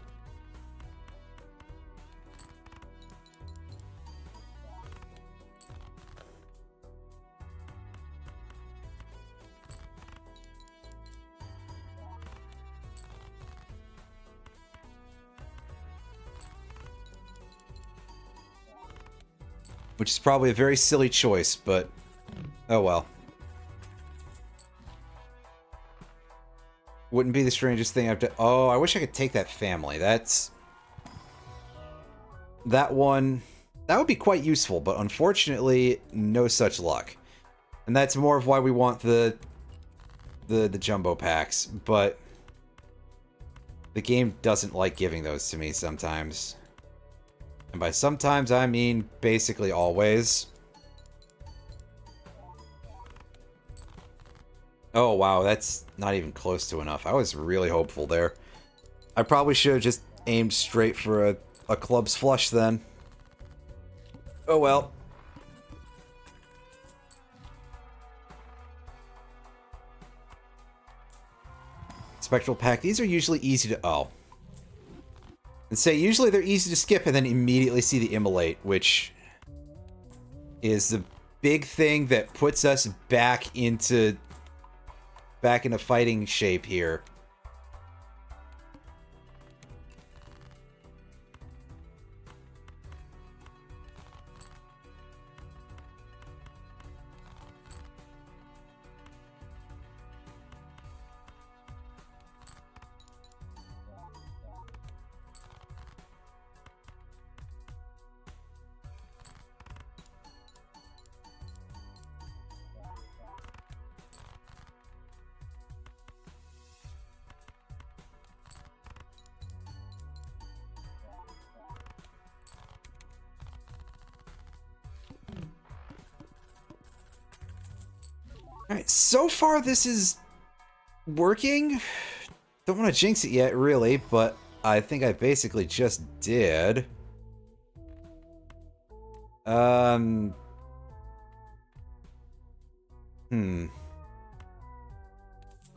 Which is probably a very silly choice, but oh well. Wouldn't be the strangest thing I've done. Oh, I wish I could take that family. That one, that would be quite useful, but unfortunately, no such luck. And that's more of why we want the jumbo packs, but the game doesn't like giving those to me sometimes. And by sometimes, I mean basically always. Oh, wow, that's not even close to enough. I was really hopeful there. I probably should have just aimed straight for a club's flush then. Oh, well. Spectral pack. These are usually easy to... Oh. And say usually they're easy to skip and then immediately see the immolate, which is the big thing that puts us back into fighting shape here. Alright, so far this is working. Don't want to jinx it yet, really, but I think I basically just did.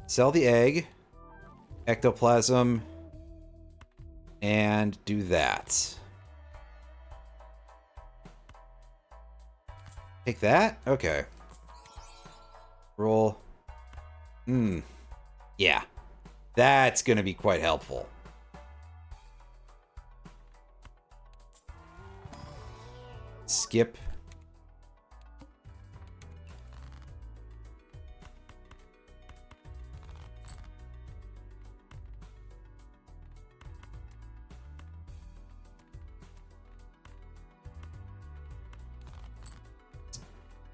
Sell the egg, ectoplasm, and do that. Take that? Okay. Roll. Yeah. That's gonna be quite helpful. Skip.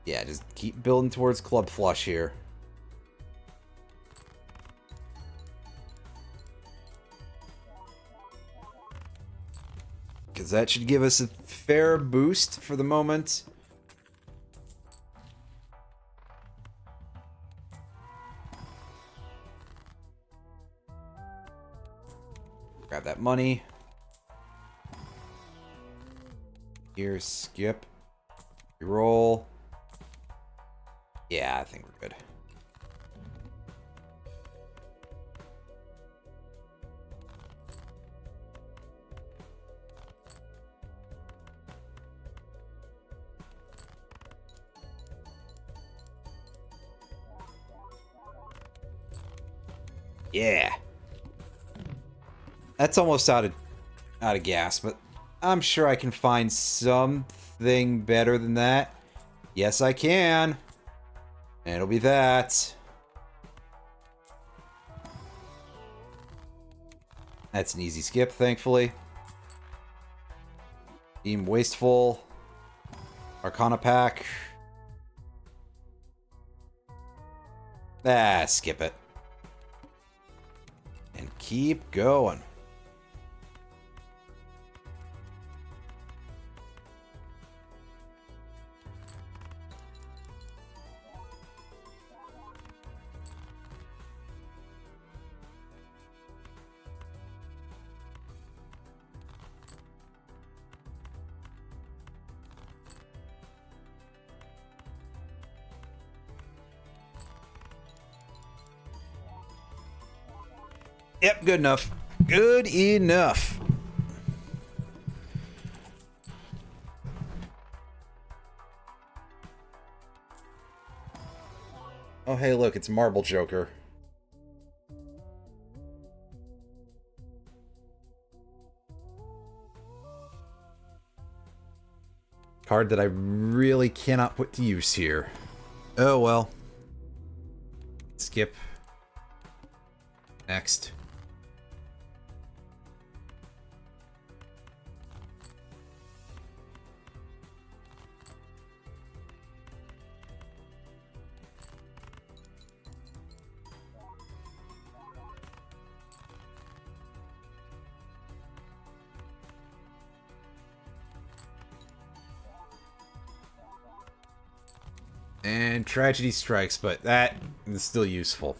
Yeah, just keep building towards club flush here. Because that should give us a fair boost for the moment. Grab that money. Here, skip. Roll. Yeah, I think we're good. Yeah. That's almost out of gas, but I'm sure I can find something better than that. Yes, I can. And it'll be that. That's an easy skip, thankfully. Beam wasteful. Arcana pack. Ah, skip it. And keep going. Yep, good enough. Good enough. Oh, hey, look, it's Marble Joker. Card that I really cannot put to use here. Oh, well. Skip. Next. And Tragedy strikes, but that is still useful.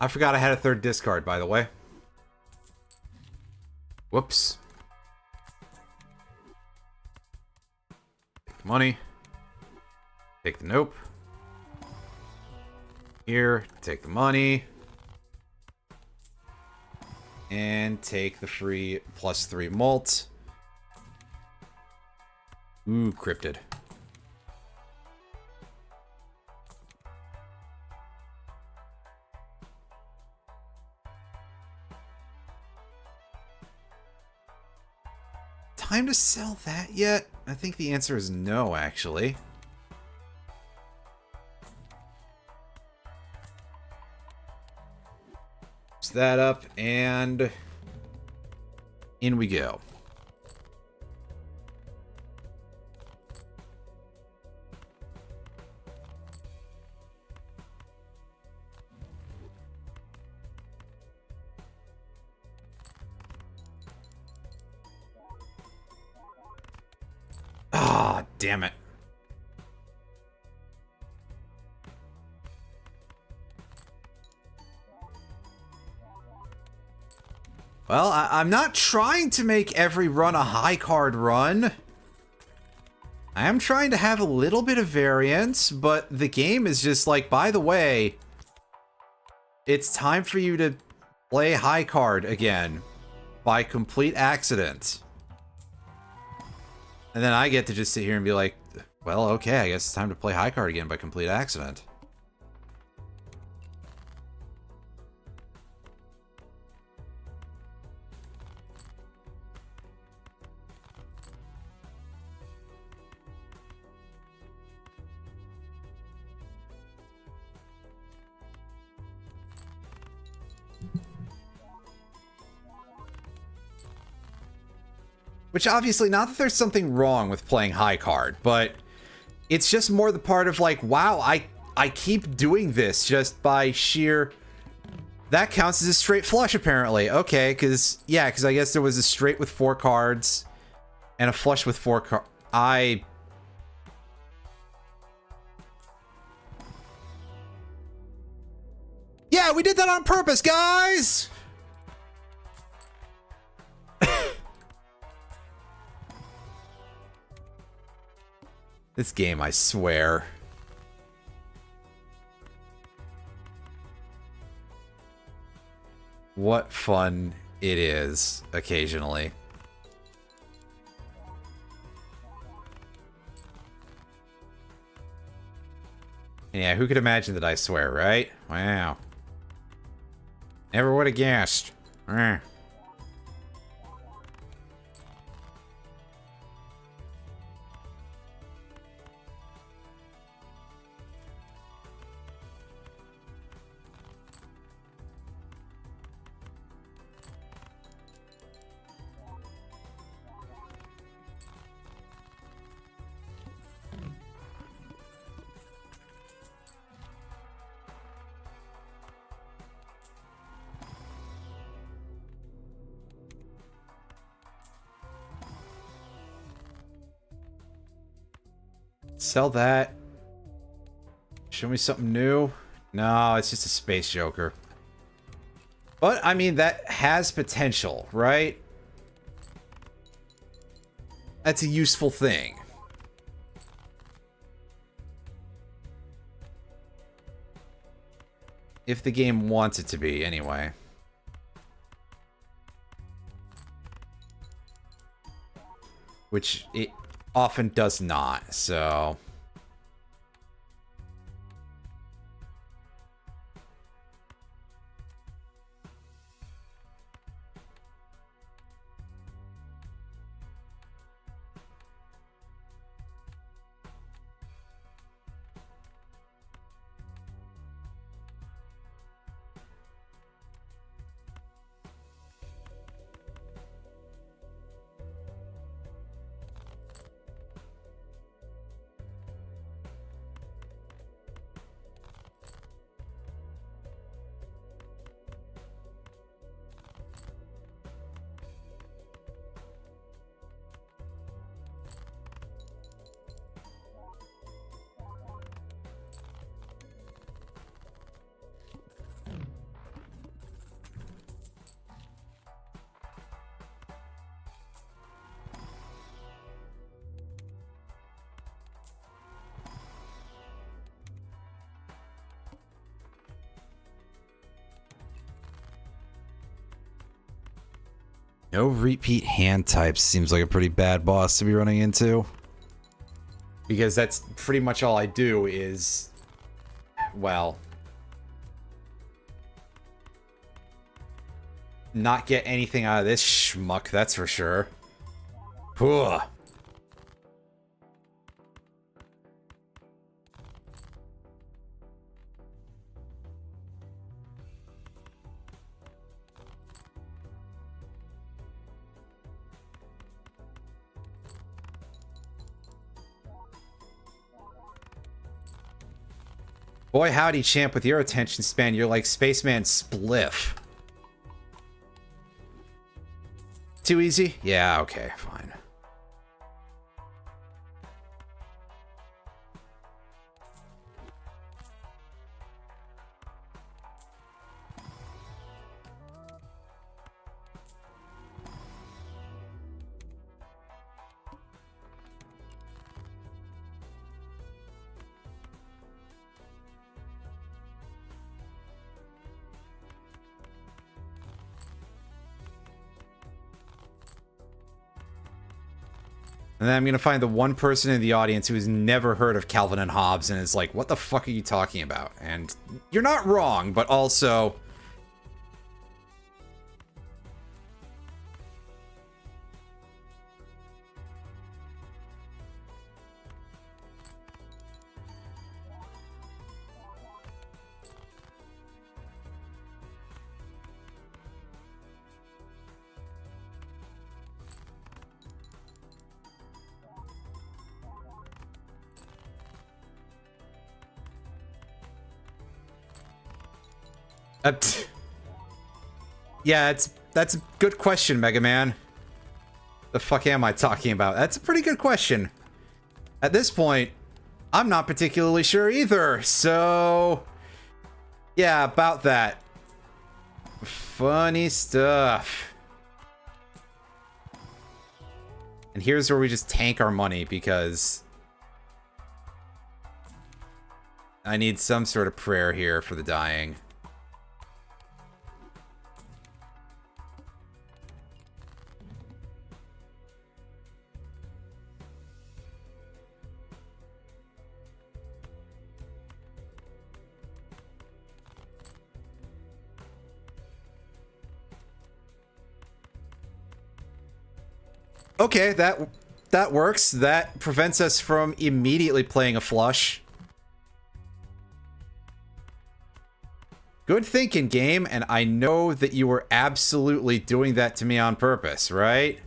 I forgot I had a third discard, by the way. Whoops. Take the money. Take the nope. Here, take the money. And take the free +3 mult. Ooh, cryptid. Time to sell that yet? I think the answer is no, actually. Use that up, and in we go. Ah, damn it. Well, I'm not trying to make every run a high card run. I am trying to have a little bit of variance, but the game is just like, by the way, it's time for you to play high card again by complete accident. And then I get to just sit here and be like, well, okay, I guess it's time to play high card again by complete accident. Which obviously, not that there's something wrong with playing high card, but it's just more the part of like, wow, I keep doing this just by sheer... That counts as a straight flush, apparently. Okay, because I guess there was a straight with 4 cards and a flush with 4 cards. Yeah, we did that on purpose, guys! This game, I swear. What fun it is, occasionally. Yeah, who could imagine that I swear, right? Wow. Never would have guessed. Sell that. Show me something new. No, it's just a space joker. But, I mean, that has potential, right? That's a useful thing. If the game wants it to be, anyway. Which it often does not, so... No repeat hand types seems like a pretty bad boss to be running into. Because that's pretty much all I do is... well... not get anything out of this schmuck, that's for sure. Ugh. Boy howdy, champ, with your attention span, you're like Spaceman Spliff. Too easy? Yeah, okay, fine. And then I'm going to find the one person in the audience who has never heard of Calvin and Hobbes and is like, what the fuck are you talking about? And you're not wrong, but also... yeah, that's a good question, Mega Man. The fuck am I talking about? That's a pretty good question. At this point, I'm not particularly sure either, so... yeah, about that. Funny stuff. And here's where we just tank our money, because... I need some sort of prayer here for the dying. Okay, that works. That prevents us from immediately playing a flush. Good thinking, game, and I know that you were absolutely doing that to me on purpose, right?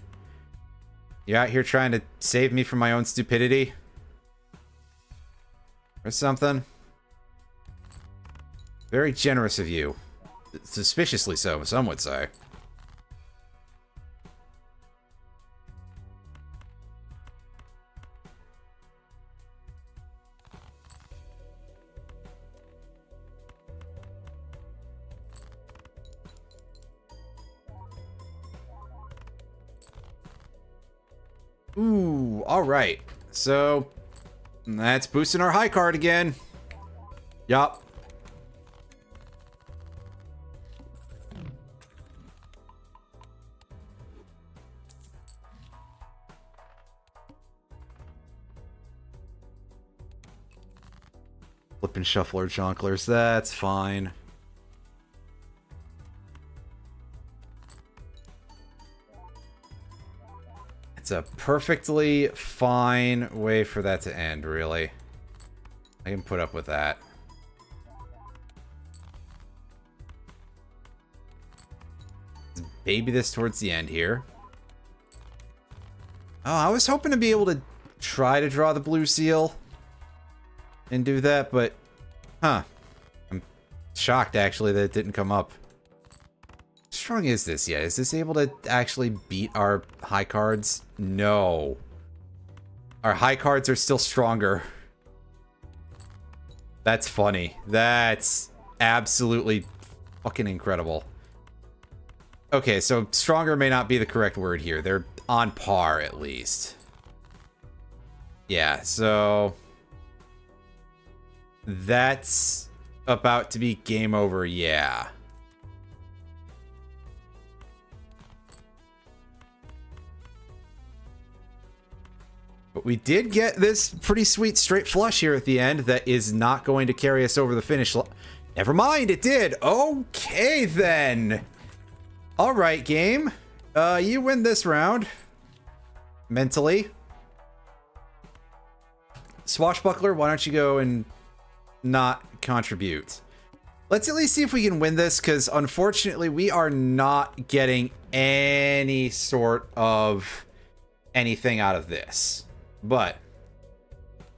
You out here trying to save me from my own stupidity? Or something? Very generous of you. Suspiciously so, some would say. Ooh, alright. So, that's boosting our high card again. Yup. Flippin' shuffler jonklers, that's fine. It's a perfectly fine way for that to end, really. I can put up with that. Let's baby this towards the end here. Oh, I was hoping to be able to try to draw the blue seal and do that, but... huh. I'm shocked, actually, that it didn't come up. How strong is this yet? Is this able to actually beat our high cards? No. Our high cards are still stronger. That's funny. That's absolutely fucking incredible. Okay, so stronger may not be the correct word here. They're on par, at least. Yeah, so... that's about to be game over, yeah. But we did get this pretty sweet straight flush here at the end that is not going to carry us over the finish line. Never mind, it did. Okay, then. All right, game. You win this round. Mentally. Swashbuckler, why don't you go and not contribute? Let's at least see if we can win this, because unfortunately we are not getting any sort of anything out of this. But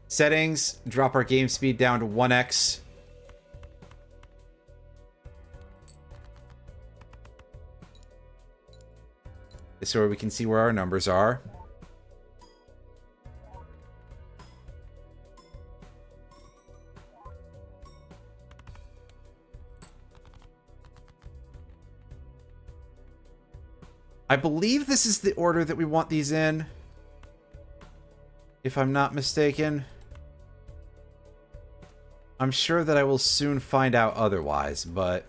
settings, drop our game speed down to 1x. This is where we can see where our numbers are. I believe this is the order that we want these in, if I'm not mistaken. I'm sure that I will soon find out otherwise, but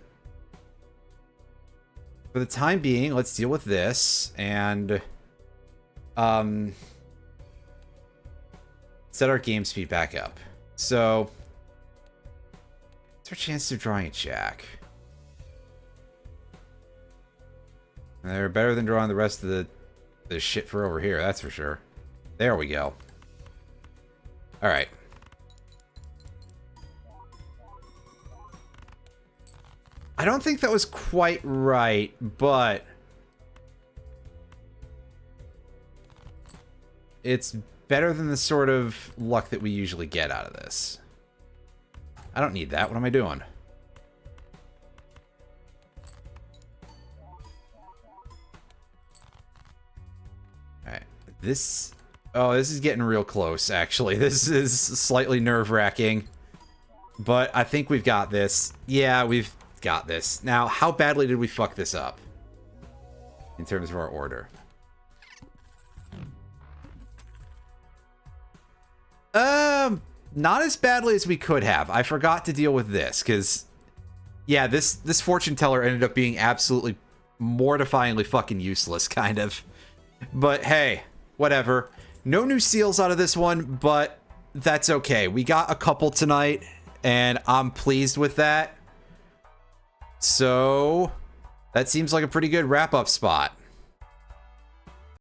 for the time being, let's deal with this, and set our game speed back up. So, what's our chance of drawing a jack? They're better than drawing the rest of the shit for over here, that's for sure. There we go. Alright. I don't think that was quite right, but it's better than the sort of luck that we usually get out of this. I don't need that. What am I doing? Alright. This... Oh, this is getting real close, actually. This is slightly nerve-wracking. But I think we've got this. Yeah, we've got this. Now, how badly did we fuck this up? In terms of our order. Not as badly as we could have. I forgot to deal with this, because... Yeah, this fortune teller ended up being absolutely mortifyingly fucking useless, kind of. But hey, whatever. No new seals out of this one, but that's okay. We got a couple tonight, and I'm pleased with that. So, that seems like a pretty good wrap-up spot.